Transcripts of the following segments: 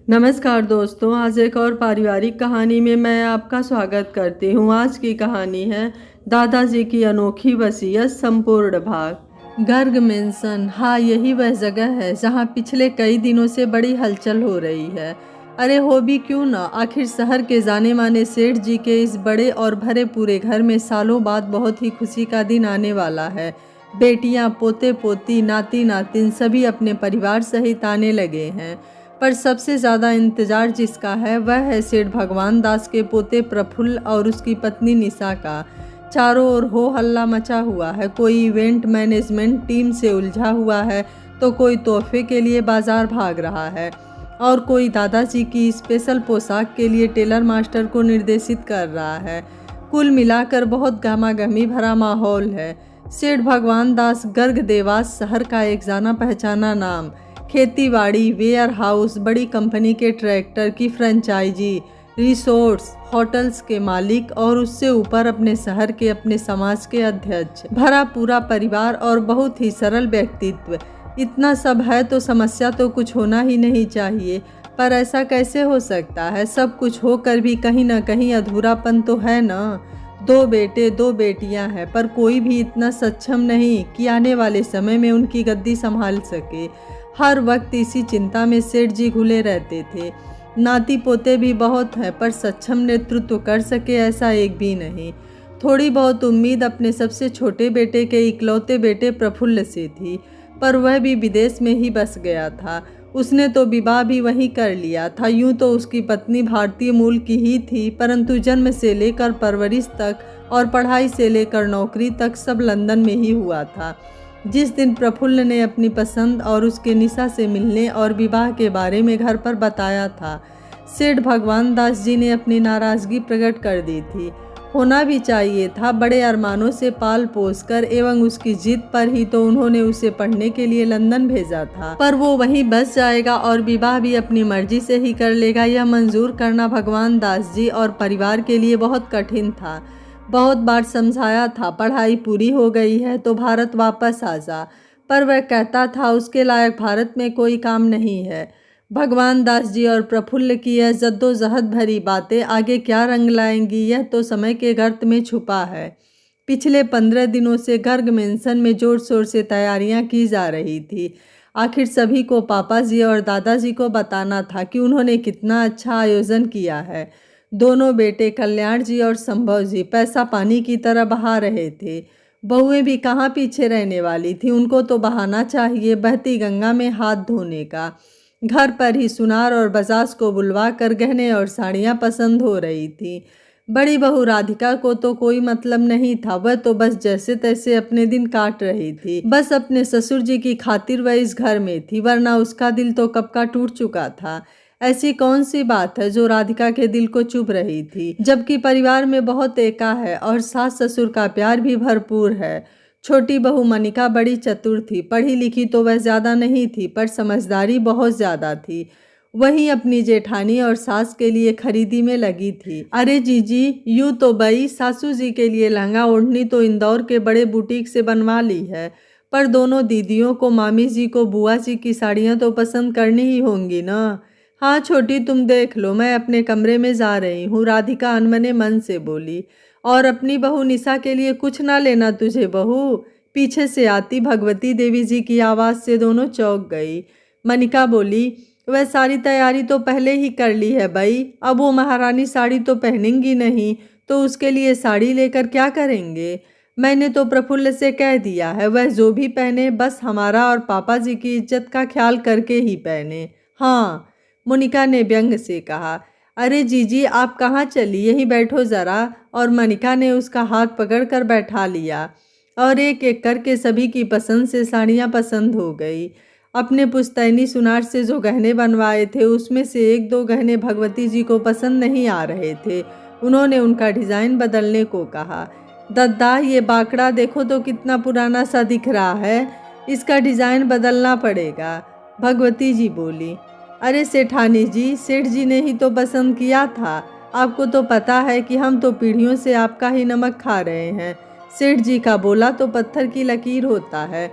नमस्कार दोस्तों, आज एक और पारिवारिक कहानी में मैं आपका स्वागत करती हूँ। आज की कहानी है दादाजी की अनोखी वसीयत संपूर्ण भाग। गर्ग मेंशन। हाँ, यही वह जगह है जहाँ पिछले कई दिनों से बड़ी हलचल हो रही है। अरे हो भी क्यों ना, आखिर शहर के जाने माने सेठ जी के इस बड़े और भरे पूरे घर में सालों बाद बहुत ही खुशी का दिन आने वाला है। बेटियां, पोते पोती, नाती नातिन सभी अपने परिवार सहित आने लगे हैं। पर सबसे ज़्यादा इंतज़ार जिसका है वह है सेठ भगवान दास के पोते प्रफुल्ल और उसकी पत्नी निशा का। चारों ओर हो हल्ला मचा हुआ है। कोई इवेंट मैनेजमेंट टीम से उलझा हुआ है तो कोई तोहफे के लिए बाजार भाग रहा है और कोई दादाजी की स्पेशल पोशाक के लिए टेलर मास्टर को निर्देशित कर रहा है। कुल मिलाकर बहुत गहमागहमी भरा माहौल है। सेठ भगवान दास गर्ग देवास शहर का एक जाना पहचाना नाम। खेतीबाड़ी, वेयर हाउस, बड़ी कंपनी के ट्रैक्टर की फ्रेंचाइजी, रिसोर्ट्स, होटल्स के मालिक और उससे ऊपर अपने शहर के, अपने समाज के अध्यक्ष, भरा पूरा परिवार और बहुत ही सरल व्यक्तित्व। इतना सब है तो समस्या तो कुछ होना ही नहीं चाहिए, पर ऐसा कैसे हो सकता है? सब कुछ होकर भी कहीं ना कहीं अधूरापन तो है ना। 2 बेटे 2 बेटियां हैं, पर कोई भी इतना सक्षम नहीं कि आने वाले समय में उनकी गद्दी संभाल सके। हर वक्त इसी चिंता में सेठ जी घुले रहते थे। नाती पोते भी बहुत हैं, पर सक्षम नेतृत्व कर सके ऐसा एक भी नहीं। थोड़ी बहुत उम्मीद अपने सबसे छोटे बेटे के इकलौते बेटे प्रफुल्ल से थी, पर वह भी विदेश में ही बस गया था। उसने तो विवाह भी वहीं कर लिया था। यूं तो उसकी पत्नी भारतीय मूल की ही थी, परंतु जन्म से लेकर परवरिश तक और पढ़ाई से लेकर नौकरी तक सब लंदन में ही हुआ था। जिस दिन प्रफुल्ल ने अपनी पसंद और उसके निशा से मिलने और विवाह के बारे में घर पर बताया था, सेठ भगवान दास जी ने अपनी नाराज़गी प्रकट कर दी थी। होना भी चाहिए था। बड़े अरमानों से पाल पोस कर एवं उसकी जिद पर ही तो उन्होंने उसे पढ़ने के लिए लंदन भेजा था। पर वो वहीं बस जाएगा और विवाह भी अपनी मर्जी से ही कर लेगा, यह मंजूर करना भगवान दास जी और परिवार के लिए बहुत कठिन था। बहुत बार समझाया था, पढ़ाई पूरी हो गई है तो भारत वापस आ जा, पर वह कहता था उसके लायक भारत में कोई काम नहीं है। भगवान दास जी और प्रफुल्ल की यह जद्दोजहद भरी बातें आगे क्या रंग लाएंगी, यह तो समय के गर्त में छुपा है। पिछले 15 दिनों से गर्ग मेंशन में जोर शोर से तैयारियां की जा रही थी। आखिर सभी को पापा जी और दादाजी को बताना था कि उन्होंने कितना अच्छा आयोजन किया है। दोनों बेटे कल्याण जी और संभव जी पैसा पानी की तरह बहा रहे थे। बहुएं भी कहाँ पीछे रहने वाली थी, उनको तो बहाना चाहिए बहती गंगा में हाथ धोने का। घर पर ही सुनार और बजाज को बुलवा कर गहने और साड़ियाँ पसंद हो रही थी। बड़ी बहू राधिका को तो कोई मतलब नहीं था, वह तो बस जैसे तैसे अपने दिन काट रही थी। बस अपने ससुर जी की खातिर वह इस घर में थी, वरना उसका दिल तो कब का टूट चुका था। ऐसी कौन सी बात है जो राधिका के दिल को चुभ रही थी, जबकि परिवार में बहुत एका है और सास ससुर का प्यार भी भरपूर है। छोटी बहू मनिका बड़ी चतुर थी। पढ़ी लिखी तो वह ज़्यादा नहीं थी, पर समझदारी बहुत ज़्यादा थी। वहीं अपनी जेठानी और सास के लिए खरीदी में लगी थी। अरे जीजी, यूँ तो बई सासू जी के लिए लहंगा ओढ़नी तो इंदौर के बड़े बुटीक से बनवा ली है, पर दोनों दीदियों को, मामी जी को बुआ जी की साड़ियाँ तो पसंद करनी ही होंगी ना। हाँ छोटी, तुम देख लो, मैं अपने कमरे में जा रही हूँ, राधिका अनमने मन से बोली। और अपनी बहू निशा के लिए कुछ ना लेना तुझे बहू? पीछे से आती भगवती देवी जी की आवाज़ से दोनों चौंक गई। मनिका बोली, वह सारी तैयारी तो पहले ही कर ली है भाई, अब वो महारानी साड़ी तो पहनेंगी नहीं, तो उसके लिए साड़ी लेकर क्या करेंगे? मैंने तो प्रफुल्ल से कह दिया है, वह जो भी पहने बस हमारा और पापा जी की इज्जत का ख्याल करके ही पहने। हाँ, मोनिका ने व्यंग से कहा। अरे जीजी, आप कहाँ चली, यहीं बैठो ज़रा। और मनिका ने उसका हाथ पकड़कर बैठा लिया और एक एक करके सभी की पसंद से साड़ियाँ पसंद हो गई। अपने पुश्तैनी सुनार से जो गहने बनवाए थे उसमें से 1-2 गहने भगवती जी को पसंद नहीं आ रहे थे। उन्होंने उनका डिज़ाइन बदलने को कहा। दद्दा, ये बाकड़ा देखो तो कितना पुराना सा दिख रहा है, इसका डिज़ाइन बदलना पड़ेगा, भगवती जी बोली। अरे सेठानी जी, सेठ जी ने ही तो पसंद किया था। आपको तो पता है कि हम तो पीढ़ियों से आपका ही नमक खा रहे हैं। सेठ जी का बोला तो पत्थर की लकीर होता है।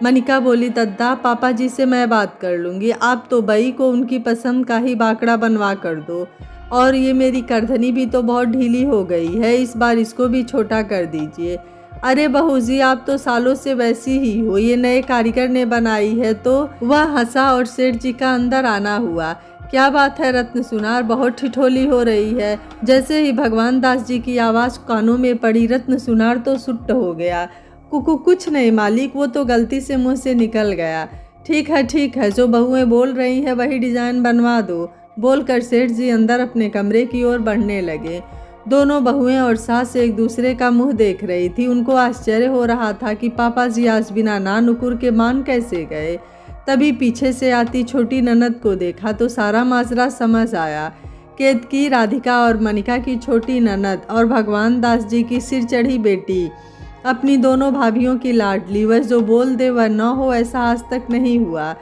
मनिका बोली, दद्दा पापा जी से मैं बात कर लूँगी, आप तो बई को उनकी पसंद का ही बाकड़ा बनवा कर दो। और ये मेरी करधनी भी तो बहुत ढीली हो गई है, इस बार इसको भी छोटा कर दीजिए। अरे बहू जी, आप तो सालों से वैसी ही हो, ये नए कारीगर ने बनाई है। तो वह हंसा और सेठ जी का अंदर आना हुआ। क्या बात है रत्न सुनार, बहुत ठिठोली हो रही है। जैसे ही भगवान दास जी की आवाज़ कानों में पड़ी, रत्न सुनार तो सुट्ट हो गया। कुछ नहीं मालिक, वो तो गलती से मुँह से निकल गया। ठीक है, जो बहुएं बोल रही हैं वही डिजाइन बनवा दो, बोलकर सेठ जी अंदर अपने कमरे की ओर बढ़ने लगे। दोनों बहुएं और सास एक दूसरे का मुंह देख रही थी। उनको आश्चर्य हो रहा था कि पापा जी आज बिना ना नुकुर के मान कैसे गए। तभी पीछे से आती छोटी ननद को देखा तो सारा माजरा समझ आया। केतकी, राधिका और मनिका की छोटी ननद और भगवान दास जी की सिर चढ़ी बेटी, अपनी दोनों भाभियों की लाडली, वह जो बोल दे वह न हो ऐसा आज तक नहीं हुआ।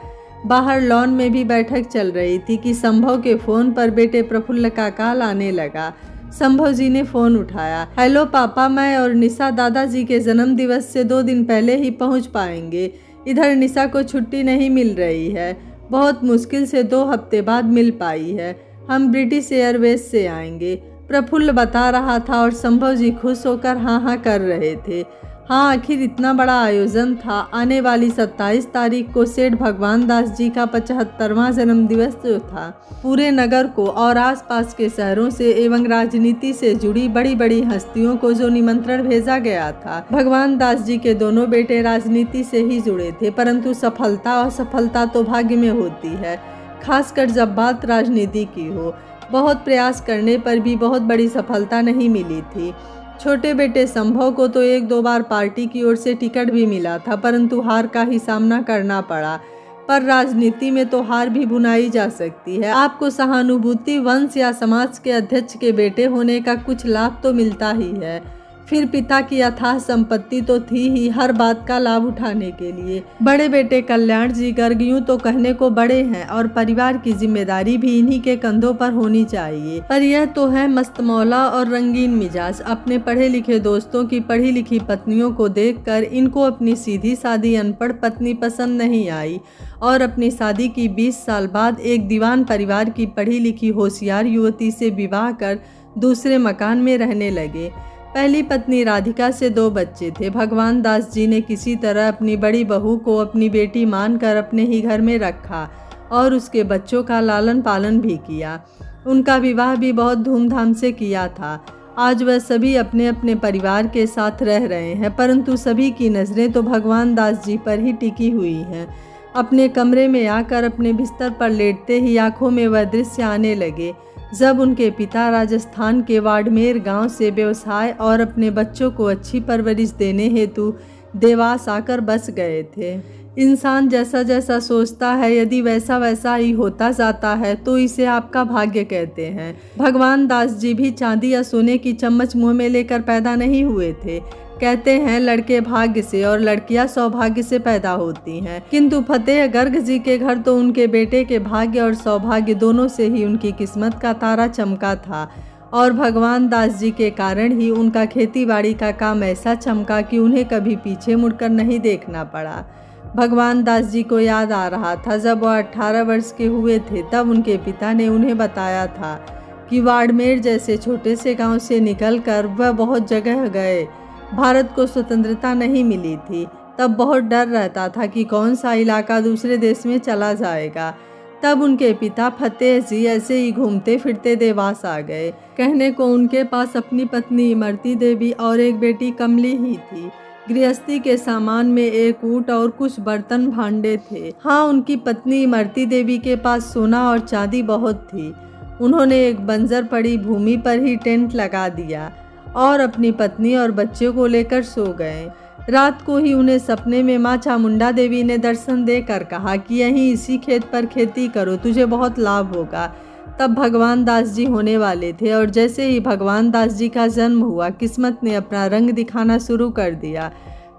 बाहर लॉन में भी बैठक चल रही थी कि संभव के फोन पर बेटे प्रफुल्ल का कॉल आने लगा। संभव जी ने फोन उठाया। हेलो पापा, मैं और निशा दादाजी के जन्म दिवस से 2 दिन पहले ही पहुंच पाएंगे। इधर निशा को छुट्टी नहीं मिल रही है, बहुत मुश्किल से 2 हफ्ते बाद मिल पाई है। हम ब्रिटिश एयरवेज से आएंगे, प्रफुल्ल बता रहा था और संभव जी खुश होकर हाँ कर रहे थे। हाँ, आखिर इतना बड़ा आयोजन था। आने वाली 27 तारीख को सेठ भगवान दास जी का 75वां जन्मदिवस जो था, पूरे नगर को और आसपास के शहरों से एवं राजनीति से जुड़ी बड़ी बड़ी हस्तियों को जो निमंत्रण भेजा गया था। भगवान दास जी के दोनों बेटे राजनीति से ही जुड़े थे, परंतु सफलता और असफलता तो भाग्य में होती है, खासकर जब बात राजनीति की हो। बहुत प्रयास करने पर भी बहुत बड़ी सफलता नहीं मिली थी। छोटे बेटे संभव को तो 1-2 बार पार्टी की ओर से टिकट भी मिला था, परंतु हार का ही सामना करना पड़ा। पर राजनीति में तो हार भी भुनाई जा सकती है। आपको सहानुभूति, वंश या समाज के अध्यक्ष के बेटे होने का कुछ लाभ तो मिलता ही है। फिर पिता की अथाह संपत्ति तो थी ही हर बात का लाभ उठाने के लिए। बड़े बेटे कल्याण जी गर्ग यूं तो कहने को बड़े हैं और परिवार की जिम्मेदारी भी इन्हीं के कंधों पर होनी चाहिए, पर यह तो है मस्त मौला और रंगीन मिजाज। अपने पढ़े लिखे दोस्तों की पढ़ी लिखी पत्नियों को देखकर इनको अपनी सीधी सादी अनपढ़ पत्नी पसंद नहीं आई और अपनी शादी की 20 साल बाद एक दीवान परिवार की पढ़ी लिखी होशियार युवती से विवाह कर दूसरे मकान में रहने लगे। पहली पत्नी राधिका से 2 बच्चे थे। भगवान दास जी ने किसी तरह अपनी बड़ी बहू को अपनी बेटी मानकर अपने ही घर में रखा और उसके बच्चों का लालन पालन भी किया। उनका विवाह भी बहुत धूमधाम से किया था। आज वह सभी अपने अपने परिवार के साथ रह रहे हैं, परंतु सभी की नज़रें तो भगवान दास जी पर ही टिकी हुई हैं। अपने कमरे में आकर अपने बिस्तर पर लेटते ही आंखों में वह दृश्य आने लगे जब उनके पिता राजस्थान के वाडमेर गांव से व्यवसाय और अपने बच्चों को अच्छी परवरिश देने हेतु देवास आकर बस गए थे। इंसान जैसा जैसा सोचता है, यदि वैसा वैसा ही होता जाता है तो इसे आपका भाग्य कहते हैं। भगवान दास जी भी चांदी या सोने की चम्मच मुंह में लेकर पैदा नहीं हुए थे। कहते हैं लड़के भाग्य से और लड़कियां सौभाग्य से पैदा होती हैं, किंतु फतेह गर्ग जी के घर तो उनके बेटे के भाग्य और सौभाग्य दोनों से ही उनकी किस्मत का तारा चमका था और भगवान दास जी के कारण ही उनका खेतीबाड़ी का काम ऐसा चमका कि उन्हें कभी पीछे मुड़कर नहीं देखना पड़ा। भगवान दास जी को याद आ रहा था जब वह 18 वर्ष के हुए थे, तब उनके पिता ने उन्हें बताया था कि वाडमेर जैसे छोटे से गांव से निकलकर वह बहुत जगह गए। भारत को स्वतंत्रता नहीं मिली थी, तब बहुत डर रहता था कि कौन सा इलाका दूसरे देश में चला जाएगा। तब उनके पिता फतेह जी ऐसे ही घूमते फिरते देवास आ गए। कहने को उनके पास अपनी पत्नी इमरती देवी और एक बेटी कमली ही थी। गृहस्थी के सामान में एक ऊंट और कुछ बर्तन भांडे थे। हाँ, उनकी पत्नी इमरती देवी के पास सोना और चांदी बहुत थी। उन्होंने एक बंजर पड़ी भूमि पर ही टेंट लगा दिया और अपनी पत्नी और बच्चों को लेकर सो गए। रात को ही उन्हें सपने में माँ चामुंडा देवी ने दर्शन देकर कहा कि यहीं इसी खेत पर खेती करो, तुझे बहुत लाभ होगा। तब भगवान दास जी होने वाले थे और जैसे ही भगवान दास जी का जन्म हुआ, किस्मत ने अपना रंग दिखाना शुरू कर दिया।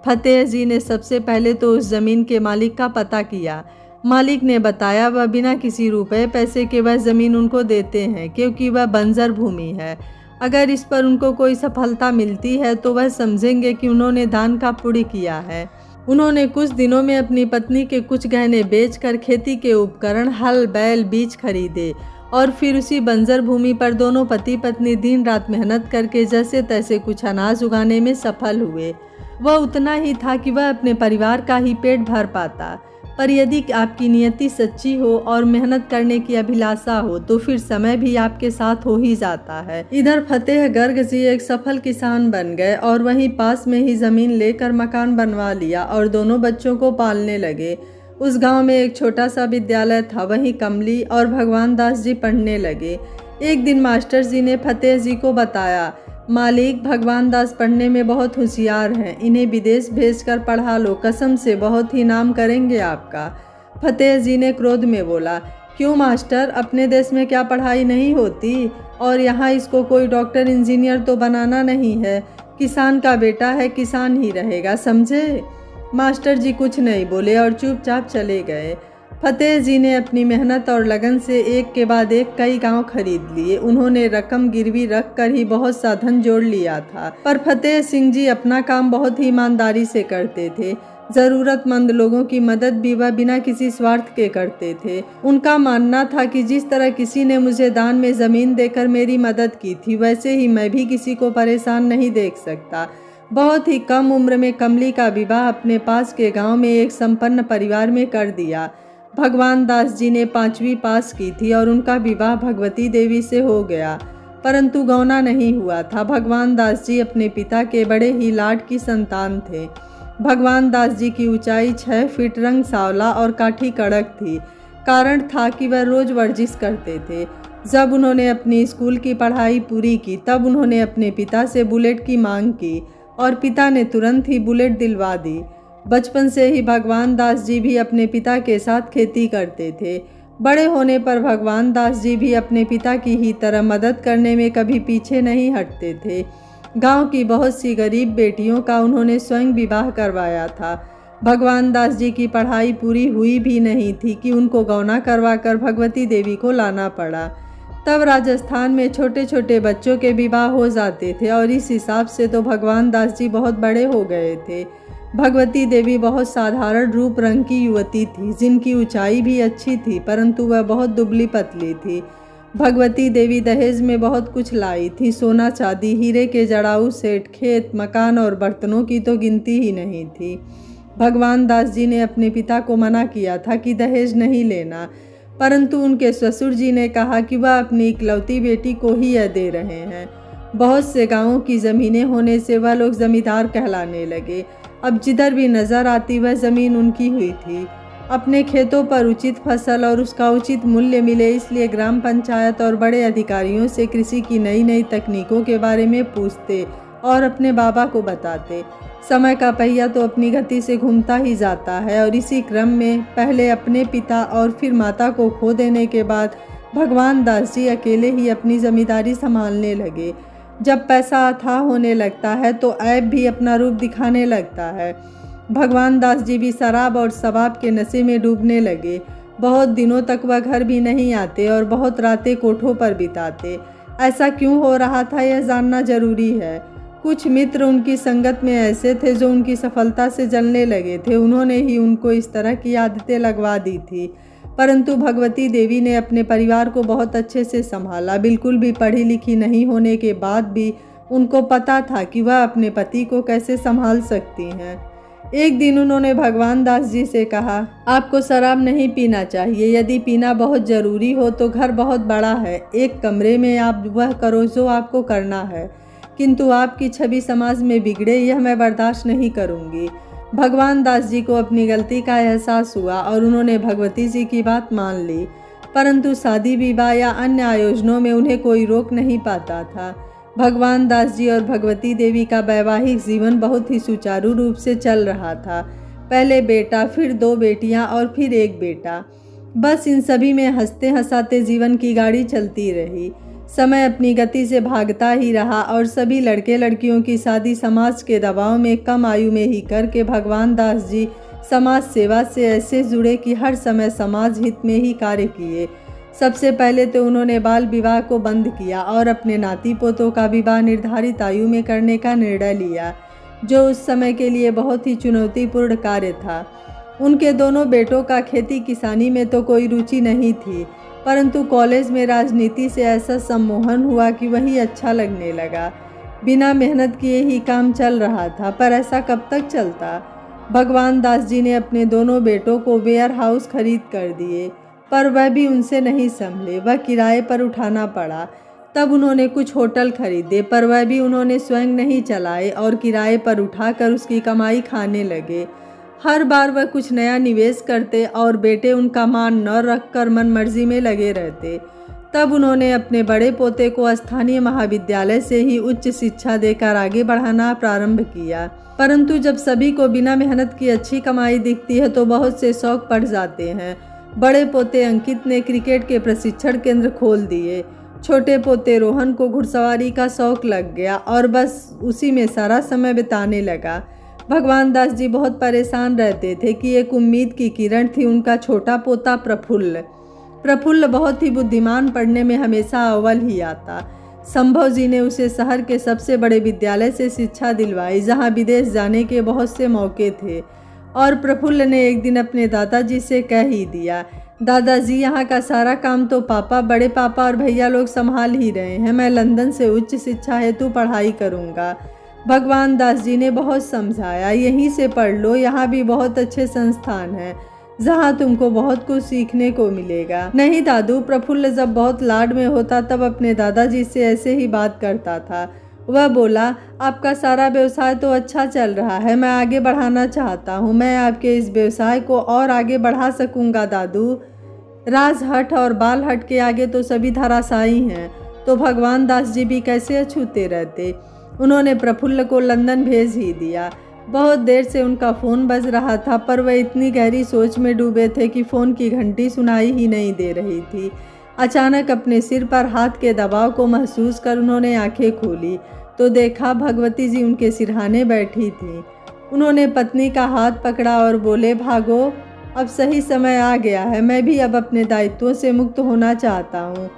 फतेह जी ने सबसे पहले तो उस ज़मीन के मालिक का पता किया। मालिक ने बताया वह बिना किसी रुपए पैसे के वह ज़मीन उनको देते हैं क्योंकि वह बंजर भूमि है। अगर इस पर उनको कोई सफलता मिलती है तो वह समझेंगे कि उन्होंने दान का पुण्य किया है। उन्होंने कुछ दिनों में अपनी पत्नी के कुछ गहने बेचकर खेती के उपकरण, हल, बैल, बीज खरीदे और फिर उसी बंजर भूमि पर दोनों पति पत्नी दिन रात मेहनत करके जैसे तैसे कुछ अनाज उगाने में सफल हुए। वह उतना ही था कि वह अपने परिवार का ही पेट भर पाता। पर यदि आपकी नियति सच्ची हो और मेहनत करने की अभिलाषा हो तो फिर समय भी आपके साथ हो ही जाता है। इधर फतेह गर्ग जी एक सफल किसान बन गए और वहीं पास में ही जमीन लेकर मकान बनवा लिया और दोनों बच्चों को पालने लगे। उस गांव में एक छोटा सा विद्यालय था, वहीं कमली और भगवान दास जी पढ़ने लगे। एक दिन मास्टर जी ने फतेह जी को बताया, मालिक, भगवान दास पढ़ने में बहुत होशियार हैं, इन्हें विदेश भेजकर पढ़ा लो, कसम से बहुत ही नाम करेंगे आपका। फतेह जी ने क्रोध में बोला, क्यों मास्टर, अपने देश में क्या पढ़ाई नहीं होती? और यहाँ इसको कोई डॉक्टर इंजीनियर तो बनाना नहीं है। किसान का बेटा है, किसान ही रहेगा, समझे? मास्टर जी कुछ नहीं बोले और चुपचाप चले गए। फतेह जी ने अपनी मेहनत और लगन से एक के बाद एक कई गांव खरीद लिए। उन्होंने रकम गिरवी रख कर ही बहुत सा धन जोड़ लिया था। पर फतेह सिंह जी अपना काम बहुत ही ईमानदारी से करते थे। ज़रूरतमंद लोगों की मदद भी वह बिना किसी स्वार्थ के करते थे। उनका मानना था कि जिस तरह किसी ने मुझे दान में ज़मीन देकर मेरी मदद की थी, वैसे ही मैं भी किसी को परेशान नहीं देख सकता। बहुत ही कम उम्र में कमली का विवाह अपने पास के गाँव में एक संपन्न परिवार में कर दिया। भगवान दास जी ने 5वीं पास की थी और उनका विवाह भगवती देवी से हो गया, परंतु गौना नहीं हुआ था। भगवान दास जी अपने पिता के बड़े ही लाड की संतान थे। भगवान दास जी की ऊंचाई 6 फीट, रंग सांवला और काठी कड़क थी। कारण था कि वह रोज वर्जिश करते थे। जब उन्होंने अपनी स्कूल की पढ़ाई पूरी की तब उन्होंने अपने पिता से बुलेट की मांग की और पिता ने तुरंत ही बुलेट दिलवा दी। बचपन से ही भगवान दास जी भी अपने पिता के साथ खेती करते थे। बड़े होने पर भगवान दास जी भी अपने पिता की ही तरह मदद करने में कभी पीछे नहीं हटते थे। गांव की बहुत सी गरीब बेटियों का उन्होंने स्वयं विवाह करवाया था। भगवान दास जी की पढ़ाई पूरी हुई भी नहीं थी कि उनको गौना करवाकर भगवती देवी को लाना पड़ा। तब राजस्थान में छोटे छोटे बच्चों के विवाह हो जाते थे और इस हिसाब से तो भगवान दास जी बहुत बड़े हो गए थे। भगवती देवी बहुत साधारण रूप रंग की युवती थी, जिनकी ऊंचाई भी अच्छी थी, परंतु वह बहुत दुबली पतली थी। भगवती देवी दहेज में बहुत कुछ लाई थी, सोना चांदी, हीरे के जड़ाऊ सेट, खेत, मकान और बर्तनों की तो गिनती ही नहीं थी। भगवान दास जी ने अपने पिता को मना किया था कि दहेज नहीं लेना, परंतु उनके ससुर जी ने कहा कि वह अपनी इकलौती बेटी को ही यह दे रहे हैं। बहुत से गांवों की ज़मीनें होने से वह लोग जमींदार कहलाने लगे। अब जिधर भी नज़र आती वह ज़मीन उनकी हुई थी। अपने खेतों पर उचित फसल और उसका उचित मूल्य मिले, इसलिए ग्राम पंचायत और बड़े अधिकारियों से कृषि की नई नई तकनीकों के बारे में पूछते और अपने बाबा को बताते। समय का पहिया तो अपनी गति से घूमता ही जाता है और इसी क्रम में पहले अपने पिता और फिर माता को खो देने के बाद भगवान दास जी अकेले ही अपनी जमींदारी संभालने लगे। जब पैसा अथाह होने लगता है तो ऐब भी अपना रूप दिखाने लगता है। भगवान दास जी भी शराब और शबाब के नशे में डूबने लगे। बहुत दिनों तक वह घर भी नहीं आते और बहुत रातें कोठों पर बिताते। ऐसा क्यों हो रहा था यह जानना जरूरी है। कुछ मित्र उनकी संगत में ऐसे थे जो उनकी सफलता से जलने लगे थे। उन्होंने ही उनको इस तरह की आदतें लगवा दी थी, परंतु भगवती देवी ने अपने परिवार को बहुत अच्छे से संभाला। बिल्कुल भी पढ़ी लिखी नहीं होने के बाद भी उनको पता था कि वह अपने पति को कैसे संभाल सकती हैं। एक दिन उन्होंने भगवान दास जी से कहा, आपको शराब नहीं पीना चाहिए। यदि पीना बहुत ज़रूरी हो तो घर बहुत बड़ा है, एक कमरे में आप वह करो जो आपको करना है, किंतु आपकी छवि समाज में बिगड़े यह मैं बर्दाश्त नहीं करूँगी। भगवान दास जी को अपनी गलती का एहसास हुआ और उन्होंने भगवती जी की बात मान ली, परंतु शादी विवाह या अन्य आयोजनों में उन्हें कोई रोक नहीं पाता था। भगवान दास जी और भगवती देवी का वैवाहिक जीवन बहुत ही सुचारू रूप से चल रहा था। पहले बेटा, फिर 2 बेटियां और फिर 1 बेटा। बस इन सभी में हंसते हंसाते जीवन की गाड़ी चलती रही। समय अपनी गति से भागता ही रहा और सभी लड़के लड़कियों की शादी समाज के दबाव में कम आयु में ही करके भगवान दास जी समाज सेवा से ऐसे जुड़े कि हर समय समाज हित में ही कार्य किए। सबसे पहले तो उन्होंने बाल विवाह को बंद किया और अपने नाती पोतों का विवाह निर्धारित आयु में करने का निर्णय लिया। जो उस समय के लिए बहुत ही चुनौतीपूर्ण कार्य था। उनके दोनों बेटों का खेती किसानी में तो कोई रुचि नहीं थी, परंतु कॉलेज में राजनीति से ऐसा सम्मोहन हुआ कि वही अच्छा लगने लगा। बिना मेहनत किए ही काम चल रहा था, पर ऐसा कब तक चलता। भगवान दास जी ने अपने दोनों बेटों को वेयर हाउस खरीद कर दिए, पर वह भी उनसे नहीं संभले, वह किराए पर उठाना पड़ा। तब उन्होंने कुछ होटल खरीदे, पर वह भी उन्होंने स्वयं नहीं चलाए और किराए पर उठाकर उसकी कमाई खाने लगे। हर बार वह कुछ नया निवेश करते और बेटे उनका मान न रखकर मनमर्जी में लगे रहते। तब उन्होंने अपने बड़े पोते को स्थानीय महाविद्यालय से ही उच्च शिक्षा देकर आगे बढ़ाना प्रारंभ किया। परंतु जब सभी को बिना मेहनत की अच्छी कमाई दिखती है तो बहुत से शौक पड़ जाते हैं। बड़े पोते अंकित ने क्रिकेट के प्रशिक्षण केंद्र खोल दिए। छोटे पोते रोहन को घुड़सवारी का शौक लग गया और बस उसी में सारा समय बिताने लगा। भगवान दास जी बहुत परेशान रहते थे कि एक उम्मीद की किरण थी उनका छोटा पोता प्रफुल्ल। प्रफुल्ल बहुत ही बुद्धिमान, पढ़ने में हमेशा अव्वल ही आता। संभव जी ने उसे शहर के सबसे बड़े विद्यालय से शिक्षा दिलवाई, जहां विदेश जाने के बहुत से मौके थे। और प्रफुल्ल ने एक दिन अपने दादाजी से कह ही दिया, दादाजी यहाँ का सारा काम तो पापा, बड़े पापा और भैया लोग संभाल ही रहे हैं, मैं लंदन से उच्च शिक्षा हेतु पढ़ाई करूँगा। भगवान दास जी ने बहुत समझाया, यहीं से पढ़ लो, यहाँ भी बहुत अच्छे संस्थान हैं जहाँ तुमको बहुत कुछ सीखने को मिलेगा। नहीं दादू, प्रफुल्ल जब बहुत लाड में होता तब अपने दादाजी से ऐसे ही बात करता था। वह बोला, आपका सारा व्यवसाय तो अच्छा चल रहा है, मैं आगे बढ़ाना चाहता हूँ, मैं आपके इस व्यवसाय को और आगे बढ़ा सकूँगा दादू। राजहट और बालहट के आगे तो सभी धराशायी हैं, तो भगवान दास जी भी कैसे अछूते रहते। उन्होंने प्रफुल्ल को लंदन भेज ही दिया। बहुत देर से उनका फ़ोन बज रहा था, पर वह इतनी गहरी सोच में डूबे थे कि फ़ोन की घंटी सुनाई ही नहीं दे रही थी। अचानक अपने सिर पर हाथ के दबाव को महसूस कर उन्होंने आंखें खोली तो देखा भगवती जी उनके सिरहाने बैठी थी। उन्होंने पत्नी का हाथ पकड़ा और बोले, भागो, अब सही समय आ गया है, मैं भी अब अपने दायित्वों से मुक्त होना चाहता हूँ।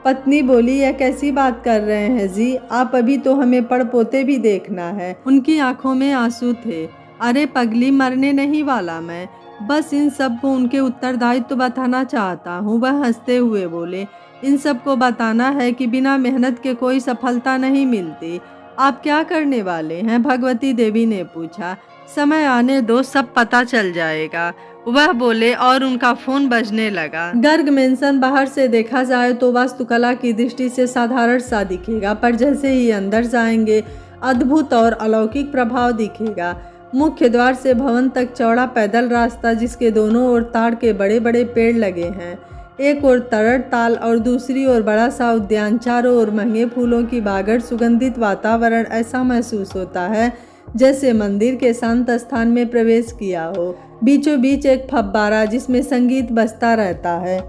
पत्नी बोली, यह कैसी बात कर रहे हैं जी, आप अभी तो हमें पड़पोते भी देखना है। उनकी आंखों में आंसू थे। अरे पगली, मरने नहीं वाला मैं, बस इन सब को उनके उत्तरदायित्व बताना चाहता हूँ। वह हंसते हुए बोले, इन सब को बताना है कि बिना मेहनत के कोई सफलता नहीं मिलती। आप क्या करने वाले हैं? भगवती देवी ने पूछा। समय आने दो, सब पता चल जाएगा, वह बोले और उनका फोन बजने लगा। गर्ग मेंशन बाहर से देखा जाए तो वास्तुकला की दृष्टि से साधारण सा दिखेगा, पर जैसे ही अंदर जाएंगे अद्भुत और अलौकिक प्रभाव दिखेगा। मुख्य द्वार से भवन तक चौड़ा पैदल रास्ता, जिसके दोनों ओर ताड़ के बड़े बड़े पेड़ लगे हैं। एक ओर तरड़ ताल और दूसरी ओर बड़ा सा उद्यान, चारों ओर महंगे फूलों की बागड़, सुगंधित वातावरण। ऐसा महसूस होता है जैसे मंदिर के शांत स्थान में प्रवेश किया हो। बीचों बीच एक फव्वारा जिसमें संगीत बजता रहता है।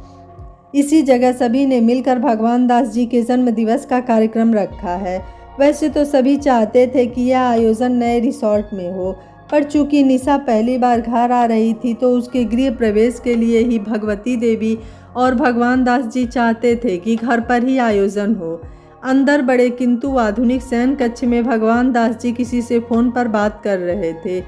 इसी जगह सभी ने मिलकर भगवान दास जी के जन्म दिवस का कार्यक्रम रखा है। वैसे तो सभी चाहते थे कि यह आयोजन नए रिसोर्ट में हो, पर चूंकि निशा पहली बार घर आ रही थी तो उसके गृह प्रवेश के लिए ही भगवती देवी और भगवान दास जी चाहते थे कि घर पर ही आयोजन हो। अंदर बड़े किंतु आधुनिक शयन कक्ष में भगवान दास जी किसी से फोन पर बात कर रहे थे।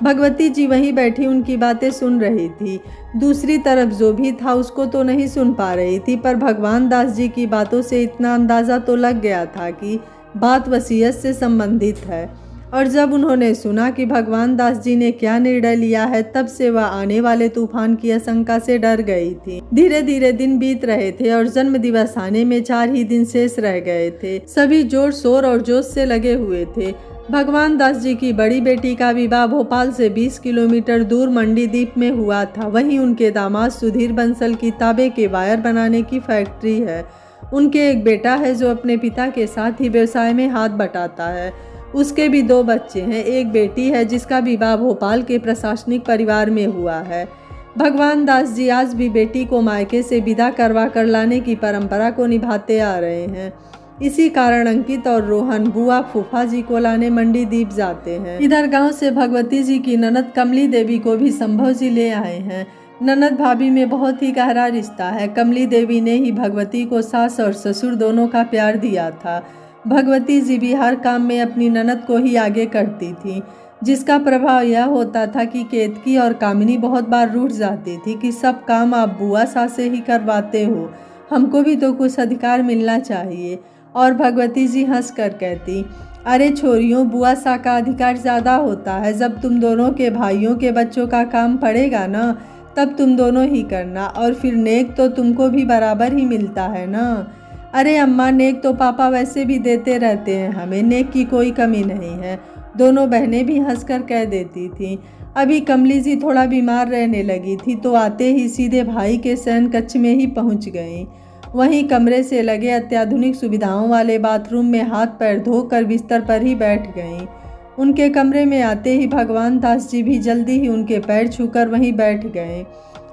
भगवती जी वहीं बैठी उनकी बातें सुन रही थी। दूसरी तरफ जो भी था उसको तो नहीं सुन पा रही थी, पर भगवान दास जी की बातों से इतना अंदाज़ा तो लग गया था कि बात वसीयत से संबंधित है। और जब उन्होंने सुना कि भगवान दास जी ने क्या निर्णय लिया है, तब से वह आने वाले तूफान की आशंका से डर गई थी। धीरे धीरे दिन बीत रहे थे और जन्म दिवस आने में 4 ही दिन शेष रह गए थे। सभी जोर शोर और जोश से लगे हुए थे। भगवान दास जी की बड़ी बेटी का विवाह भोपाल से 20 किलोमीटर दूर मंडीदीप में हुआ था। वहीं उनके दामाद सुधीर बंसल की तांबे के वायर बनाने की फैक्ट्री है। उनके एक बेटा है जो अपने पिता के साथ ही व्यवसाय में हाथ बटाता है। उसके भी 2 बच्चे हैं। एक बेटी है जिसका विवाह भोपाल के प्रशासनिक परिवार में हुआ है। भगवान दास जी आज भी बेटी को मायके से विदा करवा कर लाने की परंपरा को निभाते आ रहे हैं। इसी कारण अंकित और रोहन बुआ फूफा जी को लाने मंडीदीप जाते हैं। इधर गांव से भगवती जी की ननद कमली देवी को भी संभव जी ले आए हैं। ननद भाभी में बहुत ही गहरा रिश्ता है। कमली देवी ने ही भगवती को सास और ससुर दोनों का प्यार दिया था। भगवती जी भी हर काम में अपनी ननद को ही आगे करती थी, जिसका प्रभाव यह होता था कि केतकी और कामिनी बहुत बार रूठ जाती थी कि सब काम आप बुआ सास से ही करवाते हो, हमको भी तो कुछ अधिकार मिलना चाहिए। और भगवती जी हंस कर कहती, अरे छोरियों, बुआ सा का अधिकार ज़्यादा होता है। जब तुम दोनों के भाइयों के बच्चों का काम पड़ेगा ना, तब तुम दोनों ही करना, और फिर नेक तो तुमको भी बराबर ही मिलता है ना। अरे अम्मा, नेक तो पापा वैसे भी देते रहते हैं हमें, नेक की कोई कमी नहीं है, दोनों बहनें भी हंसकर कह देती थीं। अभी कमली जी थोड़ा बीमार रहने लगी थी तो आते ही सीधे भाई के शयन कक्ष में ही पहुंच गईं। वहीं कमरे से लगे अत्याधुनिक सुविधाओं वाले बाथरूम में हाथ पैर धोकर बिस्तर पर ही बैठ गईं। उनके कमरे में आते ही भगवान दास जी भी जल्दी ही उनके पैर छूकर वहीं बैठ गए।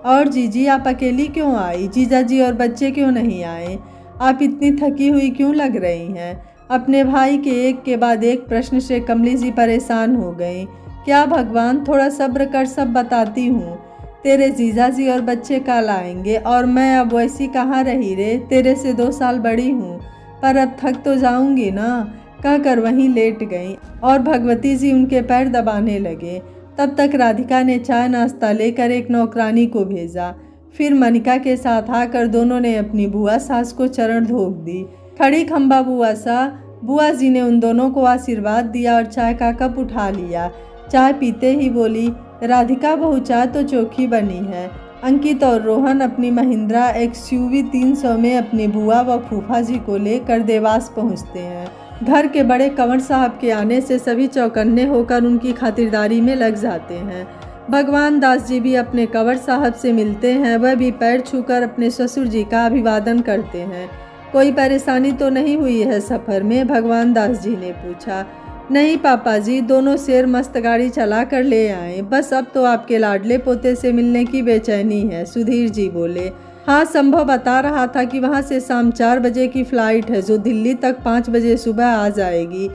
और जीजी, आप अकेली क्यों आई? जीजा जी और बच्चे क्यों नहीं आए? आप इतनी थकी हुई क्यों लग रही हैं? अपने भाई के एक के बाद एक प्रश्न से कमली जी परेशान हो गई। क्या भगवान, थोड़ा सब्र कर, सब बताती हूँ। तेरे जीजा जी और बच्चे कल आएंगे, और मैं अब वैसी कहाँ रही रे, तेरे से 2 साल बड़ी हूँ, पर अब थक तो जाऊंगी ना, कहकर वहीं लेट गईं और भगवती जी उनके पैर दबाने लगे। तब तक राधिका ने चाय नाश्ता लेकर एक नौकरानी को भेजा। फिर मनिका के साथ आकर दोनों ने अपनी बुआ सास को चरण धोक दी। खड़ी खंबा बुआ सा। बुआ जी ने उन दोनों को आशीर्वाद दिया और चाय का कप उठा लिया। चाय पीते ही बोली, राधिका बहू, चाय तो चोखी बनी है। अंकित और रोहन अपनी महिंद्रा XUV 300 में अपनी बुआ व फूफा जी को लेकर देवास पहुंचते हैं। घर के बड़े कंवर साहब के आने से सभी चौकन्ने होकर उनकी खातिरदारी में लग जाते हैं। भगवान दास जी भी अपने कंवर साहब से मिलते हैं, वह भी पैर छूकर अपने ससुर जी का अभिवादन करते हैं। कोई परेशानी तो नहीं हुई है सफ़र में? भगवान दास जी ने पूछा। नहीं पापा जी, दोनों शेर मस्त गाड़ी चला कर ले आए, बस अब तो आपके लाडले पोते से मिलने की बेचैनी है, सुधीर जी बोले। हाँ, संभव बता रहा था कि वहाँ से शाम 4 बजे की फ़्लाइट है जो दिल्ली तक 5 बजे सुबह आ जाएगी।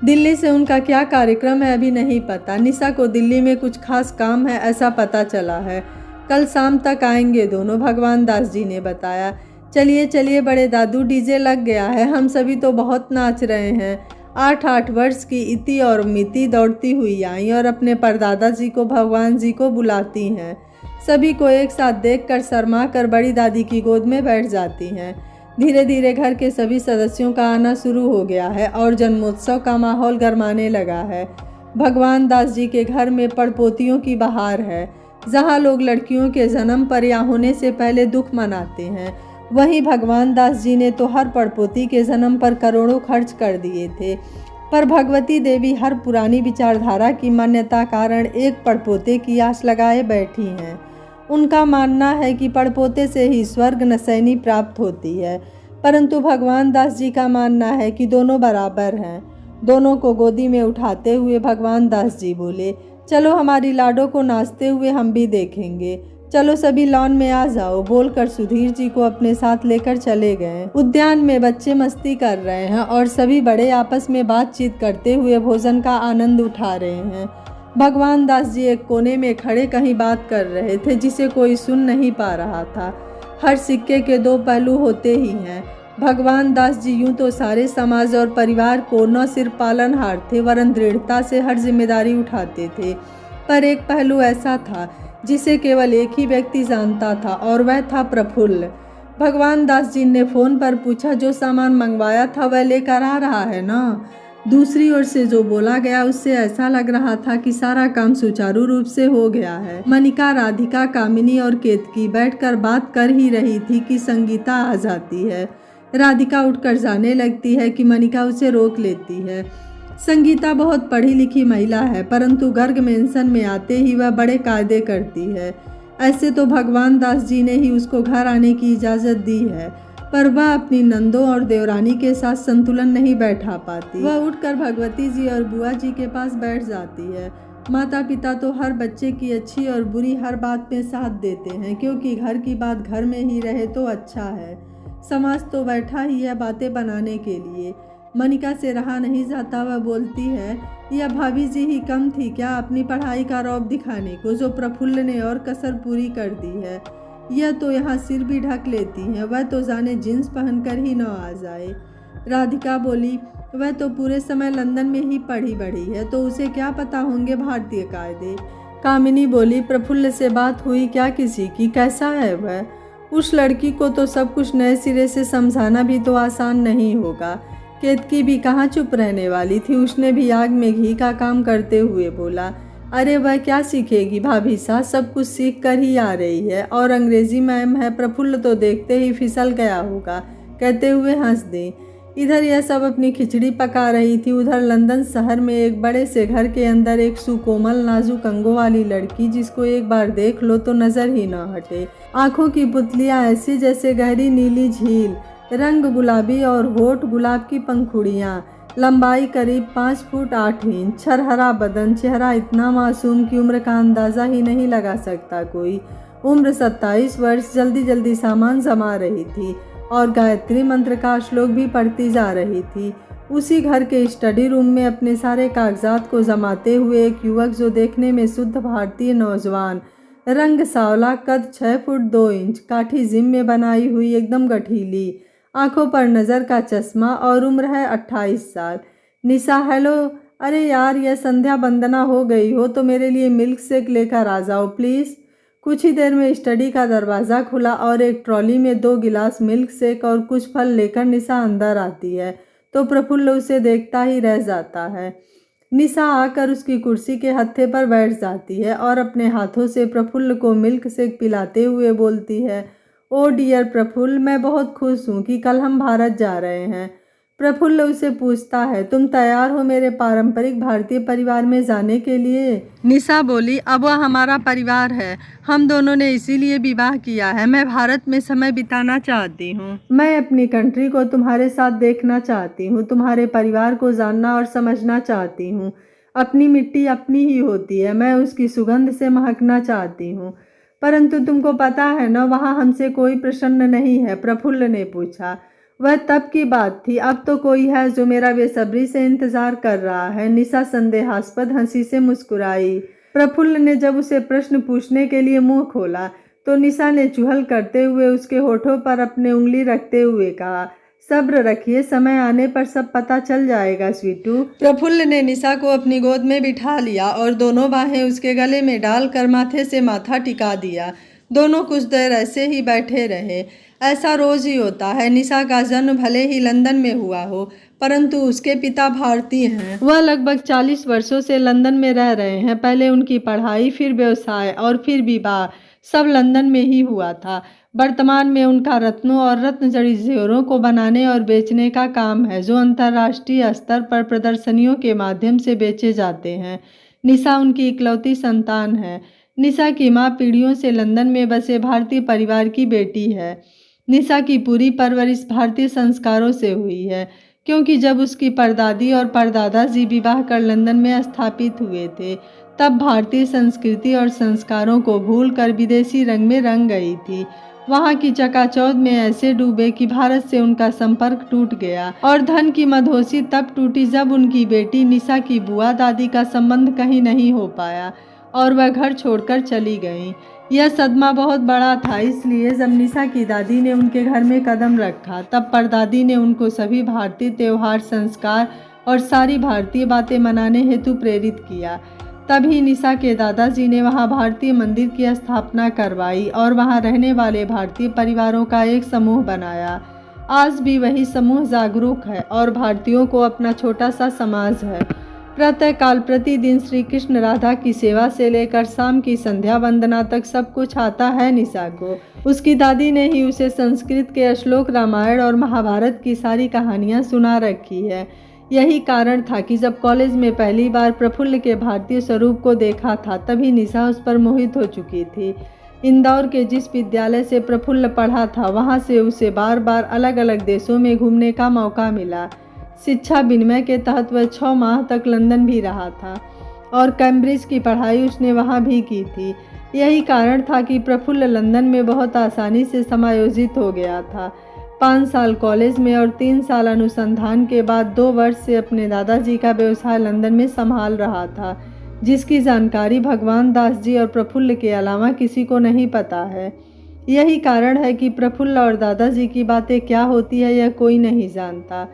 दिल्ली से उनका क्या कार्यक्रम है अभी नहीं पता। निशा को दिल्ली में कुछ खास काम है ऐसा पता चला है। कल शाम तक आएंगे दोनों, भगवान दास जी ने बताया। चलिए चलिए बड़े दादू, डीजे लग गया है, हम सभी तो बहुत नाच रहे हैं। 8-8 वर्ष की इति और मिति दौड़ती हुई आई और अपने परदादा जी को भगवान जी को बुलाती हैं। सभी को एक साथ देखकर शर्मा कर बड़ी दादी की गोद में बैठ जाती हैं। धीरे धीरे घर के सभी सदस्यों का आना शुरू हो गया है और जन्मोत्सव का माहौल गरमाने लगा है। भगवान दास जी के घर में पड़पोतियों की बहार है। जहाँ लोग लड़कियों के जन्म पर या होने से पहले दुख मनाते हैं, वहीं भगवान दास जी ने तो हर पड़पोती के जन्म पर करोड़ों खर्च कर दिए थे। पर भगवती देवी हर पुरानी विचारधारा की मान्यता कारण एक पड़पोते की आस लगाए बैठी हैं। उनका मानना है कि पड़पोते से ही स्वर्ग नसैनी प्राप्त होती है, परंतु भगवान दास जी का मानना है कि दोनों बराबर हैं। दोनों को गोदी में उठाते हुए भगवान दास जी बोले, चलो हमारी लाडो को नाचते हुए हम भी देखेंगे, चलो सभी लॉन में आ जाओ, बोलकर सुधीर जी को अपने साथ लेकर चले गए। उद्यान में बच्चे मस्ती कर रहे हैं और सभी बड़े आपस में बातचीत करते हुए भोजन का आनंद उठा रहे हैं। भगवान दास जी एक कोने में खड़े कहीं बात कर रहे थे जिसे कोई सुन नहीं पा रहा था। हर सिक्के के 2 पहलू होते ही हैं। भगवान दास जी यूं तो सारे समाज और परिवार को न सिर्फ पालनहार थे वरन दृढ़ता से हर जिम्मेदारी उठाते थे, पर एक पहलू ऐसा था जिसे केवल एक ही व्यक्ति जानता था और वह था प्रफुल्ल। भगवान दास जी ने फ़ोन पर पूछा, जो सामान मंगवाया था वह लेकर आ रहा है ना? दूसरी ओर से जो बोला गया उससे ऐसा लग रहा था कि सारा काम सुचारू रूप से हो गया है। मनिका, राधिका, कामिनी और केतकी बैठकर बात कर ही रही थी कि संगीता आ जाती है। राधिका उठकर जाने लगती है कि मनिका उसे रोक लेती है। संगीता बहुत पढ़ी लिखी महिला है, परंतु गर्ग मेंशन में आते ही वह बड़े कायदे करती है। ऐसे तो भगवान दास जी ने ही उसको घर आने की इजाज़त दी है, पर वह अपनी नंदों और देवरानी के साथ संतुलन नहीं बैठा पाती। वह उठकर भगवती जी और बुआ जी के पास बैठ जाती है। माता पिता तो हर बच्चे की अच्छी और बुरी हर बात में साथ देते हैं, क्योंकि घर की बात घर में ही रहे तो अच्छा है। समाज तो बैठा ही है बातें बनाने के लिए। मनिका से रहा नहीं जाता, वह बोलती है, यह भाभी जी ही कम थी क्या अपनी पढ़ाई का रौब दिखाने को, जो प्रफुल्ल ने और कसर पूरी कर दी है। यह तो यहाँ सिर भी ढक लेती हैं, वह तो जाने जींस पहनकर ही न आ जाए। राधिका बोली, वह तो पूरे समय लंदन में ही पढ़ी बढ़ी है, तो उसे क्या पता होंगे भारतीय कायदे। कामिनी बोली, प्रफुल्ल से बात हुई क्या किसी की, कैसा है वह? उस लड़की को तो सब कुछ नए सिरे से समझाना भी तो आसान नहीं होगा। केतकी भी कहाँ चुप रहने वाली थी, उसने भी आग में घी का काम करते हुए बोला, अरे वह क्या सीखेगी भाभी साहब, सब कुछ सीख कर ही आ रही है, और अंग्रेजी मैम है, प्रफुल्ल तो देखते ही फिसल गया होगा, कहते हुए हंस दी। इधर यह सब अपनी खिचड़ी पका रही थी, उधर लंदन शहर में एक बड़े से घर के अंदर एक सुकोमल नाजुक अंगों वाली लड़की, जिसको एक बार देख लो तो नजर ही न हटे। आंखों की पुतलियां ऐसी जैसे गहरी नीली झील, रंग गुलाबी और होठ गुलाब की पंखुड़ियां, लंबाई करीब 5 फुट 8 इंच, छरहरा बदन, चेहरा इतना मासूम कि उम्र का अंदाज़ा ही नहीं लगा सकता कोई। उम्र 27 वर्ष, जल्दी जल्दी सामान जमा रही थी और गायत्री मंत्र का श्लोक भी पढ़ती जा रही थी। उसी घर के स्टडी रूम में अपने सारे कागजात को जमाते हुए एक युवक, जो देखने में शुद्ध भारतीय नौजवान, रंग सांवला, कद 6 फुट 2 इंच, काठी जिम में बनाई हुई, एकदम गठीली, आंखों पर नज़र का चश्मा और उम्र है 28 साल। निशा, हेलो, अरे यार यह संध्या वंदना हो गई हो तो मेरे लिए मिल्क शेक लेकर आ जाओ प्लीज़। कुछ ही देर में स्टडी का दरवाज़ा खुला और एक ट्रॉली में 2 गिलास मिल्क शेक और कुछ फल लेकर निशा अंदर आती है तो प्रफुल्ल उसे देखता ही रह जाता है। निशा आकर उसकी कुर्सी के हत्थे पर बैठ जाती है और अपने हाथों से प्रफुल्ल को मिल्क शेक पिलाते हुए बोलती है, ओ डियर प्रफुल्ल, मैं बहुत खुश हूँ कि कल हम भारत जा रहे हैं। प्रफुल्ल उसे पूछता है, तुम तैयार हो मेरे पारंपरिक भारतीय परिवार में जाने के लिए? निशा बोली, अब वह हमारा परिवार है, हम दोनों ने इसीलिए विवाह किया है। मैं भारत में समय बिताना चाहती हूँ, मैं अपनी कंट्री को तुम्हारे साथ देखना चाहती हूँ, तुम्हारे परिवार को जानना और समझना चाहती हूँ। अपनी मिट्टी अपनी ही होती है, मैं उसकी सुगंध से महकना चाहती हूँ। परंतु तुमको पता है न, वहाँ हमसे कोई प्रसन्न नहीं है, प्रफुल्ल ने पूछा। वह तब की बात थी, अब तो कोई है जो मेरा बेसब्री से इंतजार कर रहा है। निशा संदेहास्पद हंसी से मुस्कुराई। प्रफुल्ल ने जब उसे प्रश्न पूछने के लिए मुंह खोला तो निशा ने चुहल करते हुए उसके होठों पर अपनी उंगली रखते हुए कहा, सब्र रखिए, समय आने पर सब पता चल जाएगा स्वीटू। प्रफुल्ल ने निशा को अपनी गोद में बिठा लिया और दोनों बाहें उसके गले में डालकर माथे से माथा टिका दिया। दोनों कुछ देर ऐसे ही बैठे रहे। ऐसा रोज ही होता है। निशा का जन्म भले ही लंदन में हुआ हो, परंतु उसके पिता भारतीय हैं। वह लगभग 40 वर्षों से लंदन में रह रहे हैं। पहले उनकी पढ़ाई, फिर व्यवसाय और फिर विवाह, सब लंदन में ही हुआ था। वर्तमान में उनका रत्नों और रत्न जड़ित जेवरों को बनाने और बेचने का काम है, जो अंतर्राष्ट्रीय स्तर पर प्रदर्शनियों के माध्यम से बेचे जाते हैं। निशा उनकी इकलौती संतान है। निशा की माँ पीढ़ियों से लंदन में बसे भारतीय परिवार की बेटी है। निशा की पूरी परवरिश भारतीय संस्कारों से हुई है, क्योंकि जब उसकी परदादी और परदादा जी विवाह कर लंदन में स्थापित हुए थे, तब भारतीय संस्कृति और संस्कारों को भूलकर विदेशी रंग में रंग गई थी। वहाँ की चकाचौंध में ऐसे डूबे कि भारत से उनका संपर्क टूट गया। और धन की मदहोशी तब टूटी जब उनकी बेटी निशा की बुआ दादी का संबंध कहीं नहीं हो पाया और वह घर छोड़कर चली गईं। यह सदमा बहुत बड़ा था, इसलिए जब निशा की दादी ने उनके घर में कदम रखा, तब परदादी ने उनको सभी भारतीय त्यौहार, संस्कार और सारी भारतीय बातें मनाने हेतु प्रेरित किया। तभी निशा के दादाजी ने वहां भारतीय मंदिर की स्थापना करवाई और वहां रहने वाले भारतीय परिवारों का एक समूह बनाया। आज भी वही समूह जागरूक है और भारतीयों को अपना छोटा सा समाज है। प्रातःकाल प्रतिदिन श्री कृष्ण राधा की सेवा से लेकर शाम की संध्या वंदना तक सब कुछ आता है निशा को। उसकी दादी ने ही उसे संस्कृत के श्लोक, रामायण और महाभारत की सारी कहानियाँ सुना रखी है। यही कारण था कि जब कॉलेज में पहली बार प्रफुल्ल के भारतीय स्वरूप को देखा था, तभी निशा उस पर मोहित हो चुकी थी। इंदौर के जिस विद्यालय से प्रफुल्ल पढ़ा था, वहाँ से उसे बार बार अलग अलग देशों में घूमने का मौका मिला। शिक्षा विनिमय के तहत वह 6 माह तक लंदन भी रहा था और कैम्ब्रिज की पढ़ाई उसने वहाँ भी की थी। यही कारण था कि प्रफुल्ल लंदन में बहुत आसानी से समायोजित हो गया था। 5 साल कॉलेज में और 3 साल अनुसंधान के बाद 2 वर्ष से अपने दादाजी का व्यवसाय लंदन में संभाल रहा था, जिसकी जानकारी भगवान दास जी और प्रफुल्ल के अलावा किसी को नहीं पता है। यही कारण है कि प्रफुल्ल और दादाजी की बातें क्या होती है यह कोई नहीं जानता।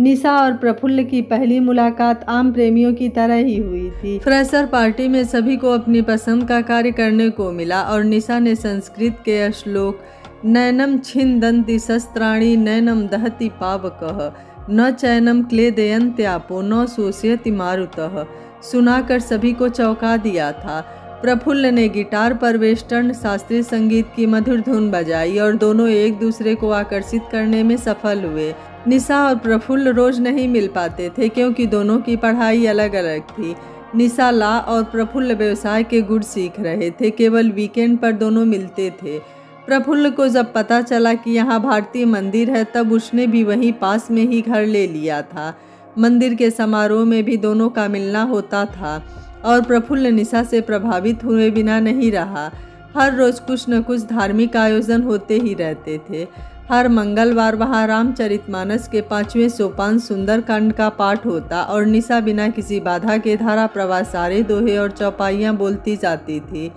निशा और प्रफुल्ल की पहली मुलाकात आम प्रेमियों की तरह ही हुई थी। फ्रेशर पार्टी में सभी को अपनी पसंद का कार्य करने को मिला और निशा ने संस्कृत के श्लोक नैनम छिन्दन्ति शस्त्राणि नैनम दहति पावकः न चैनम क्लेदयन्त्यापो न शोषयति मारुतः सुनाकर सभी को चौंका दिया था। प्रफुल्ल ने गिटार पर वेस्टर्न शास्त्रीय संगीत की मधुर धुन बजाई और दोनों एक दूसरे को आकर्षित करने में सफल हुए। निशा और प्रफुल्ल रोज नहीं मिल पाते थे क्योंकि दोनों की पढ़ाई अलग अलग थी। निशा लॉ और प्रफुल्ल व्यवसाय के गुण सीख रहे थे, केवल वीकेंड पर दोनों मिलते थे। प्रफुल्ल को जब पता चला कि यहाँ भारतीय मंदिर है तब उसने भी वहीं पास में ही घर ले लिया था। मंदिर के समारोह में भी दोनों का मिलना होता था और प्रफुल्ल निशा से प्रभावित हुए बिना नहीं रहा। हर रोज कुछ न कुछ धार्मिक आयोजन होते ही रहते थे। हर मंगलवार वहाँ रामचरितमानस के 5वें सोपान सुंदरकांड का पाठ होता और निशा बिना किसी बाधा के धारा प्रवाह सारे दोहे और चौपाइयाँ बोलती जाती थी।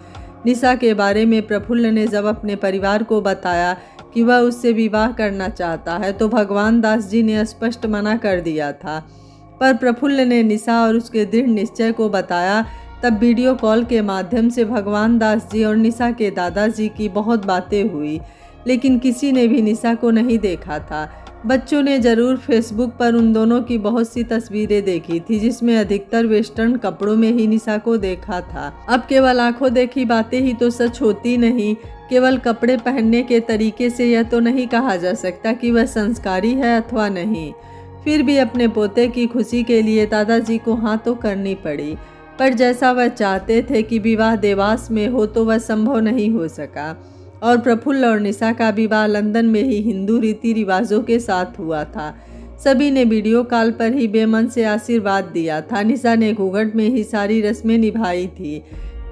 निशा के बारे में प्रफुल्ल ने जब अपने परिवार को बताया कि वह उससे विवाह करना चाहता है तो भगवान दास जी ने स्पष्ट मना कर दिया था। पर प्रफुल्ल ने निशा और उसके दृढ़ निश्चय को बताया तब वीडियो कॉल के माध्यम से भगवान दास जी और निशा के दादाजी की बहुत बातें हुई, लेकिन किसी ने भी निशा को नहीं देखा था। बच्चों ने जरूर फेसबुक पर उन दोनों की बहुत सी तस्वीरें देखी थी जिसमें अधिकतर वेस्टर्न कपड़ों में ही निशा को देखा था। अब केवल आंखों देखी बातें ही तो सच होती नहीं, केवल कपड़े पहनने के तरीके से यह तो नहीं कहा जा सकता कि वह संस्कारी है अथवा नहीं। फिर भी अपने पोते की खुशी के लिए दादाजी को हाँ तो करनी पड़ी, पर जैसा वह चाहते थे कि विवाह देवास में हो तो वह संभव नहीं हो सका और प्रफुल्ल और निशा का विवाह लंदन में ही हिंदू रीति रिवाजों के साथ हुआ था। सभी ने वीडियो कॉल पर ही बेमन से आशीर्वाद दिया था। निशा ने घूंघट में ही सारी रस्में निभाई थी।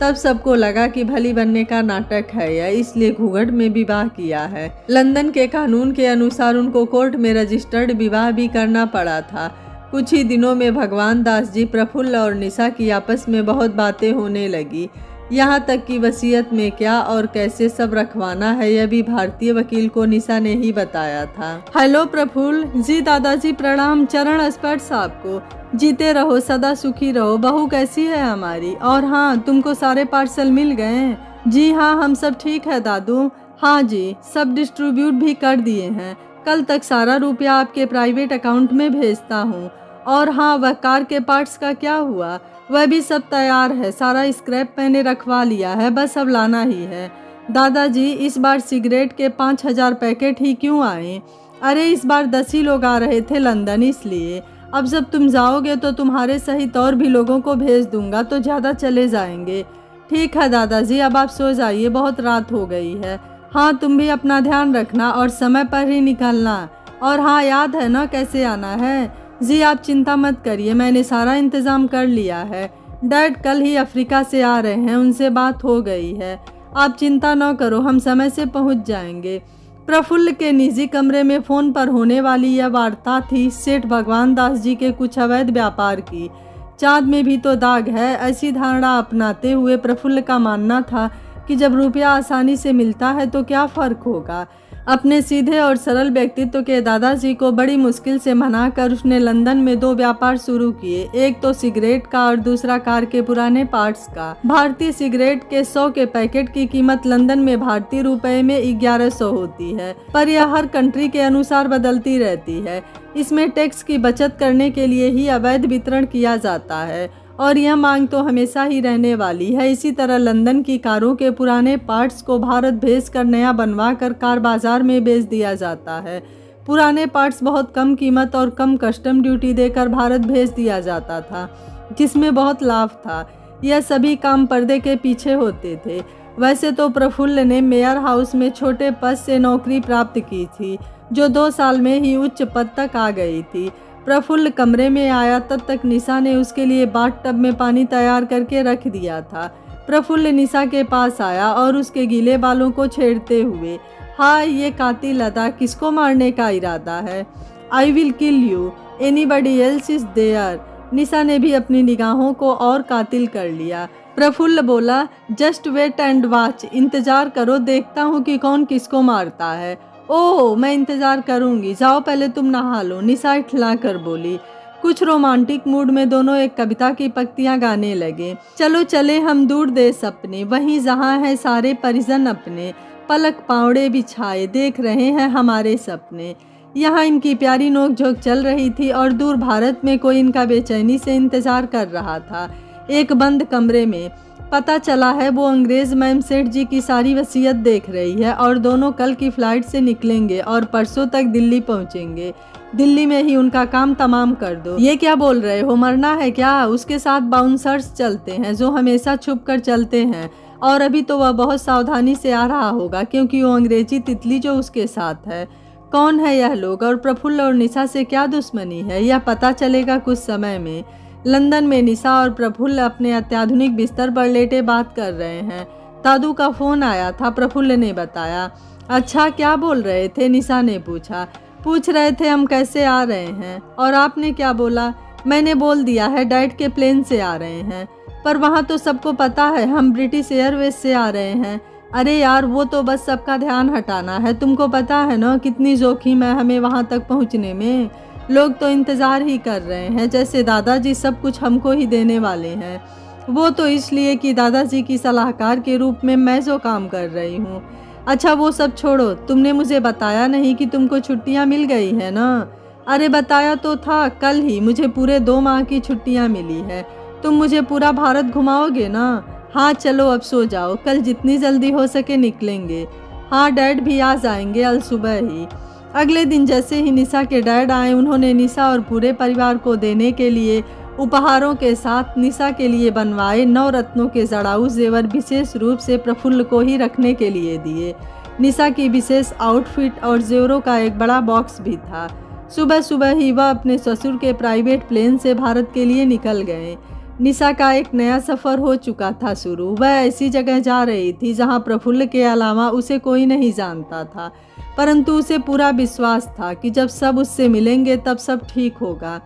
तब सबको लगा कि भली बनने का नाटक है यह, इसलिए घूंघट में विवाह किया है। लंदन के कानून के अनुसार उनको कोर्ट में रजिस्टर्ड विवाह भी करना पड़ा था। कुछ ही दिनों में भगवान दास जी, प्रफुल्ल और निशा की आपस में बहुत बातें होने लगी, यहाँ तक कि वसीयत में क्या और कैसे सब रखवाना है यह भी भारतीय वकील को निशा ने ही बताया था। हेलो प्रफुल्ल जी, दादाजी प्रणाम, चरण स्पर्श आपको। जीते रहो, सदा सुखी रहो। बहू कैसी है हमारी? और हाँ, तुमको सारे पार्सल मिल गए? जी हाँ, हम सब ठीक है दादू। हाँ जी, सब डिस्ट्रीब्यूट भी कर दिए हैं। कल तक सारा रुपया आपके प्राइवेट अकाउंट में भेजता हूँ। और हाँ, वह कार के पार्ट्स का क्या हुआ? वह भी सब तैयार है, सारा स्क्रैप मैंने रखवा लिया है, बस अब लाना ही है। दादाजी, इस बार सिगरेट के 5000 पैकेट ही क्यों आए? अरे इस बार 10 ही लोग आ रहे थे लंदन, इसलिए। अब जब तुम जाओगे तो तुम्हारे सहित और भी लोगों को भेज दूंगा तो ज़्यादा चले जाएंगे। ठीक है दादाजी, अब आप सो जाइए, बहुत रात हो गई है। हाँ, तुम भी अपना ध्यान रखना और समय पर ही निकलना। और हाँ, याद है ना कैसे आना है? जी आप चिंता मत करिए, मैंने सारा इंतज़ाम कर लिया है। डैड कल ही अफ्रीका से आ रहे हैं, उनसे बात हो गई है। आप चिंता न करो, हम समय से पहुंच जाएंगे। प्रफुल्ल के निजी कमरे में फ़ोन पर होने वाली यह वार्ता थी सेठ भगवान दास जी के कुछ अवैध व्यापार की। चाँद में भी तो दाग है, ऐसी धारणा अपनाते हुए प्रफुल्ल का मानना था कि जब रुपया आसानी से मिलता है तो क्या फ़र्क होगा। अपने सीधे और सरल व्यक्तित्व के दादाजी को बड़ी मुश्किल से मनाकर उसने लंदन में 2 व्यापार शुरू किए, एक तो सिगरेट का और दूसरा कार के पुराने पार्ट्स का। भारतीय सिगरेट के 100 के पैकेट की कीमत लंदन में भारतीय रुपए में 1100 होती है, पर यह हर कंट्री के अनुसार बदलती रहती है। इसमें टैक्स की बचत करने के लिए ही अवैध वितरण किया जाता है और यह मांग तो हमेशा ही रहने वाली है। इसी तरह लंदन की कारों के पुराने पार्ट्स को भारत भेजकर नया बनवा कर कार बाजार में बेच दिया जाता है। पुराने पार्ट्स बहुत कम कीमत और कम कस्टम ड्यूटी देकर भारत भेज दिया जाता था, जिसमें बहुत लाभ था। यह सभी काम पर्दे के पीछे होते थे। वैसे तो प्रफुल्ल ने मेयर हाउस में छोटे पद से नौकरी प्राप्त की थी, जो 2 साल में ही उच्च पद तक आ गई थी। प्रफुल्ल कमरे में आया तब तक निशा ने उसके लिए बाथटब में पानी तैयार करके रख दिया था। प्रफुल्ल निशा के पास आया और उसके गीले बालों को छेड़ते हुए, हाँ ये कातिल अदा, किसको मारने का इरादा है? I will kill you, anybody else is there. Nisha ने भी अपनी निगाहों को और कातिल कर लिया। प्रफुल्ल बोला, जस्ट वेट एंड वॉच, इंतजार करो, देखता हूँ कि कौन किसको मारता है। ओह, मैं इंतजार करूंगी, जाओ पहले तुम नहा लो, निशा इठला कर बोली। कुछ रोमांटिक मूड में दोनों एक कविता की पंक्तियां गाने लगे। चलो चले हम दूर देश अपने, वहीं जहाँ है सारे परिजन अपने, पलक पावड़े बिछाए देख रहे हैं हमारे सपने। यहाँ इनकी प्यारी नोकझोंक चल रही थी और दूर भारत में कोई इनका बेचैनी से इंतजार कर रहा था। एक बंद कमरे में पता चला है वो अंग्रेज मैम सेठ जी की सारी वसीयत देख रही है और दोनों कल की फ्लाइट से निकलेंगे और परसों तक दिल्ली पहुंचेंगे। दिल्ली में ही उनका काम तमाम कर दो। ये क्या बोल रहे हो, मरना है क्या? उसके साथ बाउंसर्स चलते हैं जो हमेशा छुप कर चलते हैं, और अभी तो वह बहुत सावधानी से आ रहा होगा क्योंकि वो अंग्रेजी तितली जो उसके साथ है। कौन है यह लोग और प्रफुल्ल और निशा से क्या दुश्मनी है, यह पता चलेगा कुछ समय में। लंदन में निशा और प्रफुल्ल अपने अत्याधुनिक बिस्तर पर लेटे बात कर रहे हैं। दादू का फोन आया था, प्रफुल्ल ने बताया। अच्छा, क्या बोल रहे थे? निशा ने पूछा। पूछ रहे थे हम कैसे आ रहे हैं। और आपने क्या बोला? मैंने बोल दिया है डैड के प्लेन से आ रहे हैं। पर वहाँ तो सबको पता है हम ब्रिटिश एयरवेज से आ रहे हैं। अरे यार, वो तो बस सबका ध्यान हटाना है, तुमको पता है ना कितनी जोखिम है हमें वहाँ तक पहुँचने में। लोग तो इंतज़ार ही कर रहे हैं, जैसे दादाजी सब कुछ हमको ही देने वाले हैं। वो तो इसलिए कि दादाजी की सलाहकार के रूप में मैं जो काम कर रही हूँ। अच्छा वो सब छोड़ो, तुमने मुझे बताया नहीं कि तुमको छुट्टियाँ मिल गई है ना? अरे बताया तो था, कल ही मुझे पूरे 2 माह की छुट्टियाँ मिली है। तुम मुझे पूरा भारत घुमाओगे ना? हाँ चलो अब सो जाओ, कल जितनी जल्दी हो सके निकलेंगे। हाँ डैड भी आ जाएंगे अल सुबह ही। अगले दिन जैसे ही निशा के डैड आए, उन्होंने निशा और पूरे परिवार को देने के लिए उपहारों के साथ निशा के लिए बनवाए 9 रत्नों के जड़ाऊ जेवर विशेष रूप से प्रफुल्ल को ही रखने के लिए दिए। निशा की विशेष आउटफिट और जेवरों का एक बड़ा बॉक्स भी था। सुबह सुबह ही वह अपने ससुर के प्राइवेट प्लेन से भारत के लिए निकल गए। निशा का एक नया सफ़र हो चुका था शुरू। वह ऐसी जगह जा रही थी जहां प्रफुल्ल के अलावा उसे कोई नहीं जानता था, परंतु उसे पूरा विश्वास था कि जब सब उससे मिलेंगे तब सब ठीक होगा।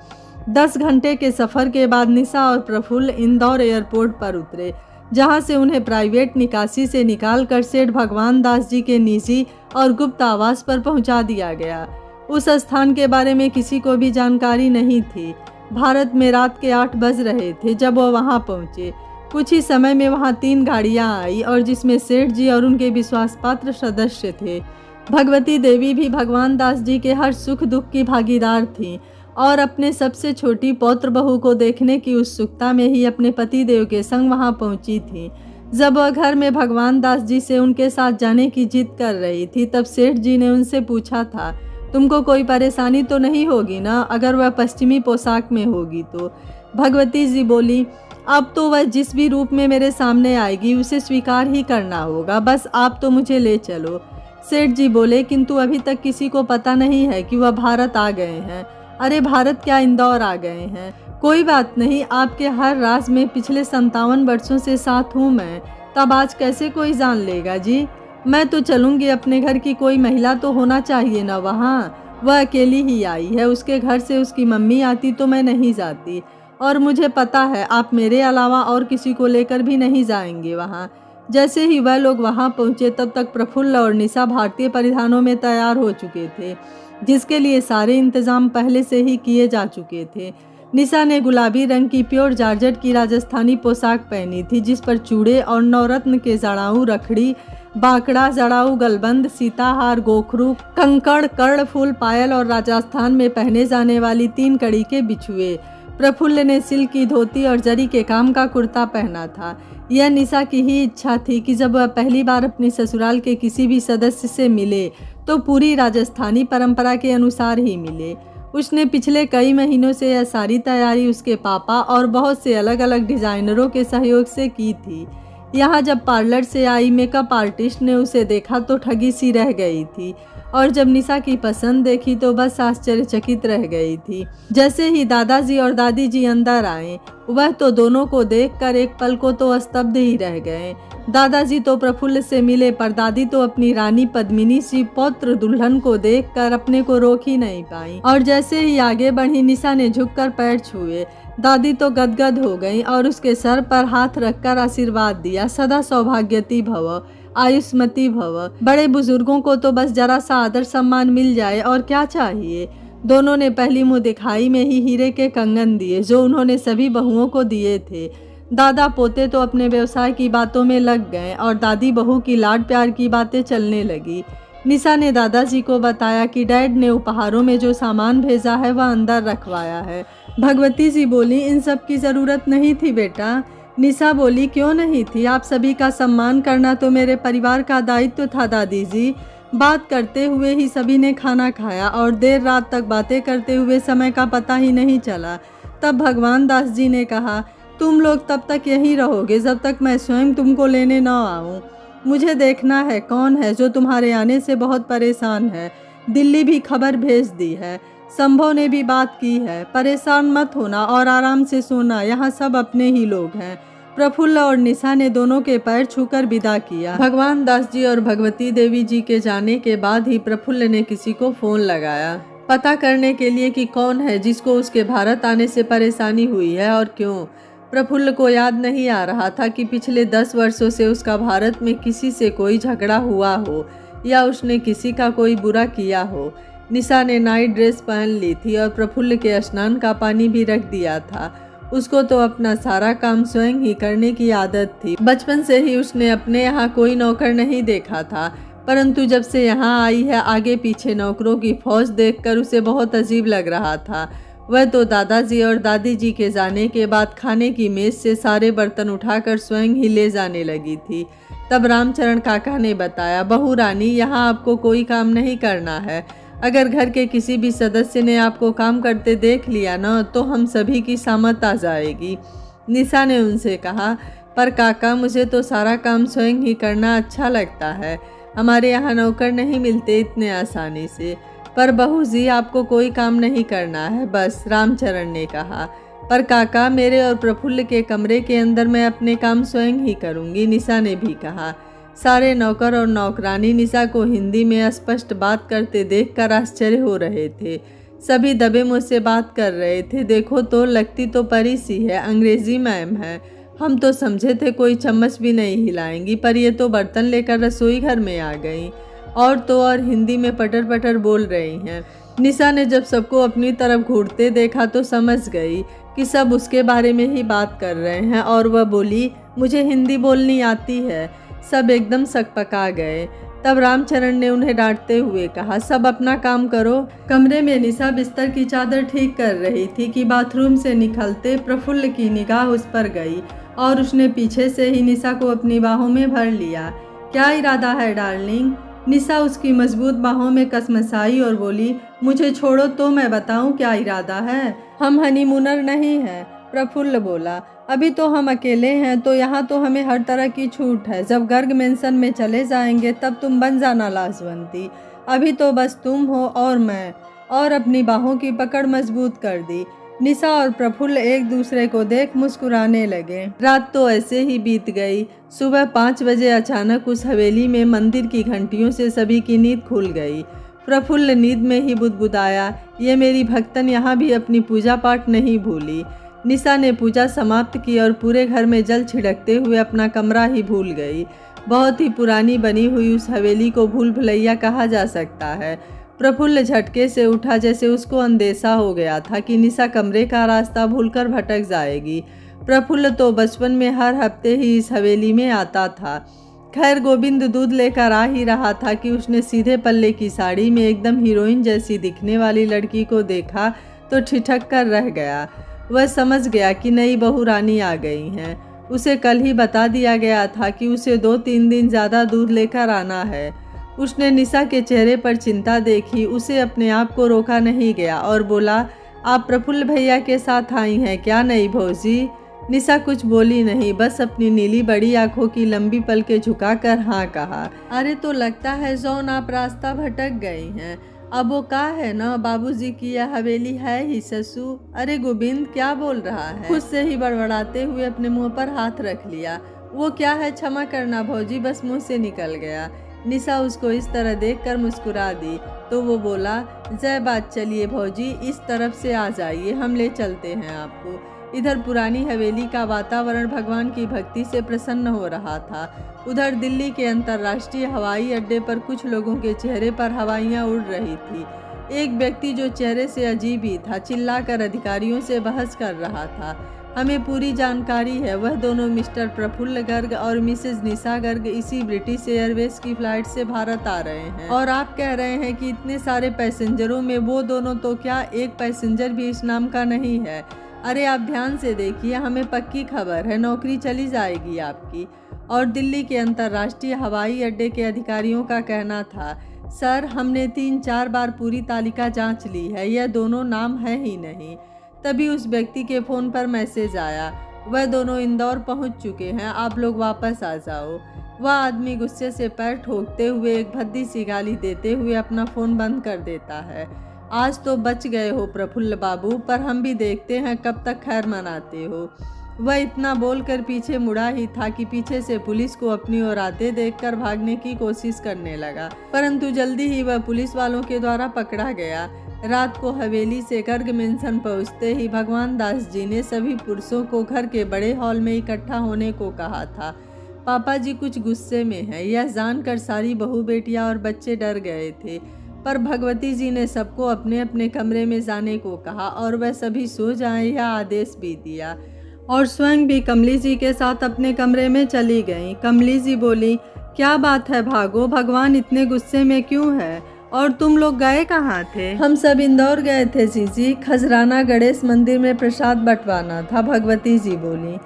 10 घंटे के सफ़र के बाद निशा और प्रफुल्ल इंदौर एयरपोर्ट पर उतरे, जहां से उन्हें प्राइवेट निकासी से निकालकर सेठ भगवान दास जी के निजी और गुप्त आवास पर पहुंचा दिया गया। उस स्थान के बारे में किसी को भी जानकारी नहीं थी। भारत में रात के 8 बज रहे थे जब वह वहां पहुंचे। कुछ ही समय में वहां 3 गाड़ियां आई और जिसमें सेठ जी और उनके विश्वासपात्र सदस्य थे। भगवती देवी भी भगवान दास जी के हर सुख दुख की भागीदार थीं और अपने सबसे छोटी पौत्र बहू को देखने की उत्सुकता में ही अपने पति देव के संग वहां पहुंची थी। जब वह घर में भगवान दास जी से उनके साथ जाने की जिद कर रही थी, तब सेठ जी ने उनसे पूछा था, तुमको कोई परेशानी तो नहीं होगी ना अगर वह पश्चिमी पोशाक में होगी तो? भगवती जी बोली, अब तो वह जिस भी रूप में मेरे सामने आएगी उसे स्वीकार ही करना होगा, बस आप तो मुझे ले चलो। सेठ जी बोले, किंतु अभी तक किसी को पता नहीं है कि वह भारत आ गए हैं। अरे भारत क्या, इंदौर आ गए हैं। कोई बात नहीं, आपके हर राज में पिछले 57 वर्षों से साथ हूँ मैं, तब आज कैसे कोई जान लेगा जी? मैं तो चलूँगी, अपने घर की कोई महिला तो होना चाहिए ना वहाँ। वह अकेली ही आई है, उसके घर से उसकी मम्मी आती तो मैं नहीं जाती, और मुझे पता है आप मेरे अलावा और किसी को लेकर भी नहीं जाएंगे वहाँ। जैसे ही वह लोग वहाँ पहुँचे तब तक प्रफुल्ल और निशा भारतीय परिधानों में तैयार हो चुके थे, जिसके लिए सारे इंतजाम पहले से ही किए जा चुके थे। निशा ने गुलाबी रंग की प्योर जॉर्जेट की राजस्थानी पोशाक पहनी थी, जिस पर चूड़े और नवरत्न के जड़ाऊ रखड़ी, बाकड़ा, जड़ाऊ गलबंद, सीताहार, गोखरू, कंकड़, कर्णफूल, पायल और राजस्थान में पहने जाने वाली 3 कड़ी के बिछुए। प्रफुल्ल ने सिल्क की धोती और जरी के काम का कुर्ता पहना था। यह निशा की ही इच्छा थी कि जब वह पहली बार अपनी ससुराल के किसी भी सदस्य से मिले तो पूरी राजस्थानी परंपरा के अनुसार ही मिले। उसने पिछले कई महीनों से यह सारी तैयारी उसके पापा और बहुत से अलग अलग डिज़ाइनरों के सहयोग से की थी। यहाँ जब पार्लर से आई मेकअप आर्टिस्ट ने उसे देखा तो ठगी सी रह गई थी, और जब निशा की पसंद देखी तो बस आश्चर्यचकित रह गई थी। जैसे ही दादाजी और दादी जी अंदर आए, वह तो दोनों को देखकर एक पल को तो स्तब्ध ही रह गए। दादाजी तो प्रफुल्ल से मिले, पर दादी तो अपनी रानी पद्मिनी सी पौत्र दुल्हन को देखकर अपने को रोक ही नहीं पाई, और जैसे ही आगे बढ़ी निशा ने झुककर पैर छुए। दादी तो गदगद हो गई और उसके सर पर हाथ रखकर आशीर्वाद दिया। सदा सौभाग्यवती भव, आयुष्मती भव। बड़े बुजुर्गों को तो बस जरा सा आदर सम्मान मिल जाए और क्या चाहिए। दोनों ने पहली मुँह दिखाई में ही हीरे के कंगन दिए जो उन्होंने सभी बहुओं को दिए थे। दादा पोते तो अपने व्यवसाय की बातों में लग गए और दादी बहू की लाड प्यार की बातें चलने लगी। निशा ने दादाजी को बताया कि डैड ने उपहारों में जो सामान भेजा है वह अंदर रखवाया है। भगवती जी बोली, इन सब की ज़रूरत नहीं थी बेटा। निशा बोली, क्यों नहीं थी? आप सभी का सम्मान करना तो मेरे परिवार का दायित्व था दादी जी। बात करते हुए ही सभी ने खाना खाया और देर रात तक बातें करते हुए समय का पता ही नहीं चला। तब भगवान दास जी ने कहा, तुम लोग तब तक यहीं रहोगे जब तक मैं स्वयं तुमको लेने न आऊँ। मुझे देखना है कौन है जो तुम्हारे आने से बहुत परेशान है। दिल्ली भी खबर भेज दी है, संभव ने भी बात की है। परेशान मत होना और आराम से सोना, यहाँ सब अपने ही लोग हैं। प्रफुल्ल और निशा ने दोनों के पैर छूकर विदा किया। भगवान दास जी और भगवती देवी जी के जाने के बाद ही प्रफुल्ल ने किसी को फोन लगाया, पता करने के लिए कि कौन है जिसको उसके भारत आने से परेशानी हुई है और क्यों। प्रफुल्ल को याद नहीं आ रहा था कि पिछले 10 वर्षों से उसका भारत में किसी से कोई झगड़ा हुआ हो या उसने किसी का कोई बुरा किया हो। निशा ने नाइट ड्रेस पहन ली थी और प्रफुल्ल के स्नान का पानी भी रख दिया था। उसको तो अपना सारा काम स्वयं ही करने की आदत थी। बचपन से ही उसने अपने यहाँ कोई नौकर नहीं देखा था, परंतु जब से यहाँ आई है आगे पीछे नौकरों की फौज देखकर उसे बहुत अजीब लग रहा था। वह तो दादाजी और दादी जी के जाने के बाद खाने की मेज से सारे बर्तन उठाकर स्वयं ही ले जाने लगी थी। तब रामचरण काका ने बताया, बहू रानी, यहाँ आपको कोई काम नहीं करना है। अगर घर के किसी भी सदस्य ने आपको काम करते देख लिया ना तो हम सभी की सामत आ जाएगी। निशा ने उनसे कहा, पर काका मुझे तो सारा काम स्वयं ही करना अच्छा लगता है। हमारे यहाँ नौकर नहीं मिलते इतने आसानी से। पर बहू जी आपको कोई काम नहीं करना है बस, रामचरण ने कहा। पर काका मेरे और प्रफुल्ल के कमरे के अंदर मैं अपने काम स्वयं ही करूँगी, निशा ने भी कहा। सारे नौकर और नौकरानी निशा को हिंदी में स्पष्ट बात करते देखकर आश्चर्य हो रहे थे। सभी दबे मुँह से बात कर रहे थे। देखो तो लगती तो परी सी है, अंग्रेजी मैम है। हम तो समझे थे कोई चम्मच भी नहीं हिलाएंगी, पर ये तो बर्तन लेकर रसोई घर में आ गई और तो और हिंदी में पटर पटर बोल रही हैं। निशा ने जब सबको अपनी तरफ घूरते देखा तो समझ गई कि सब उसके बारे में ही बात कर रहे हैं और वह बोली, मुझे हिंदी बोलनी आती है। सब एकदम सकपका गए। तब रामचरण ने उन्हें डांटते हुए कहा, सब अपना काम करो। कमरे में निशा बिस्तर की चादर ठीक कर रही थी कि बाथरूम से निकलते प्रफुल्ल की निगाह उस पर गई और उसने पीछे से ही निशा को अपनी बाहों में भर लिया। क्या इरादा है डार्लिंग? निशा उसकी मजबूत बाहों में कसमसाई और बोली, मुझे छोड़ो तो मैं बताऊं क्या इरादा है। हम हनीमूनर नहीं हैं, प्रफुल्ल बोला। अभी तो हम अकेले हैं तो यहाँ तो हमें हर तरह की छूट है। जब गर्ग मेंशन में चले जाएंगे तब तुम बन जाना लाजवंती। अभी तो बस तुम हो और मैं। और अपनी बाहों की पकड़ मजबूत कर दी। निशा और प्रफुल्ल एक दूसरे को देख मुस्कुराने लगे। रात तो ऐसे ही बीत गई। सुबह 5 बजे अचानक उस हवेली में मंदिर की घंटियों से सभी की नींद खुल गई। प्रफुल्ल नींद में ही बुदबुदाया, ये मेरी भक्तन यहाँ भी अपनी पूजा पाठ नहीं भूली। निशा ने पूजा समाप्त की और पूरे घर में जल छिड़कते हुए अपना कमरा ही भूल गई। बहुत ही पुरानी बनी हुई उस हवेली को भूल भुलैया कहा जा सकता है। प्रफुल्ल झटके से उठा, जैसे उसको अंदेशा हो गया था कि निशा कमरे का रास्ता भूलकर भटक जाएगी। प्रफुल्ल तो बचपन में हर हफ्ते ही इस हवेली में आता था। खैर गोविंद दूध लेकर आ ही रहा था कि उसने सीधे पल्ले की साड़ी में एकदम हीरोइन जैसी दिखने वाली लड़की को देखा तो ठिठक कर रह गया। वह समझ गया कि नई बहू रानी आ गई हैं। उसे कल ही बता दिया गया था कि उसे 2-3 दिन ज़्यादा दूध लेकर आना है। उसने निशा के चेहरे पर चिंता देखी। उसे अपने आप को रोका नहीं गया और बोला, आप प्रफुल्ल भैया के साथ आई हैं क्या नई भौजी? निशा कुछ बोली नहीं, बस अपनी नीली बड़ी आंखों की लंबी पलकें झुकाकर हाँ कहा। अरे तो लगता है जौन आप रास्ता भटक गई हैं। अब वो का है ना, बाबूजी की यह हवेली है ही ससुर। अरे गोविंद क्या बोल रहा है? खुद से ही बड़बड़ाते हुए अपने मुंह पर हाथ रख लिया। वो क्या है, क्षमा करना भौजी, बस मुंह से निकल गया। निशा उसको इस तरह देखकर मुस्कुरा दी तो वो बोला, जय बात, चलिए भौजी इस तरफ से आ जाइए, हम ले चलते हैं आपको। इधर पुरानी हवेली का वातावरण भगवान की भक्ति से प्रसन्न हो रहा था। उधर दिल्ली के अंतर्राष्ट्रीय हवाई अड्डे पर कुछ लोगों के चेहरे पर हवाइयाँ उड़ रही थी। एक व्यक्ति जो चेहरे से अजीब ही था, चिल्लाकर अधिकारियों से बहस कर रहा था। हमें पूरी जानकारी है, वह दोनों मिस्टर प्रफुल्ल गर्ग और मिसेज निशा गर्ग इसी ब्रिटिश एयरवेज की फ्लाइट से भारत आ रहे हैं। और आप कह रहे हैं कि इतने सारे पैसेंजरों में वो दोनों तो क्या एक पैसेंजर भी इस नाम का नहीं है। अरे आप ध्यान से देखिए, हमें पक्की खबर है, नौकरी चली जाएगी आपकी। और दिल्ली के अंतर्राष्ट्रीय हवाई अड्डे के अधिकारियों का कहना था, सर हमने 3-4 बार पूरी तालिका जांच ली है, यह दोनों नाम है ही नहीं। तभी उस व्यक्ति के फ़ोन पर मैसेज आया, वह दोनों इंदौर पहुंच चुके हैं, आप लोग वापस आ जाओ। वह आदमी गुस्से से पैर ठोकते हुए एक भद्दी सी गाली देते हुए अपना फ़ोन बंद कर देता है। आज तो बच गए हो प्रफुल्ल बाबू, पर हम भी देखते हैं कब तक खैर मनाते हो। वह इतना बोलकर पीछे मुड़ा ही था कि पीछे से पुलिस को अपनी ओर आते देखकर भागने की कोशिश करने लगा, परंतु जल्दी ही वह पुलिस वालों के द्वारा पकड़ा गया। रात को हवेली से गर्ग मेंशन पहुंचते ही भगवान दास जी ने सभी पुरुषों को घर के बड़े हॉल में इकट्ठा होने को कहा था। पापा जी कुछ गुस्से में हैं, यह जानकर सारी बहू बेटियां और बच्चे डर गए थे, पर भगवती जी ने सबको अपने अपने कमरे में जाने को कहा और वह सभी सो जाएं यह आदेश भी दिया और स्वयं भी कमली जी के साथ अपने कमरे में चली गईं। कमली जी बोली, क्या बात है भागो, भगवान इतने गुस्से में क्यों है? और तुम लोग गए कहाँ थे? हम सब इंदौर गए थे जीजी, खजराना गणेश मंदिर में प्रसाद बंटवाना था, भगवती जी बोली।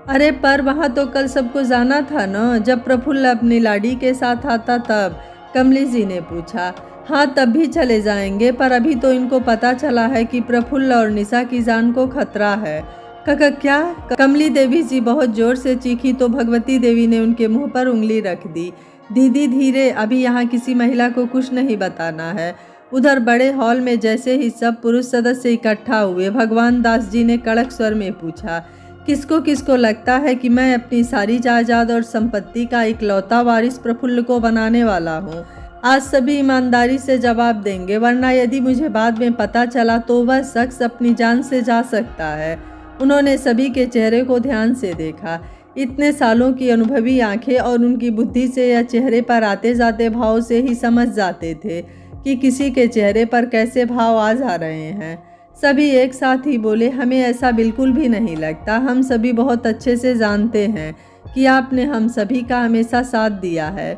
अरे पर वहाँ तो कल सबको जाना था न, जब प्रफुल्ल अपनी लाड़ी के साथ आता तब, कमली जी ने पूछा। हाँ तब भी चले जाएंगे, पर अभी तो इनको पता चला है कि प्रफुल्ल और निशा की जान को खतरा है। काका क्या? कमली देवी जी बहुत जोर से चीखी तो भगवती देवी ने उनके मुंह पर उंगली रख दी। दीदी धीरे, अभी यहाँ किसी महिला को कुछ नहीं बताना है। उधर बड़े हॉल में जैसे ही सब पुरुष सदस्य इकट्ठा हुए, भगवान दास जी ने कड़क स्वर में पूछा, किसको किसको लगता है कि मैं अपनी सारी जायदाद और संपत्ति का इकलौता वारिस प्रफुल्ल को बनाने वाला हूँ? आज सभी ईमानदारी से जवाब देंगे, वरना यदि मुझे बाद में पता चला तो वह शख्स अपनी जान से जा सकता है। उन्होंने सभी के चेहरे को ध्यान से देखा। इतने सालों की अनुभवी आंखें और उनकी बुद्धि से या चेहरे पर आते जाते भाव से ही समझ जाते थे कि किसी के चेहरे पर कैसे भाव आ जा रहे हैं। सभी एक साथ ही बोले, हमें ऐसा बिल्कुल भी नहीं लगता, हम सभी बहुत अच्छे से जानते हैं कि आपने हम सभी का हमेशा साथ दिया है।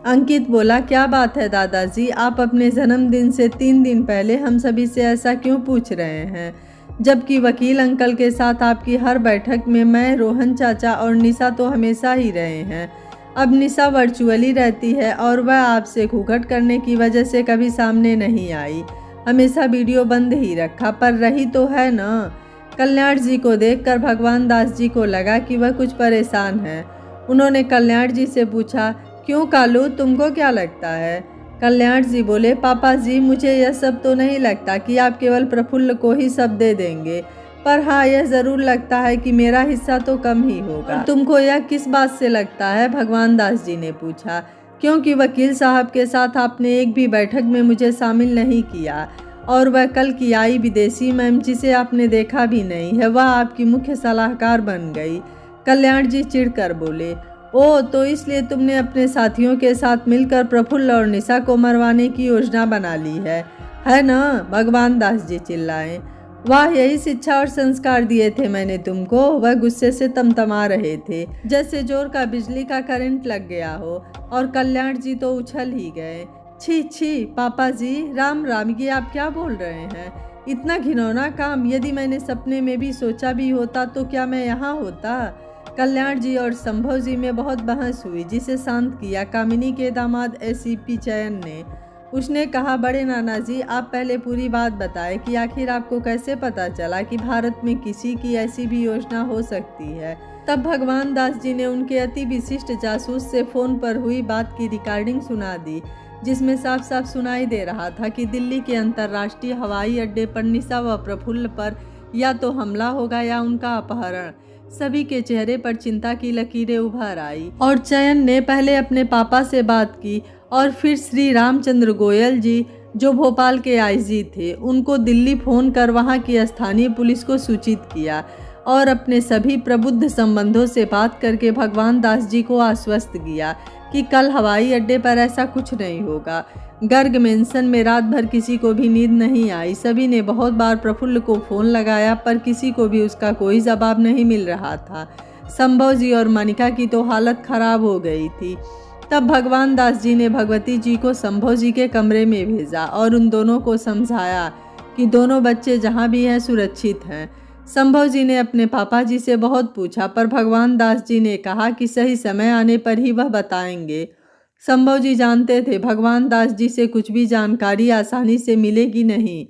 अंकित बोला, क्या बात है दादाजी, आप अपने जन्मदिन से 3 दिन पहले हम सभी से ऐसा क्यों पूछ रहे हैं, जबकि वकील अंकल के साथ आपकी हर बैठक में मैं, रोहन चाचा और निशा तो हमेशा ही रहे हैं। अब निशा वर्चुअली रहती है और वह आपसे घूंघट करने की वजह से कभी सामने नहीं आई, हमेशा वीडियो बंद ही रखा, पर रही तो है ना। कल्याण जी को देखकर भगवान दास जी को लगा कि वह कुछ परेशान है। उन्होंने कल्याण जी से पूछा, क्यों कालू, तुमको क्या लगता है? कल्याण जी बोले, पापा जी मुझे यह सब तो नहीं लगता कि आप केवल प्रफुल्ल को ही सब दे देंगे, पर हाँ यह ज़रूर लगता है कि मेरा हिस्सा तो कम ही होगा। तुमको यह किस बात से लगता है? भगवान दास जी ने पूछा। क्योंकि वकील साहब के साथ आपने एक भी बैठक में मुझे शामिल नहीं किया, और वह कल की आई विदेशी मैम जिसे आपने देखा भी नहीं है, वह आपकी मुख्य सलाहकार बन गई। कल्याण जी चिढ़कर बोले, ओ तो इसलिए तुमने अपने साथियों के साथ मिलकर प्रफुल्ल और निशा को मरवाने की योजना बना ली है ना? भगवान दास जी चिल्लाए। वाह, यही शिक्षा और संस्कार दिए थे मैंने तुमको। वह गुस्से से तमतमा रहे थे, जैसे जोर का बिजली का करंट लग गया हो, और कल्याण जी तो उछल ही गए। छी छी पापा जी, राम राम, ये आप क्या बोल रहे हैं? इतना घिनौना काम यदि मैंने सपने में भी सोचा भी होता तो क्या मैं यहाँ होता? कल्याण जी और संभव जी में बहुत बहस हुई, जिसे शांत किया कामिनी के दामाद एसीपी चयन ने। उसने कहा, बड़े नाना जी आप पहले पूरी बात बताएं कि आखिर आपको कैसे पता चला कि भारत में किसी की ऐसी भी योजना हो सकती है। तब भगवान दास जी ने उनके अति विशिष्ट जासूस से फ़ोन पर हुई बात की रिकॉर्डिंग सुना दी, जिसमें साफ साफ सुनाई दे रहा था कि दिल्ली के अंतर्राष्ट्रीय हवाई अड्डे पर निशा व प्रफुल्ल पर या तो हमला होगा या उनका अपहरण। सभी के चेहरे पर चिंता की लकीरें उभर आई और चयन ने पहले अपने पापा से बात की और फिर श्री रामचंद्र गोयल जी, जो भोपाल के आईजी थे, उनको दिल्ली फ़ोन कर वहां की स्थानीय पुलिस को सूचित किया और अपने सभी प्रबुद्ध संबंधों से बात करके भगवान दास जी को आश्वस्त किया कि कल हवाई अड्डे पर ऐसा कुछ नहीं होगा। गर्ग मेंशन में रात भर किसी को भी नींद नहीं आई। सभी ने बहुत बार प्रफुल्ल को फ़ोन लगाया पर किसी को भी उसका कोई जवाब नहीं मिल रहा था। संभव जी और मनिका की तो हालत खराब हो गई थी। तब भगवान दास जी ने भगवती जी को संभव जी के कमरे में भेजा और उन दोनों को समझाया कि दोनों बच्चे जहाँ भी हैं सुरक्षित हैं। संभव जी ने अपने पापा जी से बहुत पूछा पर भगवान दास जी ने कहा कि सही समय आने पर ही वह बताएंगे। संभव जी जानते थे भगवान दास जी से कुछ भी जानकारी आसानी से मिलेगी नहीं।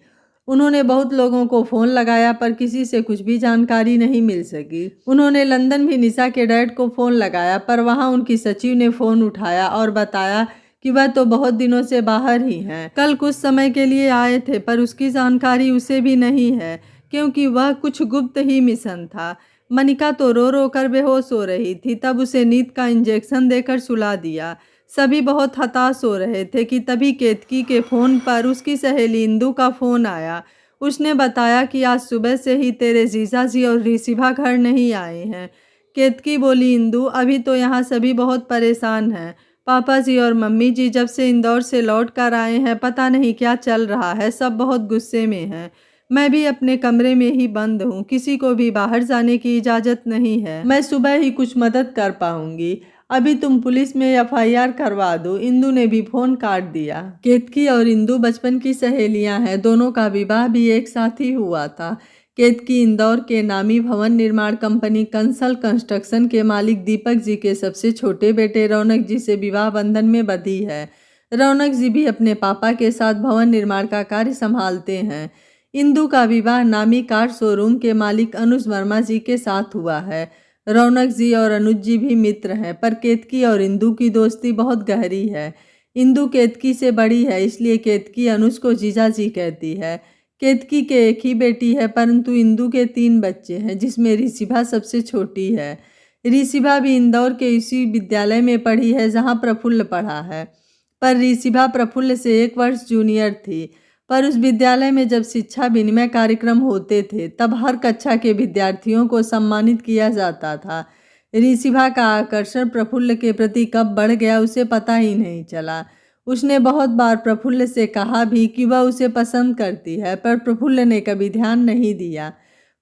उन्होंने बहुत लोगों को फ़ोन लगाया पर किसी से कुछ भी जानकारी नहीं मिल सकी। उन्होंने लंदन भी निशा के डैड को फ़ोन लगाया पर वहां उनकी सचिव ने फ़ोन उठाया और बताया कि वह तो बहुत दिनों से बाहर ही हैं। कल कुछ समय के लिए आए थे पर उसकी जानकारी उसे भी नहीं है क्योंकि वह कुछ गुप्त ही मिशन था। मनिका तो रो रो कर बेहोश हो रही थी। तब उसे नींद का इंजेक्शन देकर सुला दिया। सभी बहुत हताश हो रहे थे कि तभी केतकी के फ़ोन पर उसकी सहेली इंदू का फ़ोन आया। उसने बताया कि आज सुबह से ही तेरे जीजा जी और ऋषिभा घर नहीं आए हैं। केतकी बोली, इंदू अभी तो यहाँ सभी बहुत परेशान हैं। पापा जी और मम्मी जी जब से इंदौर से लौट कर आए हैं पता नहीं क्या चल रहा है, सब बहुत गुस्से में हैं। मैं भी अपने कमरे में ही बंद हूँ, किसी को भी बाहर जाने की इजाज़त नहीं है। मैं सुबह ही कुछ मदद कर पाऊंगी। अभी तुम पुलिस में एफआईआर करवा दो। इंदू ने भी फोन काट दिया। केतकी और इंदू बचपन की सहेलियां हैं। दोनों का विवाह भी एक साथ ही हुआ था। केतकी इंदौर के नामी भवन निर्माण कंपनी कंसल कंस्ट्रक्शन के मालिक दीपक जी के सबसे छोटे बेटे रौनक जी से विवाह बंधन में बंधी है। रौनक जी भी अपने पापा के साथ भवन निर्माण का कार्य संभालते हैं। इंदू का विवाह नामी कार शोरूम के मालिक अनुज वर्मा जी के साथ हुआ है। रौनक जी और अनुज जी भी मित्र हैं पर केतकी और इंदू की दोस्ती बहुत गहरी है। इंदू केतकी से बड़ी है इसलिए केतकी अनुज को जीजा जी कहती है। केतकी के एक ही बेटी है परंतु इंदू के 3 बच्चे हैं जिसमें ऋषिभा सबसे छोटी है। ऋषिभा भी इंदौर के इसी विद्यालय में पढ़ी है जहाँ प्रफुल्ल पढ़ा है पर ऋषिभा प्रफुल्ल से 1 वर्ष जूनियर थी। पर उस विद्यालय में जब शिक्षा विनिमय कार्यक्रम होते थे तब हर कक्षा के विद्यार्थियों को सम्मानित किया जाता था। ऋषिभा का आकर्षण प्रफुल्ल के प्रति कब बढ़ गया उसे पता ही नहीं चला। उसने बहुत बार प्रफुल्ल से कहा भी कि वह उसे पसंद करती है पर प्रफुल्ल ने कभी ध्यान नहीं दिया।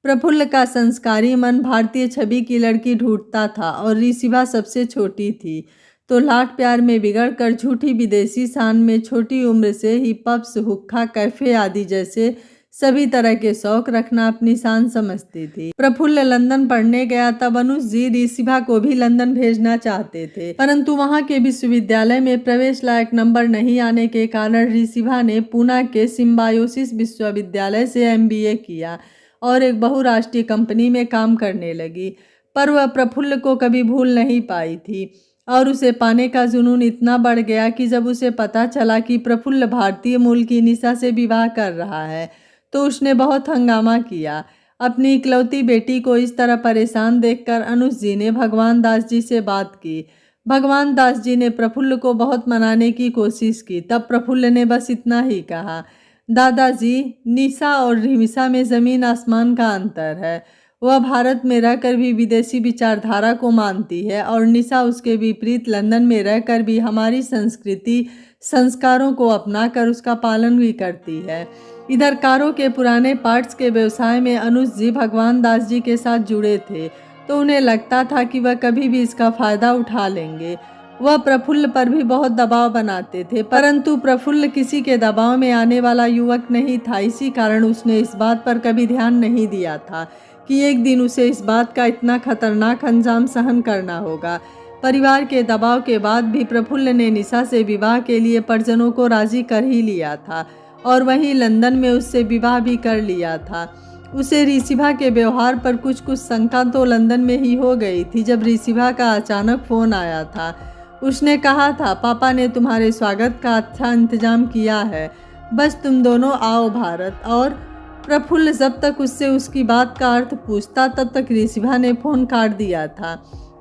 प्रफुल्ल का संस्कारी मन भारतीय छवि की लड़की ढूंढता था और ऋषिभा सबसे छोटी थी तो लाड प्यार में बिगड़कर झूठी विदेशी शान में छोटी उम्र से ही पब्स, हुक्का, कैफे आदि जैसे सभी तरह के शौक रखना अपनी शान समझती थी। प्रफुल्ल लंदन पढ़ने गया तब अनुज जी ऋषिभा को भी लंदन भेजना चाहते थे परंतु वहां के विश्वविद्यालय में प्रवेश लायक नंबर नहीं आने के कारण ऋषिभा ने पूना के सिम्बायोसिस विश्वविद्यालय से MBA किया और एक बहुराष्ट्रीय कंपनी में काम करने लगी। पर वह प्रफुल्ल को कभी भूल नहीं पाई थी और उसे पाने का जुनून इतना बढ़ गया कि जब उसे पता चला कि प्रफुल्ल भारतीय मूल की निशा से विवाह कर रहा है तो उसने बहुत हंगामा किया। अपनी इकलौती बेटी को इस तरह परेशान देखकर अनुज जी ने भगवान दास जी से बात की। भगवान दास जी ने प्रफुल्ल को बहुत मनाने की कोशिश की। तब प्रफुल्ल ने बस इतना ही कहा, दादाजी निशा और रिमिशा में ज़मीन आसमान का अंतर है। वह भारत में रहकर भी विदेशी विचारधारा को मानती है और निशा उसके विपरीत लंदन में रहकर भी हमारी संस्कृति संस्कारों को अपनाकर उसका पालन भी करती है। इधर कारों के पुराने पार्ट्स के व्यवसाय में अनुज जी भगवान दास जी के साथ जुड़े थे तो उन्हें लगता था कि वह कभी भी इसका फायदा उठा लेंगे। वह प्रफुल्ल पर भी बहुत दबाव बनाते थे परंतु प्रफुल्ल किसी के दबाव में आने वाला युवक नहीं था। इसी कारण उसने इस बात पर कभी ध्यान नहीं दिया था कि एक दिन उसे इस बात का इतना खतरनाक अंजाम सहन करना होगा। परिवार के दबाव के बाद भी प्रफुल्ल ने निशा से विवाह के लिए परिजनों को राजी कर ही लिया था और वहीं लंदन में उससे विवाह भी कर लिया था। उसे ऋषिभा के व्यवहार पर कुछ शंका तो लंदन में ही हो गई थी जब ऋषिभा का अचानक फ़ोन आया था। उसने कहा था, पापा ने तुम्हारे स्वागत का अच्छा इंतजाम किया है, बस तुम दोनों आओ भारत। और प्रफुल्ल जब तक उससे उसकी बात का अर्थ पूछता तब तक ऋषिभा ने फ़ोन काट दिया था।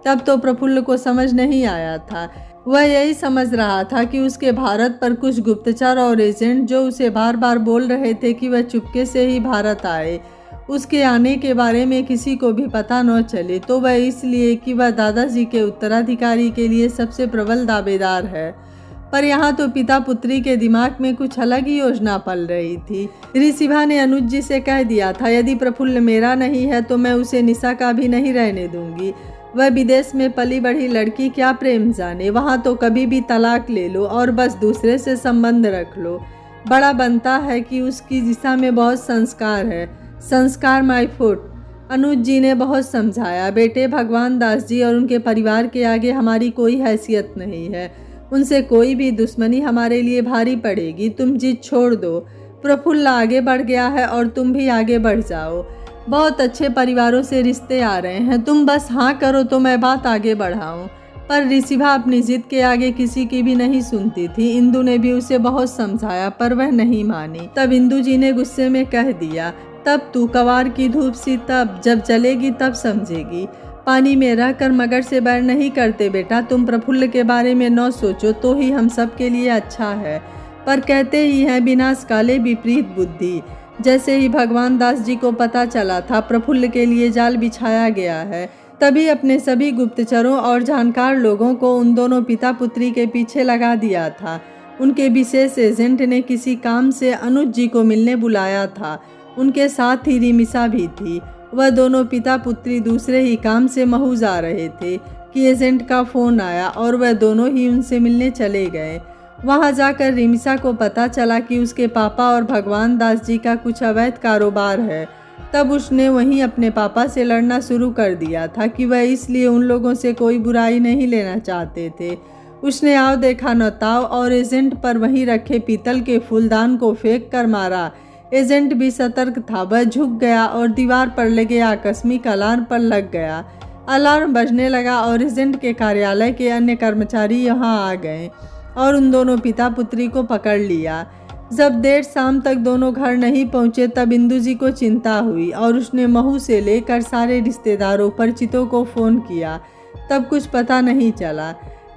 तब तो प्रफुल्ल को समझ नहीं आया था। वह यही समझ रहा था कि उसके भारत पर कुछ गुप्तचर और एजेंट जो उसे बार बार बोल रहे थे कि वह चुपके से ही भारत आए। उसके आने के बारे में किसी को भी पता न चले, तो वह इसलिए कि वह दादाजी के उत्तराधिकारी के लिए सबसे प्रबल दावेदार है। पर यहाँ तो पिता पुत्री के दिमाग में कुछ अलग ही योजना पल रही थी। ऋषिभा ने अनुज जी से कह दिया था, यदि प्रफुल्ल मेरा नहीं है तो मैं उसे निशा का भी नहीं रहने दूंगी। वह विदेश में पली बढ़ी लड़की, क्या प्रेम जाने, वहाँ तो कभी भी तलाक ले लो और बस दूसरे से संबंध रख लो। बड़ा बनता है कि उसकी दिशा में बहुत संस्कार है। संस्कार माय फुट। अनुज जी ने बहुत समझाया, बेटे भगवान दास जी और उनके परिवार के आगे हमारी कोई हैसियत नहीं है। उनसे कोई भी दुश्मनी हमारे लिए भारी पड़ेगी। तुम जिद छोड़ दो। प्रफुल्ल आगे बढ़ गया है और तुम भी आगे बढ़ जाओ। बहुत अच्छे परिवारों से रिश्ते आ रहे हैं, तुम बस हाँ करो तो मैं बात आगे बढ़ाऊं। पर ऋषिभा अपनी जिद के आगे किसी की भी नहीं सुनती थी। इंदु ने भी उसे बहुत समझाया पर वह नहीं मानी। तब इंदु जी ने गुस्से में कह दिया, तब तू कवार की धूप सी, तब जब जलेगी तब समझेगी। पानी में रहकर मगर से बैर नहीं करते बेटा। तुम प्रफुल्ल के बारे में न सोचो तो ही हम सब के लिए अच्छा है। पर कहते ही हैं विनाश काले विपरीत बुद्धि। जैसे ही भगवान दास जी को पता चला था प्रफुल्ल के लिए जाल बिछाया गया है, तभी अपने सभी गुप्तचरों और जानकार लोगों को उन दोनों पिता पुत्री के पीछे लगा दिया था। उनके विशेष एजेंट ने किसी काम से अनुज जी को मिलने बुलाया था। उनके साथ ही रिमिशा भी थी। वह दोनों पिता पुत्री दूसरे ही काम से महू जा रहे थे कि एजेंट का फ़ोन आया और वह दोनों ही उनसे मिलने चले गए। वहां जाकर रिमिशा को पता चला कि उसके पापा और भगवान दास जी का कुछ अवैध कारोबार है। तब उसने वहीं अपने पापा से लड़ना शुरू कर दिया था कि वह इसलिए उन लोगों से कोई बुराई नहीं लेना चाहते थे। उसने आव देखा न ताव और एजेंट पर वहीं रखे पीतल के फूलदान को फेंक कर मारा। एजेंट भी सतर्क था। वह झुक गया और दीवार पर लगे आकस्मिक अलार्म पर लग गया। अलार्म बजने लगा और एजेंट के कार्यालय के अन्य कर्मचारी यहाँ आ गए और उन दोनों पिता पुत्री को पकड़ लिया। जब देर शाम तक दोनों घर नहीं पहुँचे तब इंदु जी को चिंता हुई और उसने महू से लेकर सारे रिश्तेदारों परिचितों को फ़ोन किया। तब कुछ पता नहीं चला।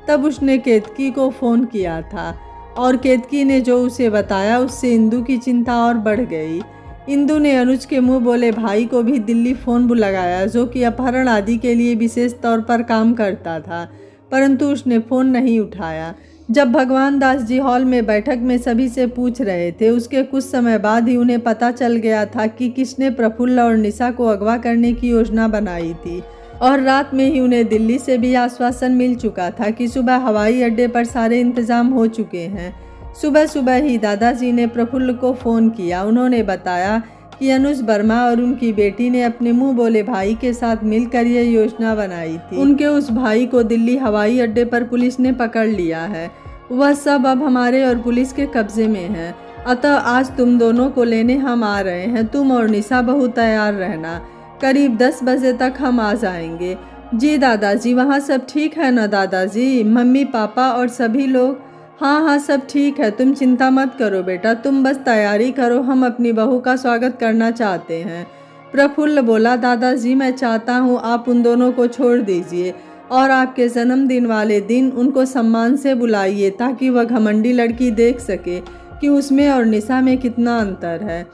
तब उसने केतकी को फ़ोन किया था और केतकी ने जो उसे बताया उससे इंदु की चिंता और बढ़ गई। इंदु ने अनुज के मुंह बोले भाई को भी दिल्ली फ़ोन लगाया, जो कि अपहरण आदि के लिए विशेष तौर पर काम करता था, परंतु उसने फ़ोन नहीं उठाया। जब भगवान दास जी हॉल में बैठक में सभी से पूछ रहे थे, उसके कुछ समय बाद ही उन्हें पता चल गया था कि किसने प्रफुल्ल और निशा को अगवा करने की योजना बनाई थी। और रात में ही उन्हें दिल्ली से भी आश्वासन मिल चुका था कि सुबह हवाई अड्डे पर सारे इंतजाम हो चुके हैं। सुबह सुबह ही दादाजी ने प्रफुल्ल को फ़ोन किया। उन्होंने बताया कि अनुज वर्मा और उनकी बेटी ने अपने मुंह बोले भाई के साथ मिलकर यह योजना बनाई थी। उनके उस भाई को दिल्ली हवाई अड्डे पर पुलिस ने पकड़ लिया है। वह सब अब हमारे और पुलिस के कब्जे में है। अतः आज तुम दोनों को लेने हम आ रहे हैं। तुम और निशा बहू तैयार रहना। करीब 10 बजे तक हम आ जाएंगे। जी दादाजी, वहाँ सब ठीक है ना दादाजी? मम्मी पापा और सभी लोग? हाँ हाँ सब ठीक है, तुम चिंता मत करो बेटा, तुम बस तैयारी करो, हम अपनी बहू का स्वागत करना चाहते हैं। प्रफुल्ल बोला, दादाजी मैं चाहता हूँ आप उन दोनों को छोड़ दीजिए और आपके जन्मदिन वाले दिन उनको सम्मान से बुलाइए ताकि वह घमंडी लड़की देख सके कि उसमें और निशा में कितना अंतर है।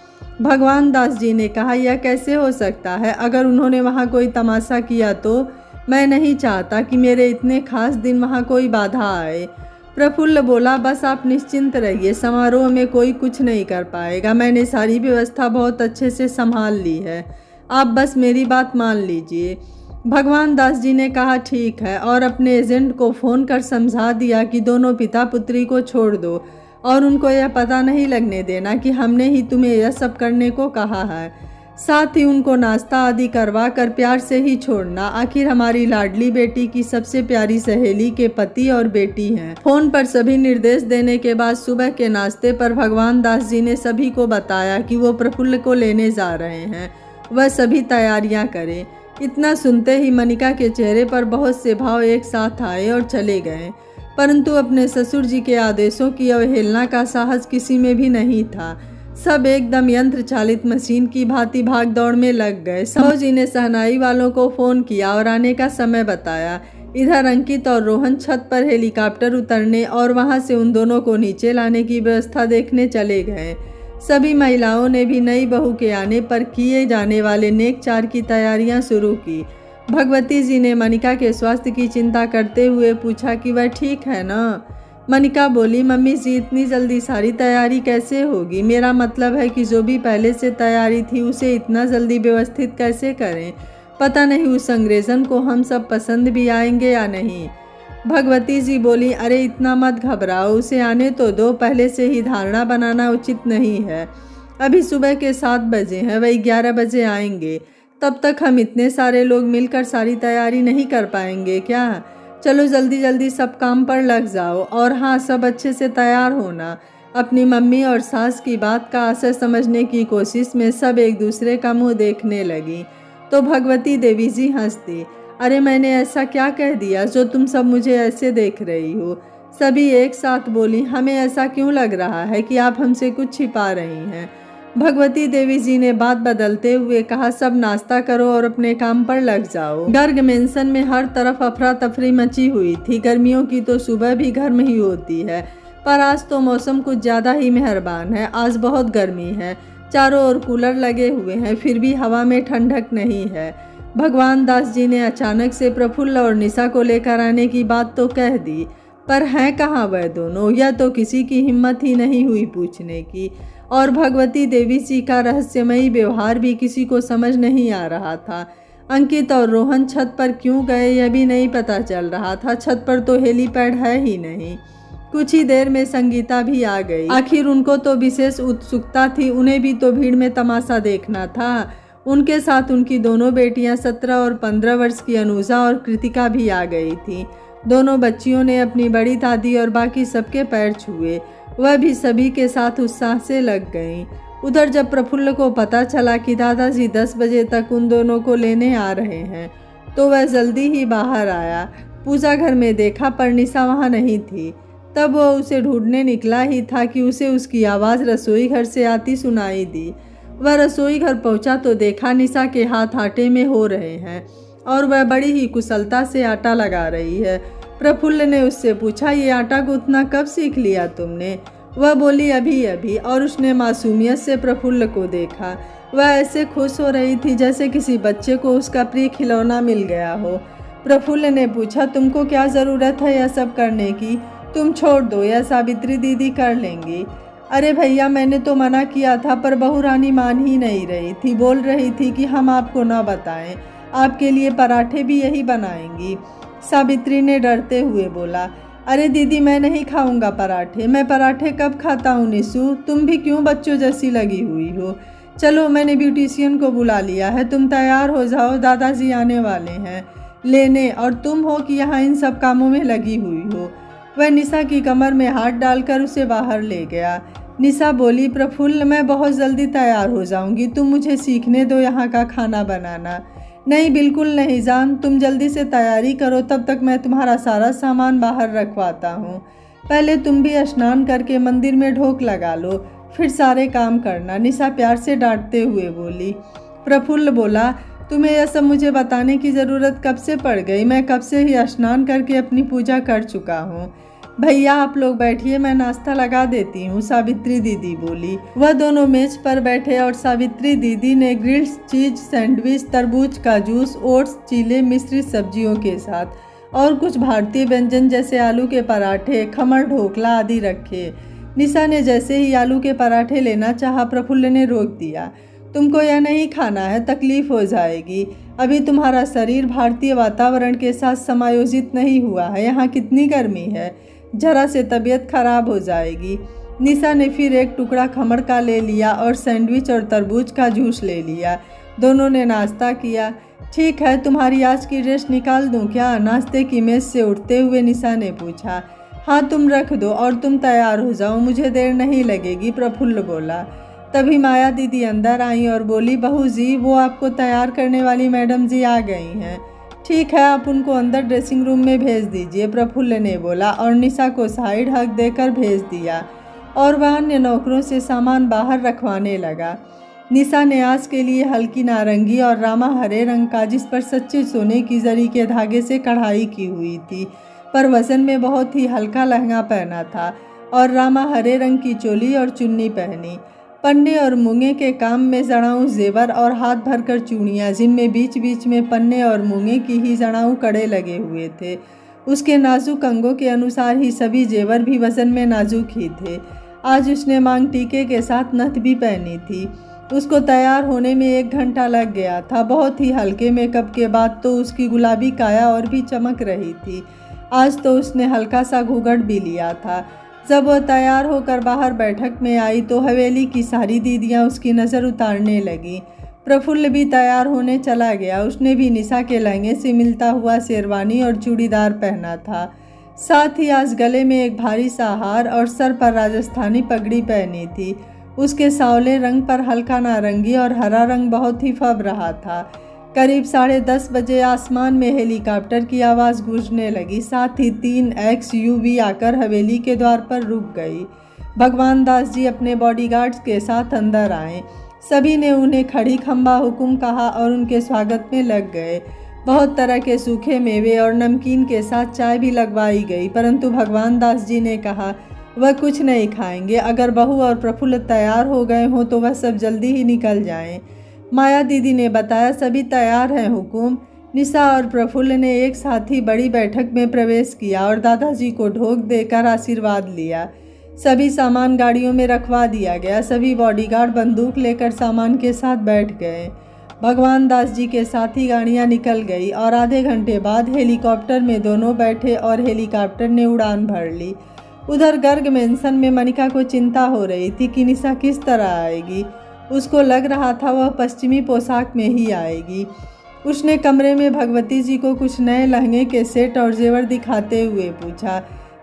भगवान दास जी ने कहा, यह कैसे हो सकता है? अगर उन्होंने वहाँ कोई तमाशा किया तो मैं नहीं चाहता कि मेरे इतने खास दिन वहाँ कोई बाधा आए। प्रफुल्ल बोला, बस आप निश्चिंत रहिए, समारोह में कोई कुछ नहीं कर पाएगा। मैंने सारी व्यवस्था बहुत अच्छे से संभाल ली है, आप बस मेरी बात मान लीजिए। भगवान दास जी ने कहा ठीक है और अपने एजेंट को फ़ोन कर समझा दिया कि दोनों पिता पुत्री को छोड़ दो और उनको यह पता नहीं लगने देना कि हमने ही तुम्हें यह सब करने को कहा है। साथ ही उनको नाश्ता आदि करवा कर प्यार से ही छोड़ना। आखिर हमारी लाडली बेटी की सबसे प्यारी सहेली के पति और बेटी हैं। फोन पर सभी निर्देश देने के बाद सुबह के नाश्ते पर भगवान दास जी ने सभी को बताया कि वो प्रफुल्ल को लेने जा रहे हैं, वह सभी तैयारियां करें। इतना सुनते ही मनिका के चेहरे पर बहुत से भाव एक साथ आए और चले गए, परंतु अपने ससुर जी के आदेशों की अवहेलना का साहस किसी में भी नहीं था। सब एकदम यंत्र चालित मशीन की भांति भाग दौड़ में लग गए। समो जी ने सहनाई वालों को फ़ोन किया और आने का समय बताया। इधर अंकित और रोहन छत पर हेलीकॉप्टर उतरने और वहां से उन दोनों को नीचे लाने की व्यवस्था देखने चले गए। सभी महिलाओं ने भी नई बहू के आने पर किए जाने वाले नेक चार की तैयारियां शुरू की। भगवती जी ने मनिका के स्वास्थ्य की चिंता करते हुए पूछा कि वह ठीक है ना। मनिका बोली, मम्मी जी इतनी जल्दी सारी तैयारी कैसे होगी? मेरा मतलब है कि जो भी पहले से तैयारी थी उसे इतना जल्दी व्यवस्थित कैसे करें? पता नहीं उस अंग्रेज़न को हम सब पसंद भी आएंगे या नहीं। भगवती जी बोली, अरे इतना मत घबराओ, उसे आने तो दो, पहले से ही धारणा बनाना उचित नहीं है। अभी सुबह के 7 बजे हैं, वही 11 बजे आएंगे। तब तक हम इतने सारे लोग मिलकर सारी तैयारी नहीं कर पाएंगे क्या? चलो जल्दी जल्दी सब काम पर लग जाओ, और हाँ, सब अच्छे से तैयार होना। अपनी मम्मी और सास की बात का असर समझने की कोशिश में सब एक दूसरे का मुंह देखने लगी तो भगवती देवी जी हंस दी। अरे मैंने ऐसा क्या कह दिया जो तुम सब मुझे ऐसे देख रही हो? सभी एक साथ बोली, हमें ऐसा क्यों लग रहा है कि आप हमसे कुछ छिपा रही हैं? भगवती देवी जी ने बात बदलते हुए कहा, सब नाश्ता करो और अपने काम पर लग जाओ। गर्ग मेंशन में हर तरफ अफरा तफरी मची हुई थी। गर्मियों की तो सुबह भी गर्म ही होती है, पर आज तो मौसम कुछ ज़्यादा ही मेहरबान है। आज बहुत गर्मी है, चारों ओर कूलर लगे हुए हैं, फिर भी हवा में ठंडक नहीं है। भगवान दास जी ने अचानक से प्रफुल्ल और निशा को लेकर आने की बात तो कह दी, पर हैं कहाँ वह दोनों? यह तो किसी की हिम्मत ही नहीं हुई पूछने की। और भगवती देवी जी का रहस्यमयी व्यवहार भी किसी को समझ नहीं आ रहा था। अंकित और रोहन छत पर क्यों गए यह भी नहीं पता चल रहा था। छत पर तो हेलीपैड है ही नहीं। कुछ ही देर में संगीता भी आ गई। आखिर उनको तो विशेष उत्सुकता थी, उन्हें भी तो भीड़ में तमाशा देखना था। उनके साथ उनकी दोनों बेटियां 17 और 15 वर्ष की अनुजा और कृतिका भी आ गई थी। दोनों बच्चियों ने अपनी बड़ी दादी और बाकी सबके पैर छुए। वह भी सभी के साथ उत्साह से लग गईं। उधर जब प्रफुल्ल को पता चला कि दादाजी 10 बजे तक उन दोनों को लेने आ रहे हैं तो वह जल्दी ही बाहर आया। पूजा घर में देखा पर निशा वहाँ नहीं थी। तब वह उसे ढूंढने निकला ही था कि उसे उसकी आवाज़ रसोई घर से आती सुनाई दी। वह रसोई घर पहुंचा तो देखा निशा के हाथ आटे में हो रहे हैं और वह बड़ी ही कुशलता से आटा लगा रही है। प्रफुल्ल ने उससे पूछा, ये आटा गूंथना कब सीख लिया तुमने? वह बोली, अभी अभी। और उसने मासूमियत से प्रफुल्ल को देखा। वह ऐसे खुश हो रही थी जैसे किसी बच्चे को उसका प्रिय खिलौना मिल गया हो। प्रफुल्ल ने पूछा, तुमको क्या ज़रूरत है यह सब करने की? तुम छोड़ दो, यह सावित्री दीदी कर लेंगी। अरे भैया, मैंने तो मना किया था पर बहू रानी मान ही नहीं रही थी। बोल रही थी कि हम आपको न बताएं, आपके लिए पराठे भी यही बनाएंगी। सावित्री ने डरते हुए बोला, अरे दीदी, मैं नहीं खाऊंगा पराठे। मैं पराठे कब खाता हूँ निशु? तुम भी क्यों बच्चों जैसी लगी हुई हो? चलो, मैंने ब्यूटिशियन को बुला लिया है, तुम तैयार हो जाओ, दादाजी आने वाले हैं लेने, और तुम हो कि यहाँ इन सब कामों में लगी हुई हो। वह निशा की कमर में हाथ डालकर उसे बाहर ले गया। निशा बोली, प्रफुल्ल, मैं बहुत जल्दी तैयार हो जाऊंगी, तुम मुझे सीखने दो यहाँ का खाना बनाना। नहीं, बिल्कुल नहीं जान, तुम जल्दी से तैयारी करो, तब तक मैं तुम्हारा सारा सामान बाहर रखवाता हूँ। पहले तुम भी स्नान करके मंदिर में ढोक लगा लो, फिर सारे काम करना, निशा प्यार से डांटते हुए बोली। प्रफुल्ल बोला, तुम्हें यह सब मुझे बताने की ज़रूरत कब से पड़ गई? मैं कब से ही स्नान करके अपनी पूजा कर चुका हूँ। भैया, आप लोग बैठिए, मैं नाश्ता लगा देती हूँ, सावित्री दीदी बोली। वह दोनों मेज पर बैठे और सावित्री दीदी ने ग्रिल्ड चीज सैंडविच, तरबूज का जूस, ओट्स, चीले मिश्रित सब्जियों के साथ और कुछ भारतीय व्यंजन जैसे आलू के पराठे, खमण, ढोकला आदि रखे। निशा ने जैसे ही आलू के पराठे लेना चाहा, प्रफुल्ल ने रोक दिया। तुमको यह नहीं खाना है, तकलीफ हो जाएगी। अभी तुम्हारा शरीर भारतीय वातावरण के साथ समायोजित नहीं हुआ है। यहाँ कितनी गर्मी है, जरा से तबीयत खराब हो जाएगी। निशा ने फिर एक टुकड़ा खमण का ले लिया और सैंडविच और तरबूज का जूस ले लिया। दोनों ने नाश्ता किया। ठीक है, तुम्हारी आज की ड्रेस निकाल दूं क्या? नाश्ते की मेज से उठते हुए निशा ने पूछा। हाँ, तुम रख दो और तुम तैयार हो जाओ, मुझे देर नहीं लगेगी, प्रफुल्ल बोला। तभी माया दीदी अंदर आई और बोली, बहू जी, वो आपको तैयार करने वाली मैडम जी आ गई हैं। ठीक है, आप उनको अंदर ड्रेसिंग रूम में भेज दीजिए, प्रफुल्ल ने बोला और निशा को साइड हक देकर भेज दिया और वह अन्य नौकरों से सामान बाहर रखवाने लगा। निशा ने आज के लिए हल्की नारंगी और रामा हरे रंग का, जिस पर सच्चे सोने की जरी के धागे से कढ़ाई की हुई थी, पर वजन में बहुत ही हल्का लहंगा पहना था और रामा हरे रंग की चोली और चुन्नी पहनी। पन्ने और मूंगे के काम में जड़ाऊ जेवर और हाथ भरकर चूड़ियाँ, जिनमें बीच बीच में पन्ने और मूंगे की ही जड़ाऊ कड़े लगे हुए थे। उसके नाजुक अंगों के अनुसार ही सभी जेवर भी वजन में नाजुक ही थे। आज उसने मांग टीके के साथ नथ भी पहनी थी। उसको तैयार होने में 1 घंटा लग गया था। बहुत ही हल्के मेकअप के बाद तो उसकी गुलाबी काया और भी चमक रही थी। आज तो उसने हल्का सा घूंघट भी लिया था। जब वह तैयार होकर बाहर बैठक में आई तो हवेली की सारी दीदियां उसकी नज़र उतारने लगी। प्रफुल्ल भी तैयार होने चला गया। उसने भी निशा के लहंगे से मिलता हुआ शेरवानी और चूड़ीदार पहना था। साथ ही आज गले में एक भारी सा हार और सर पर राजस्थानी पगड़ी पहनी थी। उसके सांवले रंग पर हल्का नारंगी और हरा रंग बहुत ही फब रहा था। करीब 10:30 बजे आसमान में हेलीकॉप्टर की आवाज़ गूंजने लगी। साथ ही 3 XUV आकर हवेली के द्वार पर रुक गई। भगवान दास जी अपने बॉडीगार्ड्स के साथ अंदर आए। सभी ने उन्हें खड़ी खंबा हुकुम कहा और उनके स्वागत में लग गए। बहुत तरह के सूखे मेवे और नमकीन के साथ चाय भी लगवाई गई, परंतु भगवान दास जी ने कहा वह कुछ नहीं खाएंगे। अगर बहू और प्रफुल्ल तैयार हो गए हों तो वह सब जल्दी ही निकल जाएं। माया दीदी ने बताया सभी तैयार हैं हुकुम। निशा और प्रफुल्ल ने एक साथ ही बड़ी बैठक में प्रवेश किया और दादाजी को ढोक देकर आशीर्वाद लिया। सभी सामान गाड़ियों में रखवा दिया गया। सभी बॉडीगार्ड बंदूक लेकर सामान के साथ बैठ गए। भगवान दास जी के साथ ही गाड़ियाँ निकल गई और आधे घंटे बाद हेलीकॉप्टर में दोनों बैठे और हेलीकॉप्टर ने उड़ान भर ली। उधर गर्ग मेंशन में मनिका को चिंता हो रही थी कि निशा किस तरह आएगी। उसको लग रहा था वह पश्चिमी पोशाक में ही आएगी। उसने कमरे में भगवती जी को कुछ नए लहंगे के सेट और जेवर दिखाते हुए पूछा,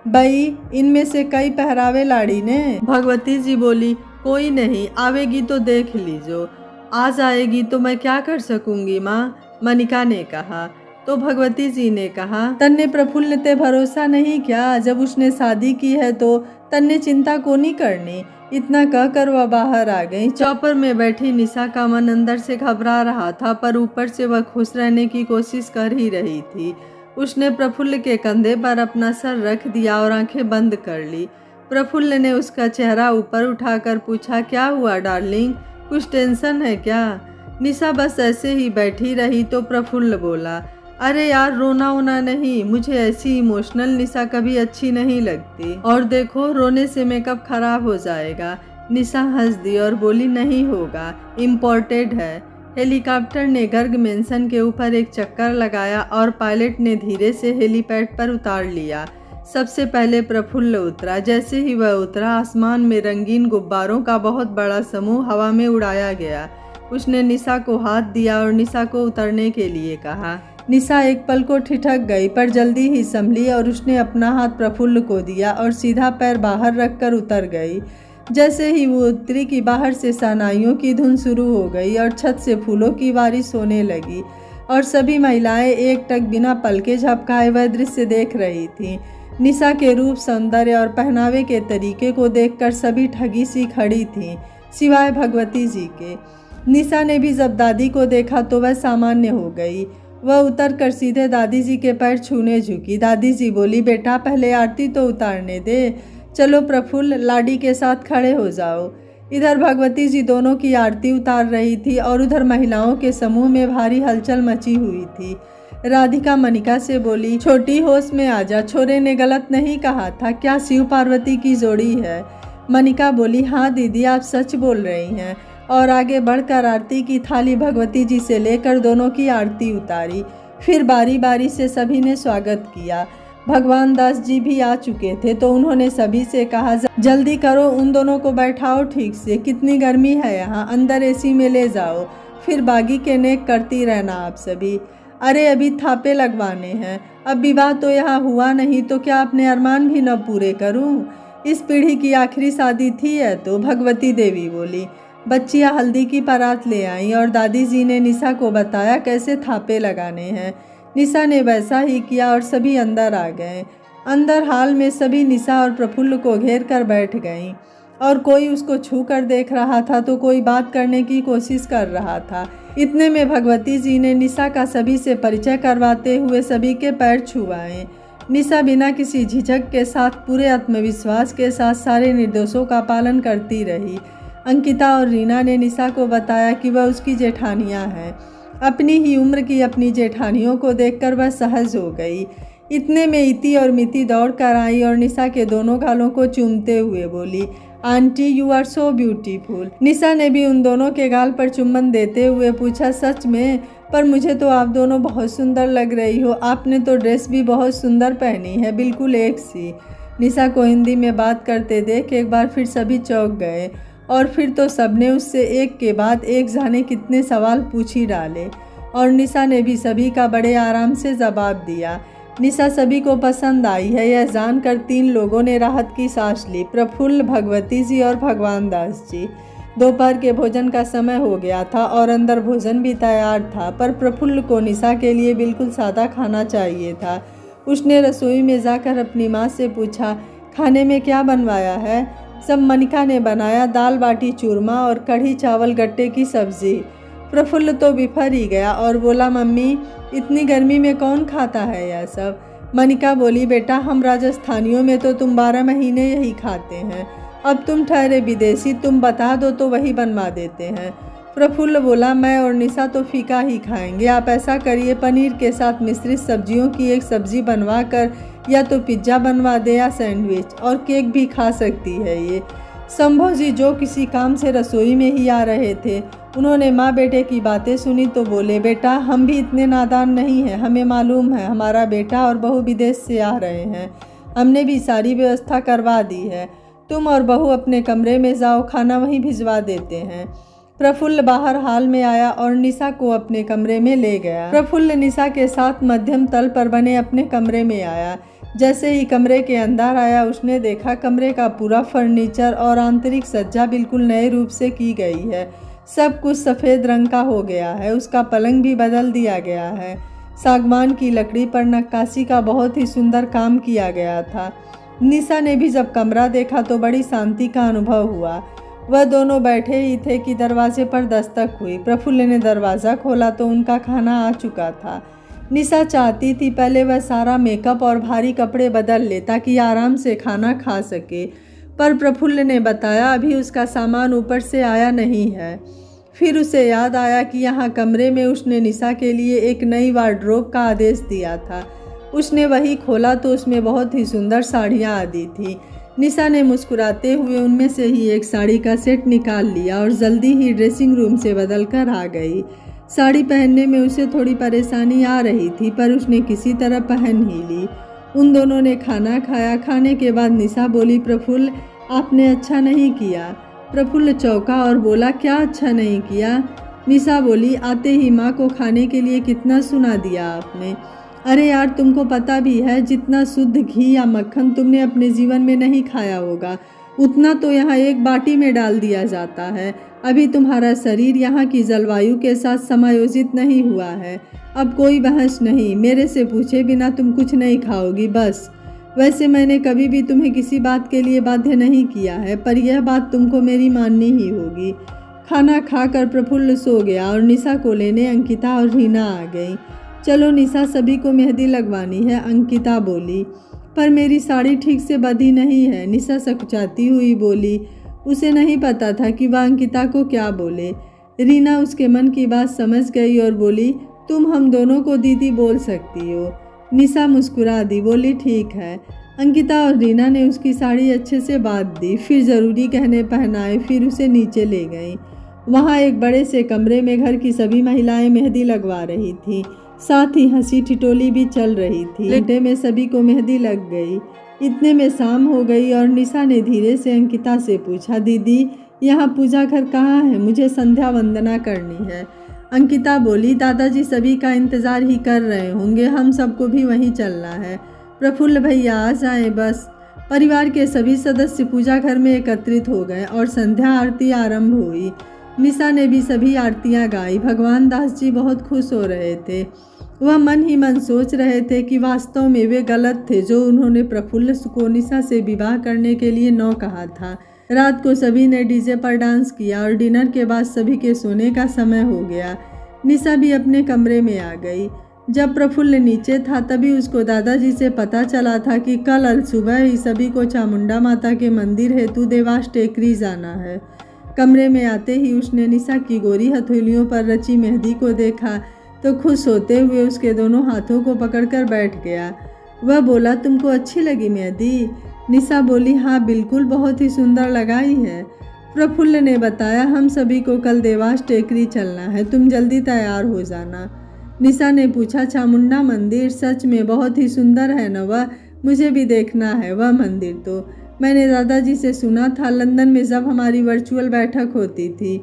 बई इनमें से कई पहरावे लाड़ी ने? भगवती जी बोली, कोई नहीं, आवेगी तो देख लीजो। आज आएगी तो मैं क्या कर सकूंगी माँ, मनिका ने कहा। तो भगवती जी ने कहा, तन्ने प्रफुल्ल ते भरोसा नहीं क्या? जब उसने शादी की है तो तन्ने चिंता को नहीं करनी। इतना कहकर वह बाहर आ गई। चौपर में बैठी निशा का मन अंदर से घबरा रहा था, पर ऊपर से वह खुश रहने की कोशिश कर ही रही थी। उसने प्रफुल्ल के कंधे पर अपना सर रख दिया और आंखें बंद कर ली। प्रफुल्ल ने उसका चेहरा ऊपर उठाकर पूछा, क्या हुआ डार्लिंग, कुछ टेंशन है क्या? निशा बस ऐसे ही बैठी रही तो प्रफुल्ल बोला, अरे यार रोना वोना नहीं, मुझे ऐसी इमोशनल निशा कभी अच्छी नहीं लगती। और देखो रोने से मेकअप खराब हो जाएगा। निशा हंस दी और बोली, नहीं होगा, इम्पोर्टेड है। हेलीकॉप्टर ने गर्ग मेंशन के ऊपर एक चक्कर लगाया और पायलट ने धीरे से हेलीपैड पर उतार लिया। सबसे पहले प्रफुल्ल उतरा। जैसे ही वह उतरा आसमान में रंगीन गुब्बारों का बहुत बड़ा समूह हवा में उड़ाया गया। उसने निशा को हाथ दिया और निशा को उतरने के लिए कहा। निशा एक पल को ठिठक गई, पर जल्दी ही संभली और उसने अपना हाथ प्रफुल्ल को दिया और सीधा पैर बाहर रखकर उतर गई। जैसे ही वो उतरी कि बाहर से शहनाइयों की धुन शुरू हो गई और छत से फूलों की बारिश होने लगी और सभी महिलाएं एकटक बिना पलके झपकाए वह दृश्य देख रही थीं। निशा के रूप, सौंदर्य और पहनावे के तरीके को देखकर सभी ठगी सी खड़ी थीं, सिवाय भगवती जी के। निशा ने भी जब दादी को देखा तो वह सामान्य हो गई। वह उतर कर सीधे दादी जी के पैर छूने झुकी। दादी जी बोली, बेटा पहले आरती तो उतारने दे। चलो प्रफुल्ल, लाडी के साथ खड़े हो जाओ। इधर भगवती जी दोनों की आरती उतार रही थी और उधर महिलाओं के समूह में भारी हलचल मची हुई थी। राधिका मनिका से बोली, छोटी होश में आजा, छोरे ने गलत नहीं कहा था, क्या शिव पार्वती की जोड़ी है? मनिका बोली, हाँ दीदी आप सच बोल रही हैं। और आगे बढ़कर आरती की थाली भगवती जी से लेकर दोनों की आरती उतारी। फिर बारी बारी से सभी ने स्वागत किया। भगवान दास जी भी आ चुके थे तो उन्होंने सभी से कहा, जल्दी करो, उन दोनों को बैठाओ ठीक से, कितनी गर्मी है यहाँ, अंदर एसी में ले जाओ, फिर बागी के नेक करती रहना आप सभी। अरे अभी थापे लगवाने हैं, अब विवाह तो यहाँ हुआ नहीं तो क्या अपने अरमान भी न पूरे करूँ? इस पीढ़ी की आखिरी शादी थी है तो, भगवती देवी बोली। बच्चियाँ हल्दी की परात ले आईं और दादी जी ने निशा को बताया कैसे थापे लगाने हैं। निशा ने वैसा ही किया और सभी अंदर आ गए। अंदर हाल में सभी निशा और प्रफुल्ल को घेर कर बैठ गईं और कोई उसको छू कर देख रहा था तो कोई बात करने की कोशिश कर रहा था। इतने में भगवती जी ने निशा का सभी से परिचय करवाते हुए सभी के पैर छुआए। निशा बिना किसी झिझक के साथ पूरे आत्मविश्वास के साथ सारे निर्देशों का पालन करती रही। अंकिता और रीना ने निशा को बताया कि वह उसकी जेठानियाँ हैं। अपनी ही उम्र की अपनी जेठानियों को देखकर वह सहज हो गई। इतने में इति और मिति दौड़ कर आई और निशा के दोनों गालों को चूमते हुए बोली, aunty you are so beautiful. Nisha ने भी उन दोनों के गाल पर चुम्बन देते हुए पूछा, सच में? पर मुझे तो आप दोनों बहुत सुंदर लग रही हो। आपने तो ड्रेस भी बहुत सुंदर पहनी है, बिल्कुल एक सी। निशा को हिंदी में बात करते देख एक बार फिर सभी चौंक गए और फिर तो सबने उससे एक के बाद एक जाने कितने सवाल पूछ ही डाले और निशा ने भी सभी का बड़े आराम से जवाब दिया। निशा सभी को पसंद आई है यह जानकर 3 लोगों ने राहत की सांस ली, प्रफुल्ल, भगवती जी और भगवान दास जी। दोपहर के भोजन का समय हो गया था और अंदर भोजन भी तैयार था, पर प्रफुल्ल को निशा के लिए बिल्कुल सादा खाना चाहिए था। उसने रसोई में जाकर अपनी माँ से पूछा, खाने में क्या बनवाया है? सब मनिका ने बनाया, दाल बाटी चूरमा और कढ़ी चावल गट्टे की सब्जी। प्रफुल्ल तो बिफर ही गया और बोला, मम्मी इतनी गर्मी में कौन खाता है यह सब? मनिका बोली, बेटा हम राजस्थानियों में तो तुम 12 महीने यही खाते हैं, अब तुम ठहरे विदेशी, तुम बता दो तो वही बनवा देते हैं। प्रफुल्ल बोला, मैं और निशा तो फीका ही खाएंगे, आप ऐसा करिए पनीर के साथ मिश्रित सब्जियों की एक सब्जी बनवा कर या तो पिज्ज़ा बनवा दे या सैंडविच, और केक भी खा सकती है ये। संभव जी जो किसी काम से रसोई में ही आ रहे थे, उन्होंने माँ बेटे की बातें सुनी तो बोले, बेटा हम भी इतने नादान नहीं हैं, हमें मालूम है हमारा बेटा और बहू विदेश से आ रहे हैं, हमने भी सारी व्यवस्था करवा दी है, तुम और बहू अपने कमरे में जाओ, खाना वहीं भिजवा देते हैं। प्रफुल्ल बाहर हाल में आया और निशा को अपने कमरे में ले गया। प्रफुल्ल निशा के साथ मध्यम तल पर बने अपने कमरे में आया। जैसे ही कमरे के अंदर आया उसने देखा कमरे का पूरा फर्नीचर और आंतरिक सज्जा बिल्कुल नए रूप से की गई है। सब कुछ सफ़ेद रंग का हो गया है, उसका पलंग भी बदल दिया गया है। सागवान की लकड़ी पर नक्काशी का बहुत ही सुंदर काम किया गया था। निशा ने भी जब कमरा देखा तो बड़ी शांति का अनुभव हुआ। वह दोनों बैठे ही थे कि दरवाजे पर दस्तक हुई। प्रफुल्ल ने दरवाज़ा खोला तो उनका खाना आ चुका था। निशा चाहती थी पहले वह सारा मेकअप और भारी कपड़े बदल ले ताकि आराम से खाना खा सके, पर प्रफुल्ल ने बताया अभी उसका सामान ऊपर से आया नहीं है। फिर उसे याद आया कि यहाँ कमरे में उसने निशा के लिए एक नई वार्डरोब का आदेश दिया था। उसने वही खोला तो उसमें बहुत ही सुंदर साड़ियाँ आदि थी। निशा ने मुस्कुराते हुए उनमें से ही एक साड़ी का सेट निकाल लिया और जल्दी ही ड्रेसिंग रूम से बदल कर आ गई। साड़ी पहनने में उसे थोड़ी परेशानी आ रही थी, पर उसने किसी तरह पहन ही ली। उन दोनों ने खाना खाया। खाने के बाद निशा बोली, प्रफुल्ल आपने अच्छा नहीं किया। प्रफुल्ल चौंका और बोला, क्या अच्छा नहीं किया? निशा बोली, आते ही माँ को खाने के लिए कितना सुना दिया आपने। अरे यार तुमको पता भी है जितना शुद्ध घी या मक्खन तुमने अपने जीवन में नहीं खाया होगा उतना तो यहाँ एक बाटी में डाल दिया जाता है। अभी तुम्हारा शरीर यहाँ की जलवायु के साथ समायोजित नहीं हुआ है। अब कोई बहस नहीं, मेरे से पूछे बिना तुम कुछ नहीं खाओगी बस। वैसे मैंने कभी भी तुम्हें किसी बात के लिए बाध्य नहीं किया है, पर यह बात तुमको मेरी माननी ही होगी। खाना खाकर प्रफुल्ल सो गया और निशा को लेने अंकिता और रीना आ गई। चलो निशा सभी को मेहंदी लगवानी है, अंकिता बोली। पर मेरी साड़ी ठीक से बंधी नहीं है, निशा सकुचाती हुई बोली। उसे नहीं पता था कि वह अंकिता को क्या बोले। रीना उसके मन की बात समझ गई और बोली, तुम हम दोनों को दीदी बोल सकती हो। निशा मुस्कुरा दी, बोली ठीक है। अंकिता और रीना ने उसकी साड़ी अच्छे से बांध दी, फिर ज़रूरी गहने पहनाए, फिर उसे नीचे ले गई। वहाँ एक बड़े से कमरे में घर की सभी महिलाएं मेहंदी लगवा रही थीं, साथ ही हंसी ठिठोली भी चल रही थी। घंटे में सभी को मेहंदी लग गई। इतने में शाम हो गई और निशा ने धीरे से अंकिता से पूछा, दीदी यहाँ पूजा घर कहाँ है? मुझे संध्या वंदना करनी है। अंकिता बोली, दादाजी सभी का इंतज़ार ही कर रहे होंगे, हम सबको भी वहीं चलना है। प्रफुल्ल भैया आ जाएं बस। परिवार के सभी सदस्य पूजा घर में एकत्रित हो गए और संध्या आरती आरंभ हुई। निशा ने भी सभी आरतियाँ गाई। भगवान दास जी बहुत खुश हो रहे थे। वह मन ही मन सोच रहे थे कि वास्तव में वे गलत थे जो उन्होंने प्रफुल्ल को निशा से विवाह करने के लिए न कहा था। रात को सभी ने डीजे पर डांस किया और डिनर के बाद सभी के सोने का समय हो गया। निशा भी अपने कमरे में आ गई। जब प्रफुल्ल नीचे था तभी उसको दादाजी से पता चला था कि कल सुबह ही सभी को चामुंडा माता के मंदिर हेतु देवास टेकरी जाना है। कमरे में आते ही उसने निशा की गोरी हथेलियों पर रची मेहंदी को देखा तो खुश होते हुए उसके दोनों हाथों को पकड़कर बैठ गया। वह बोला, तुमको अच्छी लगी मेहंदी? निशा बोली, हाँ बिल्कुल, बहुत ही सुंदर लगाई है। प्रफुल्ल ने बताया, हम सभी को कल देवास टेकरी चलना है, तुम जल्दी तैयार हो जाना। निशा ने पूछा, चामुंडा मंदिर सच में बहुत ही सुंदर है न? वह मुझे भी देखना है वह मंदिर। तो मैंने दादाजी से सुना था लंदन में जब हमारी वर्चुअल बैठक होती थी।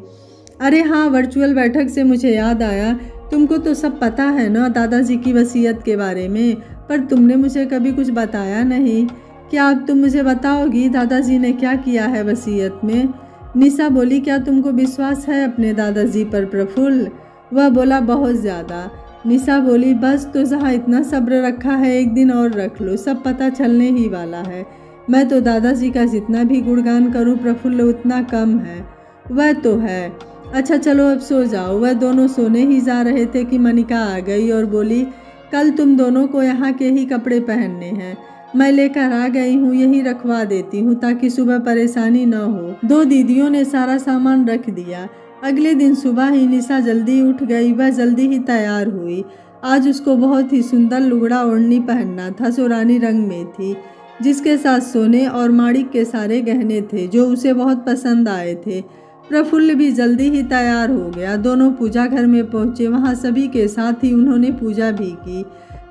अरे हाँ, वर्चुअल बैठक से मुझे याद आया, तुमको तो सब पता है ना दादाजी की वसीयत के बारे में, पर तुमने मुझे कभी कुछ बताया नहीं। क्या अब तुम मुझे बताओगी दादाजी ने क्या किया है वसीयत में? निशा बोली, क्या तुमको विश्वास है अपने दादाजी पर प्रफुल्ल? वह बोला, बहुत ज़्यादा। निशा बोली, बस तो जहाँ इतना सब्र रखा है एक दिन और रख लो, सब पता चलने ही वाला है। मैं तो दादाजी का जितना भी गुणगान करूँ प्रफुल्ल उतना कम है। वह तो है। अच्छा चलो अब सो जाओ। वह दोनों सोने ही जा रहे थे कि मनिका आ गई और बोली, कल तुम दोनों को यहाँ के ही कपड़े पहनने हैं, मैं लेकर आ गई हूँ, यही रखवा देती हूँ ताकि सुबह परेशानी न हो। दो दीदियों ने सारा सामान रख दिया। अगले दिन सुबह ही निशा जल्दी उठ गई। वह जल्दी ही तैयार हुई। आज उसको बहुत ही सुंदर लुगड़ा ओढ़नी पहनना था जो रानी रंग में थी, जिसके साथ सोने और माणिक के सारे गहने थे जो उसे बहुत पसंद आए थे। प्रफुल्ल भी जल्दी ही तैयार हो गया। दोनों पूजा घर में पहुंचे। वहां सभी के साथ ही उन्होंने पूजा भी की।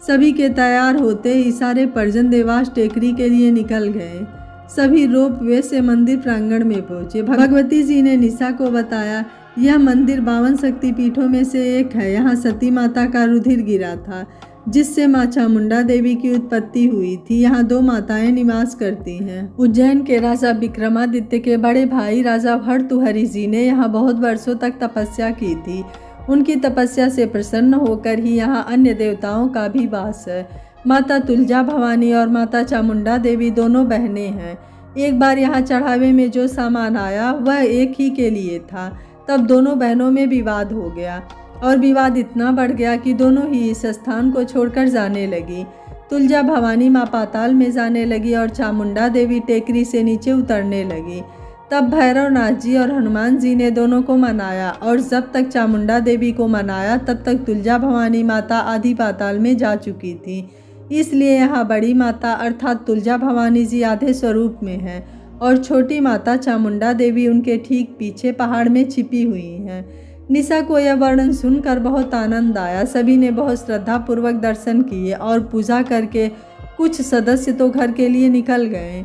सभी के तैयार होते ही सारे परिजन देवास टेकरी के लिए निकल गए। सभी रोप वे से मंदिर प्रांगण में पहुंचे। भगवती जी ने निशा को बताया, यह मंदिर 52 शक्तिपीठों में से एक है। यहाँ सती माता का रुधिर गिरा था जिससे माँ चामुंडा देवी की उत्पत्ति हुई थी। यहाँ 2 माताएं निवास करती हैं। उज्जैन के राजा विक्रमादित्य के बड़े भाई राजा भर्तृहरि जी ने यहाँ बहुत वर्षों तक तपस्या की थी। उनकी तपस्या से प्रसन्न होकर ही यहाँ अन्य देवताओं का भी वास है। माता तुलजा भवानी और माता चामुंडा देवी दोनों बहनें हैं। एक बार यहाँ चढ़ावे में जो सामान आया वह एक ही के लिए था। तब दोनों बहनों में विवाद हो गया और विवाद इतना बढ़ गया कि दोनों ही इस स्थान को छोड़कर जाने लगी। तुलजा भवानी माँ पाताल में जाने लगी और चामुंडा देवी टेकरी से नीचे उतरने लगी। तब भैरवनाथ जी और हनुमान जी ने दोनों को मनाया और जब तक चामुंडा देवी को मनाया तब तक तुलजा भवानी माता आधी पाताल में जा चुकी थी। इसलिए यहाँ बड़ी माता अर्थात तुलजा भवानी जी आधे स्वरूप में हैं और छोटी माता चामुंडा देवी उनके ठीक पीछे पहाड़ में छिपी हुई हैं। निशा को यह वर्णन सुनकर बहुत आनंद आया। सभी ने बहुत श्रद्धापूर्वक दर्शन किए और पूजा करके कुछ सदस्य तो घर के लिए निकल गए।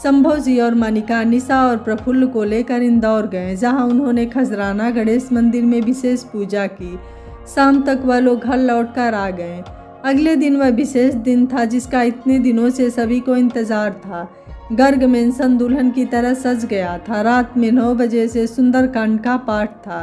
संभव जी और मनिका निशा और प्रफुल्ल को लेकर इंदौर गए, जहां उन्होंने खजराना गणेश मंदिर में विशेष पूजा की। शाम तक वह लोग घर लौटकर आ गए। अगले दिन वह विशेष दिन था जिसका इतने दिनों से सभी को इंतजार था। गर्ग मेंशन दुल्हन की तरह सज गया था। रात में 9 बजे से सुंदरकांड का पाठ था।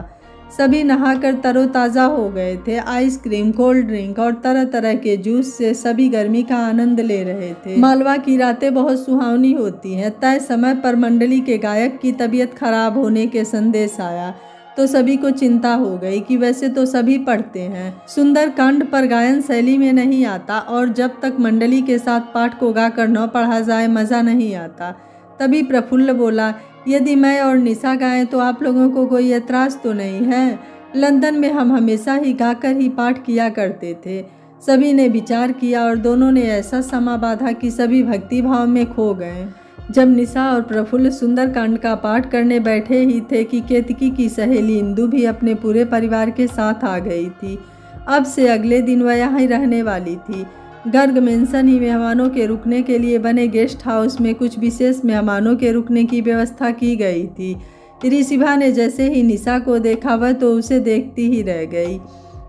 सभी नहाकर तरोताज़ा हो गए थे। आइसक्रीम, कोल्ड ड्रिंक और तरह तरह के जूस से सभी गर्मी का आनंद ले रहे थे। मालवा की रातें बहुत सुहावनी होती हैं। तय समय पर मंडली के गायक की तबीयत खराब होने के संदेश आया तो सभी को चिंता हो गई कि वैसे तो सभी पढ़ते हैं, सुंदरकांड पर गायन शैली में नहीं आता और जब तक मंडली के साथ पाठ को गाकर न पढ़ा जाए मज़ा नहीं आता। तभी प्रफुल्ल बोला, यदि मैं और निशा गाएं तो आप लोगों को कोई एतराज़ तो नहीं है? लंदन में हम हमेशा ही गाकर ही पाठ किया करते थे। सभी ने विचार किया और दोनों ने ऐसा समा बांधा कि सभी भक्ति भाव में खो गए। जब निशा और प्रफुल्ल सुंदरकांड का पाठ करने बैठे ही थे कि केतकी की सहेली इंदु भी अपने पूरे परिवार के साथ आ गई थी। अब से अगले दिन वह यहाँ ही रहने वाली थी। गर्ग मेंशन ही मेहमानों के रुकने के लिए बने गेस्ट हाउस में कुछ विशेष मेहमानों के रुकने की व्यवस्था की गई थी। ऋषिभा ने जैसे ही निशा को देखा वह तो उसे देखती ही रह गई।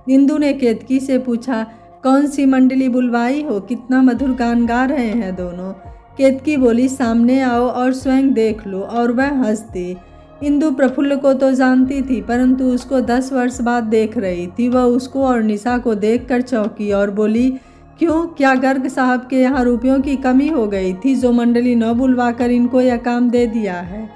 इंदु ने केतकी से पूछा, कौन सी मंडली बुलवाई हो? कितना मधुर गान गा रहे हैं दोनों। केतकी बोली, सामने आओ और स्वयं देख लो। और वह हंस दी। इंदु प्रफुल्ल को तो जानती थी परंतु उसको 10 वर्ष बाद देख रही थी। वह उसको और निशा को देखकर चौंकी और बोली, क्यों, क्या गर्ग साहब के यहाँ रुपयों की कमी हो गई थी जो मंडली न बुलवाकर इनको यह काम दे दिया है?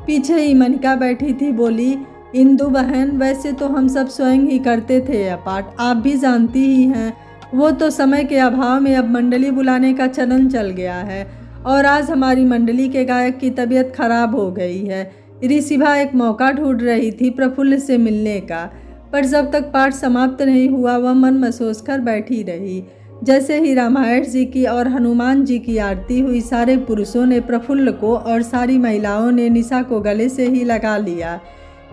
पीछे ही मनिका बैठी थी, बोली, इंदु बहन, वैसे तो हम सब स्वयं ही करते थे यह पाठ, आप भी जानती ही हैं। वो तो समय के अभाव में अब मंडली बुलाने का चलन चल गया है और आज हमारी मंडली के गायक की तबीयत खराब हो गई है, ऋषिभा एक मौका ढूंढ रही थी प्रफुल्ल से मिलने का, पर जब तक पाठ समाप्त नहीं हुआ वह मन महसूस कर बैठी रही। जैसे ही रामायण जी की और हनुमान जी की आरती हुई, सारे पुरुषों ने प्रफुल्ल को और सारी महिलाओं ने निशा को गले से ही लगा लिया।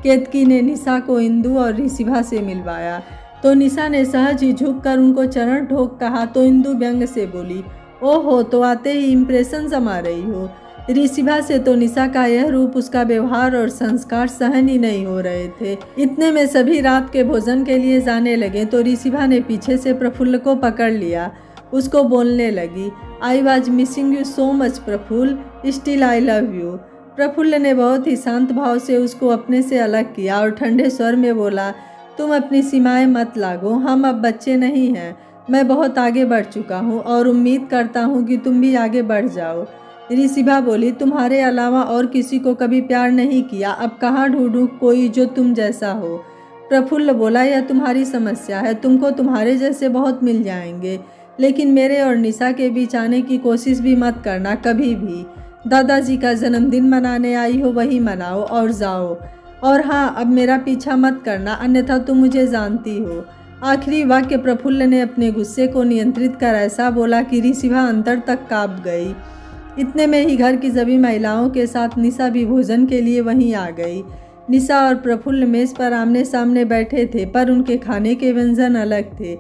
केतकी ने निशा को इंदु और ऋषिभा से मिलवाया तो निशा ने सहज ही झुककर उनको चरण ठोक कहा तो इंदु व्यंग से बोली, ओहो, तो आते ही इम्प्रेशन जमा रही हो। ऋषिभा से तो निशा का यह रूप, उसका व्यवहार और संस्कार सहन ही नहीं हो रहे थे। इतने में सभी रात के भोजन के लिए जाने लगे तो ऋषिभा ने पीछे से प्रफुल्ल को पकड़ लिया। उसको बोलने लगी, I was missing you so much Praful, still I love you. Praful ने बहुत ही शांत भाव से उसको अपने से अलग किया और ठंडे स्वर में बोला, तुम अपनी सीमाएं मत लागो, हम अब बच्चे नहीं हैं। मैं बहुत आगे बढ़ चुका हूँ और उम्मीद करता हूँ कि तुम भी आगे बढ़ जाओ। ऋषिभा बोली, तुम्हारे अलावा और किसी को कभी प्यार नहीं किया, अब कहाँ ढूंढूं कोई जो तुम जैसा हो। प्रफुल्ल बोला, यह तुम्हारी समस्या है, तुमको तुम्हारे जैसे बहुत मिल जाएंगे, लेकिन मेरे और निशा के बीच आने की कोशिश भी मत करना कभी भी। दादाजी का जन्मदिन मनाने आई हो वही मनाओ और जाओ। और हाँ, अब मेरा पीछा मत करना, अन्यथा तुम मुझे जानती हो। आखिरी वाक्य प्रफुल्ल ने अपने गुस्से को नियंत्रित कर ऐसा बोला कि ऋषिभा अंतर तक कांप गई। इतने में ही घर की सभी महिलाओं के साथ निशा भी भोजन के लिए वहीं आ गई। निशा और प्रफुल्ल मेज पर आमने सामने बैठे थे, पर उनके खाने के व्यंजन अलग थे।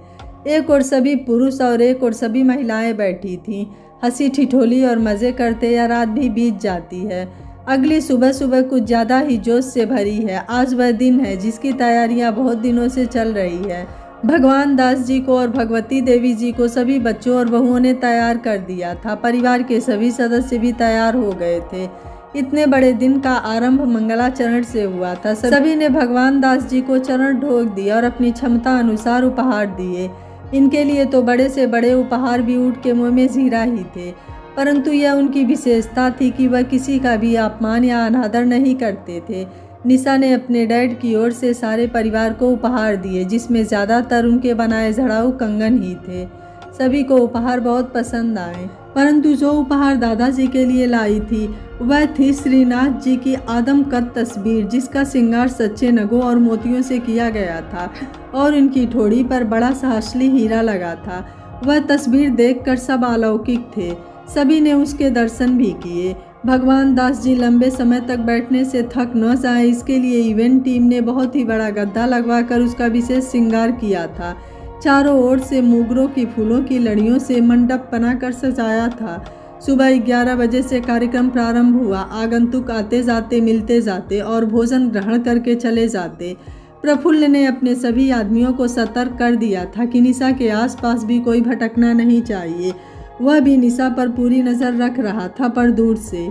एक और सभी पुरुष और एक और सभी महिलाएं बैठी थीं। हंसी ठिठोली और मज़े करते यह रात भी बीत जाती है। अगली सुबह सुबह कुछ ज़्यादा ही जोश से भरी है। आज वह दिन है जिसकी तैयारियां बहुत दिनों से चल रही है। भगवान दास जी को और भगवती देवी जी को सभी बच्चों और बहुओं ने तैयार कर दिया था। परिवार के सभी सदस्य भी तैयार हो गए थे। इतने बड़े दिन का आरंभ मंगलाचरण से हुआ था। सभी ने भगवान दास जी को चरण ढोक दिए और अपनी क्षमता अनुसार उपहार दिए। इनके लिए तो बड़े से बड़े उपहार भी ऊँट के मुँह में जीरा ही थे, परंतु यह उनकी विशेषता थी कि वह किसी का भी अपमान या अनादर नहीं करते थे। निशा ने अपने डैड की ओर से सारे परिवार को उपहार दिए, जिसमें ज़्यादातर उनके बनाए झड़ाऊ कंगन ही थे। सभी को उपहार बहुत पसंद आए, परंतु जो उपहार दादाजी के लिए लाई थी वह थी श्रीनाथ जी की आदमकद तस्वीर, जिसका श्रृंगार सच्चे नगों और मोतियों से किया गया था और उनकी ठोड़ी पर बड़ा सा असली हीरा लगा था। वह तस्वीर देखकर सब अलौकिक थे। सभी ने उसके दर्शन भी किए। भगवान दास जी लंबे समय तक बैठने से थक न जाए, इसके लिए इवेंट टीम ने बहुत ही बड़ा गद्दा लगवाकर उसका विशेष श्रृंगार किया था। चारों ओर से मोगरों की फूलों की लड़ियों से मंडप बनाकर सजाया था। सुबह 11 बजे से कार्यक्रम प्रारंभ हुआ। आगंतुक आते जाते, मिलते जाते और भोजन ग्रहण करके चले जाते। प्रफुल्ल ने अपने सभी आदमियों को सतर्क कर दिया था कि निशा के आसपास भी कोई भटकना नहीं चाहिए। वह भी निशा पर पूरी नज़र रख रहा था, पर दूर से।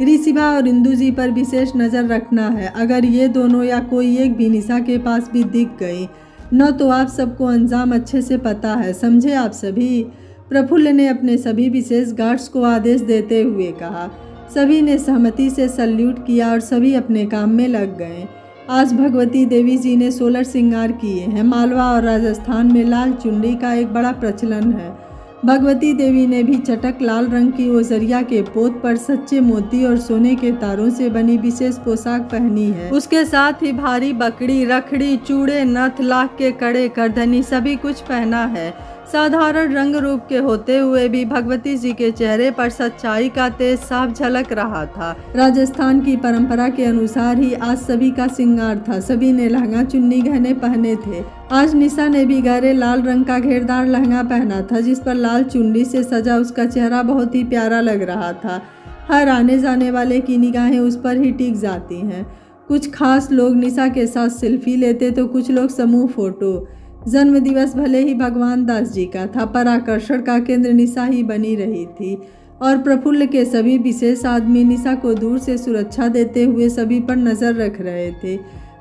ऋषिभा और इंदु जी पर विशेष नज़र रखना है। अगर ये दोनों या कोई एक भी निशा के पास भी दिख गई न तो आप सबको अंजाम अच्छे से पता है, समझे आप सभी। प्रफुल्ल ने अपने सभी विशेष गार्ड्स को आदेश देते हुए कहा। सभी ने सहमति से सल्यूट किया और सभी अपने काम में लग गए। आज भगवती देवी जी ने 16 श्रृंगार किए हैं। मालवा और राजस्थान में लाल चुन्नी का एक बड़ा प्रचलन है। भगवती देवी ने भी चटक लाल रंग की ओजरिया के पोत पर सच्चे मोती और सोने के तारों से बनी विशेष पोशाक पहनी है। उसके साथ ही भारी बकड़ी, रखड़ी, चूड़े, नथ, लाख के कड़े, करधनी सभी कुछ पहना है। साधारण रंग रूप के होते हुए भी भगवती जी के चेहरे पर सच्चाई का तेज साफ झलक रहा था। राजस्थान की परंपरा के अनुसार ही आज सभी का श्रृंगार था। सभी ने लहंगा, चुन्नी, गहने पहने थे। आज निशा ने भी गहरे लाल रंग का घेरदार लहंगा पहना था, जिस पर लाल चुन्नी से सजा उसका चेहरा बहुत ही प्यारा लग रहा था। हर आने जाने वाले की निगाहें उस पर ही टिक जाती हैं। कुछ खास लोग निशा के साथ सेल्फी लेते तो कुछ लोग समूह फोटो। जन्मदिवस भले ही भगवान दास जी का था, पर आकर्षण का केंद्र निशा ही बनी रही थी और प्रफुल्ल के सभी विशेष आदमी निशा को दूर से सुरक्षा देते हुए सभी पर नजर रख रहे थे।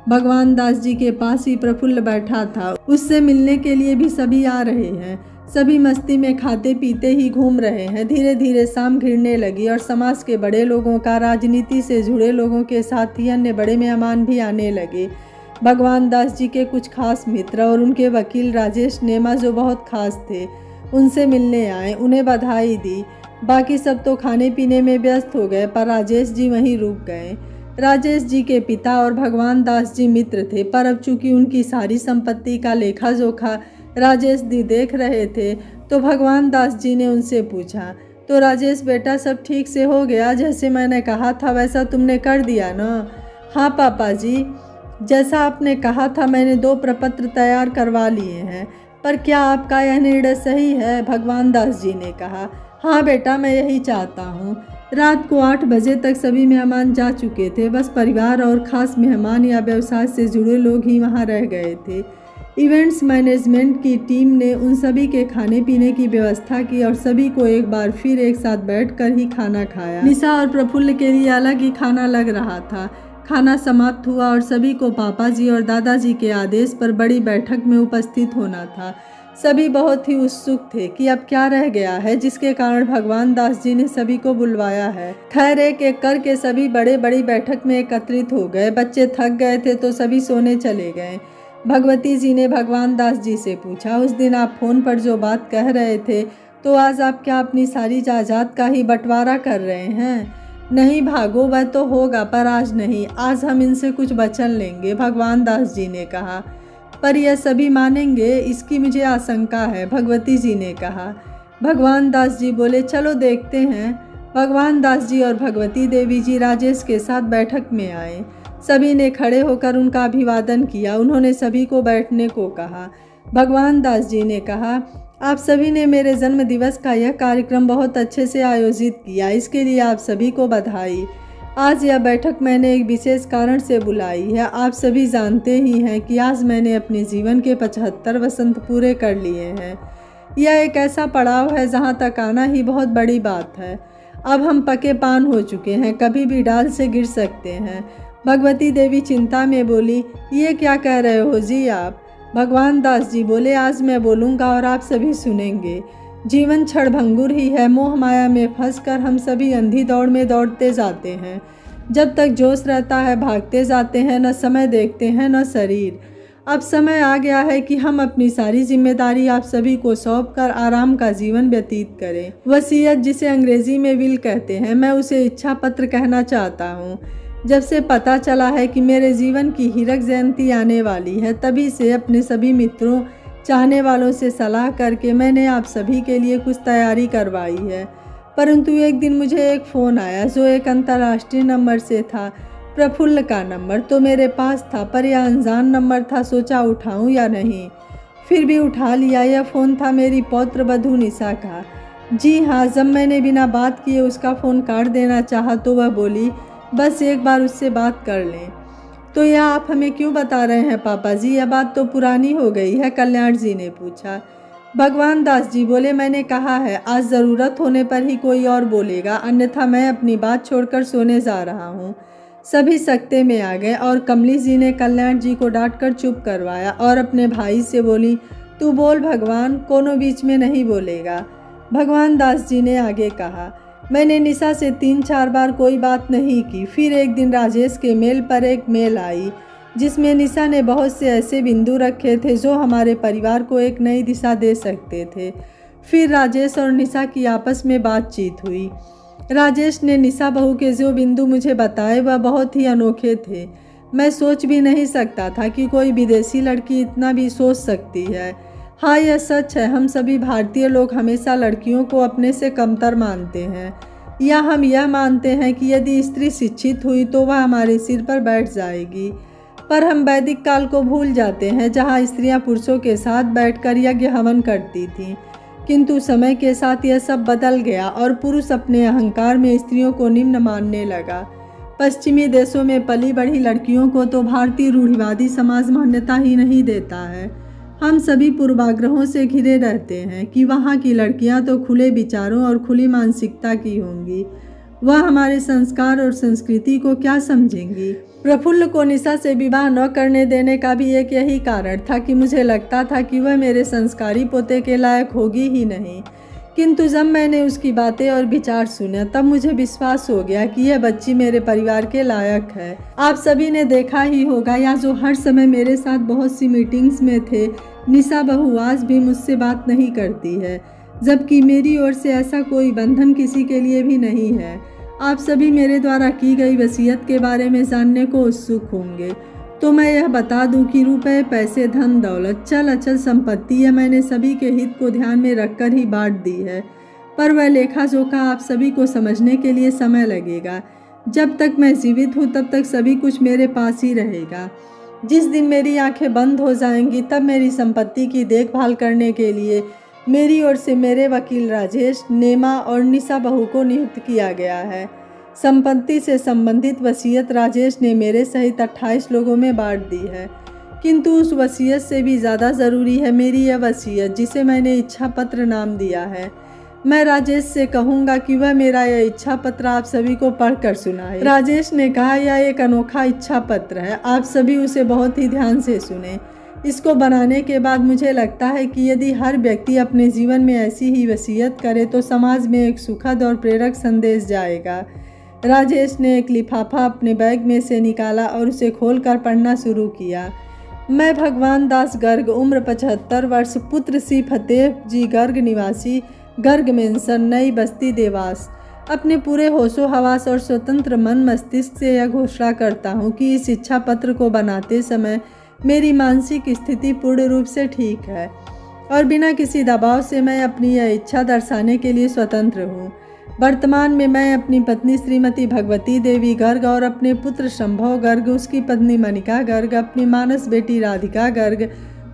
भगवान दास जी के पास ही प्रफुल्ल बैठा था। उससे मिलने के लिए भी सभी आ रहे हैं। सभी मस्ती में खाते पीते ही घूम रहे हैं। धीरे धीरे शाम घिरने लगी और समाज के बड़े लोगों का राजनीति से जुड़े लोगों के साथ ही अन्य बड़े मेहमान भी आने लगे। भगवान दास जी के कुछ खास मित्र और उनके वकील राजेश नेमा, जो बहुत खास थे, उनसे मिलने आए, उन्हें बधाई दी। बाकी सब तो खाने पीने में व्यस्त हो गए, पर राजेश जी वहीं रुक गए। राजेश जी के पिता और भगवान दास जी मित्र थे, पर अब चूंकि उनकी सारी संपत्ति का लेखा जोखा राजेश जी देख रहे थे, तो भगवान दास जी ने उनसे पूछा, तो राजेश बेटा सब ठीक से हो गया? जैसे मैंने कहा था वैसा तुमने कर दिया ना? हाँ पापा जी, जैसा आपने कहा था मैंने 2 प्रपत्र तैयार करवा लिए हैं। पर क्या आपका यह निर्णय सही है? भगवान दास जी ने कहा। हाँ बेटा, मैं यही चाहता हूँ। रात को 8 बजे तक सभी मेहमान जा चुके थे। बस परिवार और ख़ास मेहमान या व्यवसाय से जुड़े लोग ही वहाँ रह गए थे। इवेंट्स मैनेजमेंट की टीम ने उन सभी के खाने पीने की व्यवस्था की और सभी को एक बार फिर एक साथ बैठकर ही खाना खाया। निशा और प्रफुल्ल के लिए अलग ही खाना लग रहा था। खाना समाप्त हुआ और सभी को पापा जी और दादाजी के आदेश पर बड़ी बैठक में उपस्थित होना था। सभी बहुत ही उत्सुक थे कि अब क्या रह गया है जिसके कारण भगवान दास जी ने सभी को बुलवाया है। खैर एक एक करके सभी बड़ी बैठक में एकत्रित हो गए। बच्चे थक गए थे तो सभी सोने चले गए। भगवती जी ने भगवान दास जी से पूछा, उस दिन आप फोन पर जो बात कह रहे थे, तो आज आप क्या अपनी सारी जायदाद का ही बंटवारा कर रहे हैं? नहीं भागो, वह तो होगा पर आज नहीं। आज हम इनसे कुछ वचन लेंगे, भगवान दास जी ने कहा। पर यह सभी मानेंगे, इसकी मुझे आशंका है, भगवती जी ने कहा। भगवान दास जी बोले, चलो देखते हैं। भगवान दास जी और भगवती देवी जी राजेश के साथ बैठक में आए। सभी ने खड़े होकर उनका अभिवादन किया। उन्होंने सभी को बैठने को कहा। भगवान दास जी ने कहा, आप सभी ने मेरे जन्म दिवस का यह कार्यक्रम बहुत अच्छे से आयोजित किया, इसके लिए आप सभी को बधाई। आज यह बैठक मैंने एक विशेष कारण से बुलाई है। आप सभी जानते ही हैं कि आज मैंने अपने जीवन के 75 वसंत पूरे कर लिए हैं। यह एक ऐसा पड़ाव है जहां तक आना ही बहुत बड़ी बात है। अब हम पके पान हो चुके हैं, कभी भी डाल से गिर सकते हैं। भगवती देवी चिंता में बोली, ये क्या कह रहे हो जी आप? भगवान दास जी बोले, आज मैं बोलूँगा और आप सभी सुनेंगे। जीवन क्षणभंगुर ही है। मोह माया में फंसकर हम सभी अंधी दौड़ में दौड़ते जाते हैं। जब तक जोश रहता है भागते जाते हैं, न समय देखते हैं न शरीर। अब समय आ गया है कि हम अपनी सारी जिम्मेदारी आप सभी को सौंपकर आराम का जीवन व्यतीत करें। वसीयत, जिसे अंग्रेजी में विल कहते हैं, मैं उसे इच्छा पत्र कहना चाहता हूँ। जब से पता चला है कि मेरे जीवन की हीरक जयंती आने वाली है, तभी से अपने सभी मित्रों, चाहने वालों से सलाह करके मैंने आप सभी के लिए कुछ तैयारी करवाई है। परंतु एक दिन मुझे एक फ़ोन आया जो एक अंतर्राष्ट्रीय नंबर से था। प्रफुल्ल का नंबर तो मेरे पास था, पर यह अनजान नंबर था। सोचा उठाऊं या नहीं, फिर भी उठा लिया। यह फ़ोन था मेरी पौत्र वधू निशा का। जी हाँ, जब मैंने बिना बात किए उसका फ़ोन काट देना चाहा तो वह बोली, बस एक बार उससे बात कर लें। तो यह आप हमें क्यों बता रहे हैं पापा जी? यह बात तो पुरानी हो गई है, कल्याण जी ने पूछा। भगवान दास जी बोले, मैंने कहा है आज ज़रूरत होने पर ही कोई और बोलेगा, अन्यथा मैं अपनी बात छोड़कर सोने जा रहा हूँ। सभी सकते में आ गए और कमली जी ने कल्याण जी को डांटकर चुप करवाया और अपने भाई से बोली, तू बोल भगवान, कोनो बीच में नहीं बोलेगा। भगवान दास जी ने आगे कहा, मैंने निशा से 3-4 बार कोई बात नहीं की। फिर एक दिन राजेश के मेल पर एक मेल आई जिसमें निशा ने बहुत से ऐसे बिंदु रखे थे जो हमारे परिवार को एक नई दिशा दे सकते थे। फिर राजेश और निशा की आपस में बातचीत हुई। राजेश ने निशा बहू के जो बिंदु मुझे बताए वह बहुत ही अनोखे थे। मैं सोच भी नहीं सकता था कि कोई विदेशी लड़की इतना भी सोच सकती है। हाँ, यह सच है, हम सभी भारतीय लोग हमेशा लड़कियों को अपने से कमतर मानते हैं, या हम यह मानते हैं कि यदि स्त्री शिक्षित हुई तो वह हमारे सिर पर बैठ जाएगी। पर हम वैदिक काल को भूल जाते हैं जहाँ स्त्रियाँ पुरुषों के साथ बैठकर यज्ञ हवन करती थीं। किंतु समय के साथ यह सब बदल गया और पुरुष अपने अहंकार में स्त्रियों को निम्न मानने लगा। पश्चिमी देशों में पली बढ़ी लड़कियों को तो भारतीय रूढ़िवादी समाज मान्यता ही नहीं देता है। हम सभी पूर्वाग्रहों से घिरे रहते हैं कि वहाँ की लड़कियाँ तो खुले विचारों और खुली मानसिकता की होंगी, वह हमारे संस्कार और संस्कृति को क्या समझेंगी। प्रफुल्ल को निशा से विवाह न करने देने का भी एक यही कारण था कि मुझे लगता था कि वह मेरे संस्कारी पोते के लायक होगी ही नहीं। किंतु जब मैंने उसकी बातें और विचार सुने तब मुझे विश्वास हो गया कि यह बच्ची मेरे परिवार के लायक है। आप सभी ने देखा ही होगा, या जो हर समय मेरे साथ बहुत सी मीटिंग्स में थे, निशा बहू आज भी मुझसे बात नहीं करती है, जबकि मेरी ओर से ऐसा कोई बंधन किसी के लिए भी नहीं है। आप सभी मेरे द्वारा की गई वसीयत के बारे में जानने को उत्सुक होंगे, तो मैं यह बता दूं कि रुपए, पैसे, धन दौलत, चल अचल संपत्ति यह मैंने सभी के हित को ध्यान में रखकर ही बांट दी है, पर वह लेखा जोखा आप सभी को समझने के लिए समय लगेगा। जब तक मैं जीवित हूँ तब तक सभी कुछ मेरे पास ही रहेगा। जिस दिन मेरी आंखें बंद हो जाएंगी तब मेरी संपत्ति की देखभाल करने के लिए मेरी ओर से मेरे वकील राजेश, नेमा और निशा बहू को नियुक्त किया गया है। संपत्ति से संबंधित वसीयत राजेश ने मेरे सहित 28 लोगों में बांट दी है, किंतु उस वसीयत से भी ज़्यादा ज़रूरी है मेरी यह वसीयत जिसे मैंने इच्छा पत्र नाम दिया है। मैं राजेश से कहूँगा कि वह मेरा यह इच्छा पत्र आप सभी को पढ़कर सुनाए। राजेश ने कहा, यह एक अनोखा इच्छा पत्र है, आप सभी उसे बहुत ही ध्यान से सुने। इसको बनाने के बाद मुझे लगता है कि यदि हर व्यक्ति अपने जीवन में ऐसी ही वसीयत करे तो समाज में एक सुखद और प्रेरक संदेश जाएगा। राजेश ने एक लिफाफा अपने बैग में से निकाला और उसे खोलकर पढ़ना शुरू किया। मैं भगवान दास गर्ग, उम्र 75 वर्ष, पुत्र श्री फतेह जी गर्ग, निवासी गर्ग मेंशन, नई बस्ती, देवास। अपने पूरे होशो हवास और स्वतंत्र मन मस्तिष्क से यह घोषणा करता हूँ कि इस इच्छा पत्र को बनाते समय मेरी मानसिक स्थिति पूर्ण रूप से ठीक है और बिना किसी दबाव से मैं अपनी यह इच्छा दर्शाने के लिए स्वतंत्र हूँ। वर्तमान में मैं अपनी पत्नी श्रीमती भगवती देवी गर्ग और अपने पुत्र संभव गर्ग, उसकी पत्नी मनिका गर्ग, अपनी मानस बेटी राधिका गर्ग,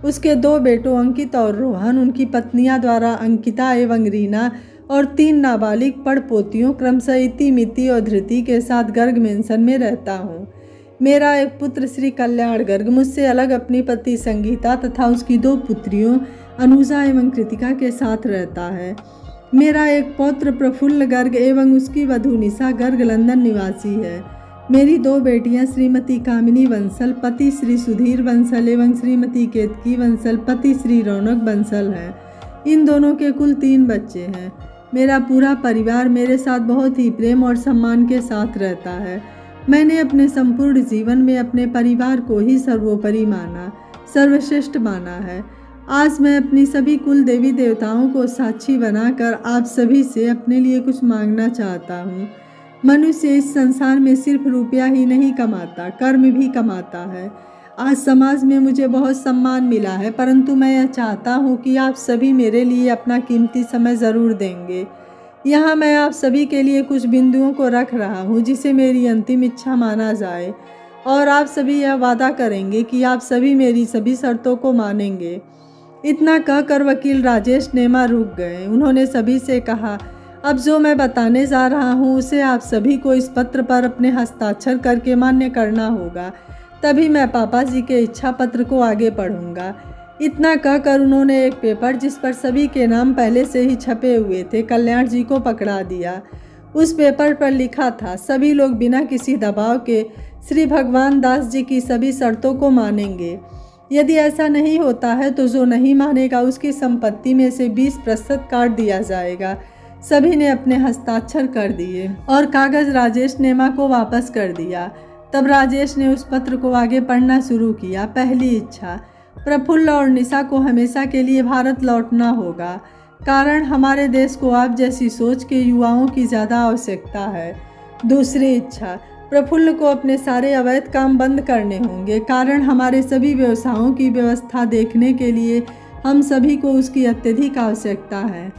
उसके 2 बेटों अंकित और रोहन, उनकी पत्नियां द्वारा अंकिता एवं रीना और 3 नाबालिग पड़पोतियों क्रमशः इति, मिति और धृति के साथ गर्ग मेंशन में रहता हूँ। मेरा एक पुत्र श्री कल्याण गर्ग मुझसे अलग अपनी पति संगीता तथा उसकी 2 पुत्रियों अनुजा एवं कृतिका के साथ रहता है। मेरा एक पौत्र प्रफुल्ल गर्ग एवं उसकी वधू निशा गर्ग लंदन निवासी है। मेरी 2 बेटियां श्रीमती कामिनी बंसल, पति श्री सुधीर बंसल एवं श्रीमती केतकी बंसल, पति श्री रौनक बंसल हैं। इन दोनों के कुल 3 बच्चे हैं। मेरा पूरा परिवार मेरे साथ बहुत ही प्रेम और सम्मान के साथ रहता है। मैंने अपने संपूर्ण जीवन में अपने परिवार को ही सर्वोपरि माना, सर्वश्रेष्ठ माना है। आज मैं अपनी सभी कुल देवी देवताओं को साक्षी बनाकर आप सभी से अपने लिए कुछ मांगना चाहता हूँ। मनुष्य इस संसार में सिर्फ रुपया ही नहीं कमाता, कर्म भी कमाता है। आज समाज में मुझे बहुत सम्मान मिला है, परंतु मैं यह चाहता हूँ कि आप सभी मेरे लिए अपना कीमती समय ज़रूर देंगे। यहाँ मैं आप सभी के लिए कुछ बिंदुओं को रख रहा हूँ जिसे मेरी अंतिम इच्छा माना जाए और आप सभी यह वादा करेंगे कि आप सभी मेरी सभी शर्तों को मानेंगे। इतना कहकर वकील राजेश नेमा रुक गए। उन्होंने सभी से कहा, अब जो मैं बताने जा रहा हूँ उसे आप सभी को इस पत्र पर अपने हस्ताक्षर करके मान्य करना होगा, तभी मैं पापा जी के इच्छा पत्र को आगे पढ़ूंगा। इतना कहकर उन्होंने एक पेपर जिस पर सभी के नाम पहले से ही छपे हुए थे कल्याण जी को पकड़ा दिया। उस पेपर पर लिखा था, सभी लोग बिना किसी दबाव के श्री भगवान दास जी की सभी शर्तों को मानेंगे। यदि ऐसा नहीं होता है तो जो नहीं मानेगा उसकी संपत्ति में से 20% काट दिया जाएगा। सभी ने अपने हस्ताक्षर कर दिए और कागज राजेश नेमा को वापस कर दिया। तब राजेश ने उस पत्र को आगे पढ़ना शुरू किया। पहली इच्छा, प्रफुल्ल और निशा को हमेशा के लिए भारत लौटना होगा, कारण हमारे देश को आप जैसी सोच के युवाओं की ज़्यादा आवश्यकता है। दूसरी इच्छा, प्रफुल्ल को अपने सारे अवैध काम बंद करने होंगे, कारण हमारे सभी व्यवसायों की व्यवस्था देखने के लिए हम सभी को उसकी अत्यधिक आवश्यकता है।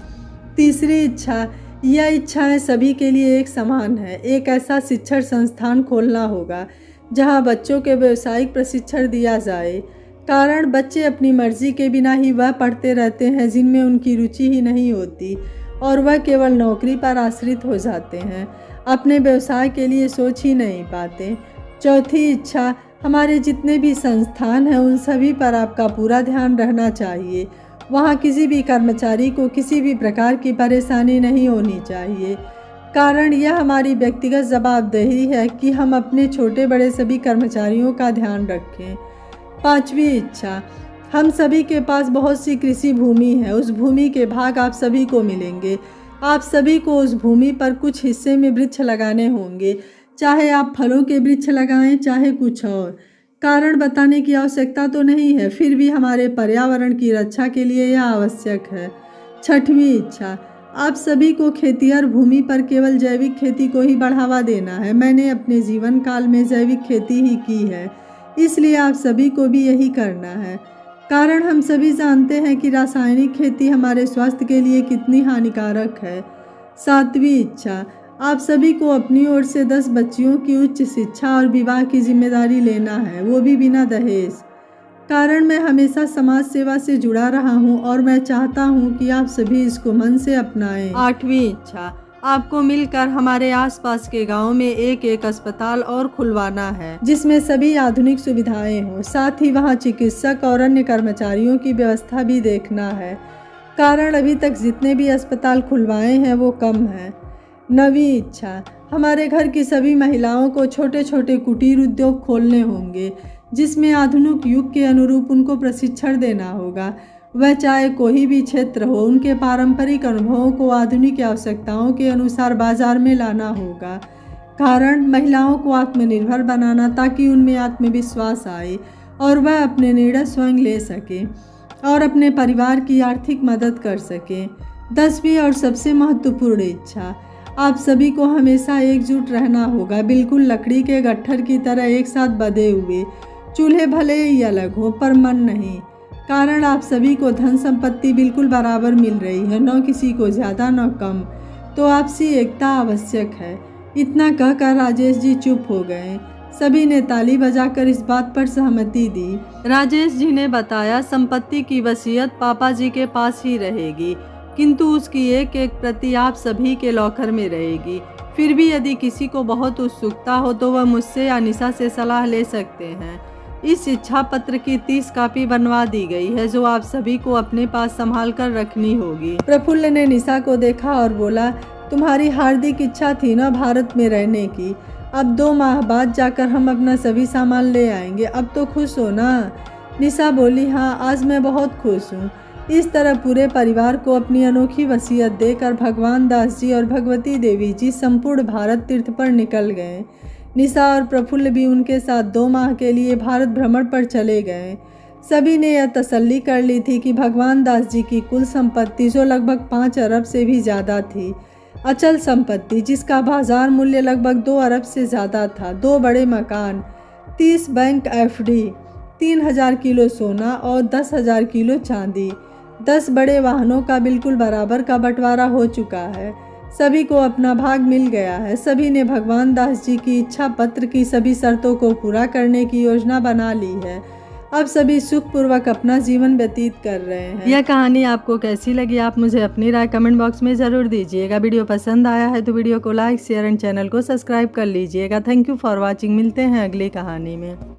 तीसरी इच्छा, यह इच्छाएं सभी के लिए एक समान है। एक ऐसा शिक्षण संस्थान खोलना होगा जहां बच्चों के व्यावसायिक प्रशिक्षण दिया जाए, कारण बच्चे अपनी मर्जी के बिना ही वह पढ़ते रहते हैं जिनमें उनकी रुचि ही नहीं होती और वह केवल नौकरी पर आश्रित हो जाते हैं, अपने व्यवसाय के लिए सोच ही नहीं पाते। चौथी इच्छा, हमारे जितने भी संस्थान हैं उन सभी पर आपका पूरा ध्यान रहना चाहिए। वहाँ किसी भी कर्मचारी को किसी भी प्रकार की परेशानी नहीं होनी चाहिए, कारण यह हमारी व्यक्तिगत जवाबदेही है कि हम अपने छोटे बड़े सभी कर्मचारियों का ध्यान रखें। पांचवी इच्छा, हम सभी के पास बहुत सी कृषि भूमि है, उस भूमि के भाग आप सभी को मिलेंगे। आप सभी को उस भूमि पर कुछ हिस्से में वृक्ष लगाने होंगे, चाहे आप फलों के वृक्ष लगाएं चाहे कुछ और। कारण बताने की आवश्यकता तो नहीं है, फिर भी हमारे पर्यावरण की रक्षा के लिए यह आवश्यक है। छठवीं इच्छा, आप सभी को खेतिहर भूमि पर केवल जैविक खेती को ही बढ़ावा देना है। मैंने अपने जीवन काल में जैविक खेती ही की है, इसलिए आप सभी को भी यही करना है। कारण हम सभी जानते हैं कि रासायनिक खेती हमारे स्वास्थ्य के लिए कितनी हानिकारक है। 7वीं इच्छा, आप सभी को अपनी ओर से 10 बच्चियों की उच्च शिक्षा और विवाह की जिम्मेदारी लेना है, वो भी बिना दहेज। कारण मैं हमेशा समाज सेवा से जुड़ा रहा हूँ और मैं चाहता हूँ कि आप सभी इसको मन से अपनाएं। 8वीं इच्छा, आपको मिलकर हमारे आसपास के गांव में एक अस्पताल और खुलवाना है, जिसमें सभी आधुनिक सुविधाएं हों। साथ ही वहां चिकित्सक और अन्य कर्मचारियों की व्यवस्था भी देखना है। कारण अभी तक जितने भी अस्पताल खुलवाए हैं वो कम है। 9वीं इच्छा, हमारे घर की सभी महिलाओं को छोटे छोटे कुटीर उद्योग खोलने होंगे, जिसमें आधुनिक युग के अनुरूप उनको प्रशिक्षण देना होगा। वह चाहे कोई भी क्षेत्र हो, उनके पारंपरिक अनुभवों को आधुनिक आवश्यकताओं के अनुसार बाजार में लाना होगा। कारण महिलाओं को आत्मनिर्भर बनाना, ताकि उनमें आत्मविश्वास आए और वह अपने निर्णय स्वयं ले सके और अपने परिवार की आर्थिक मदद कर सके। 10वीं और सबसे महत्वपूर्ण इच्छा, आप सभी को हमेशा एकजुट रहना होगा, बिल्कुल लकड़ी के गट्ठर की तरह एक साथ बंधे हुए। चूल्हे भले ही अलग हो पर मन नहीं। कारण आप सभी को धन संपत्ति बिल्कुल बराबर मिल रही है, न किसी को ज़्यादा न कम, तो आपसी एकता आवश्यक है। इतना कहकर राजेश जी चुप हो गए। सभी ने ताली बजाकर इस बात पर सहमति दी। राजेश जी ने बताया, संपत्ति की वसीयत पापा जी के पास ही रहेगी, किंतु उसकी एक प्रति आप सभी के लॉकर में रहेगी। फिर भी यदि किसी को बहुत उत्सुकता हो तो वह मुझसे या निशा से सलाह ले सकते हैं। इस इच्छा पत्र की 30 कॉपी बनवा दी गई है, जो आप सभी को अपने पास संभाल कर रखनी होगी। प्रफुल्ल ने निशा को देखा और बोला, तुम्हारी हार्दिक इच्छा थी ना भारत में रहने की। अब 2 माह बाद जाकर हम अपना सभी सामान ले आएंगे, अब तो खुश हो ना? निशा बोली, हाँ आज मैं बहुत खुश हूँ। इस तरह पूरे परिवार को अपनी अनोखी वसीयत देकर भगवान दास जी और भगवती देवी जी संपूर्ण भारत तीर्थ पर निकल गए। निशा और प्रफुल्ल भी उनके साथ 2 माह के लिए भारत भ्रमण पर चले गए। सभी ने यह तसल्ली कर ली थी कि भगवान दास जी की कुल संपत्ति, जो लगभग 5 अरब से भी ज़्यादा थी, अचल संपत्ति जिसका बाजार मूल्य लगभग 2 अरब से ज़्यादा था, 2 बड़े मकान, 30 बैंक एफडी, 3000 किलो सोना और 10,000 किलो चांदी, 10 बड़े वाहनों का बिल्कुल बराबर का बंटवारा हो चुका है। सभी को अपना भाग मिल गया है। सभी ने भगवान दास जी की इच्छा पत्र की सभी शर्तों को पूरा करने की योजना बना ली है। अब सभी सुखपूर्वक अपना जीवन व्यतीत कर रहे हैं। यह कहानी आपको कैसी लगी, आप मुझे अपनी राय कमेंट बॉक्स में ज़रूर दीजिएगा। वीडियो पसंद आया है तो वीडियो को लाइक, शेयर एंड चैनल को सब्सक्राइब कर लीजिएगा। Thank you for watching. मिलते हैं अगली कहानी में।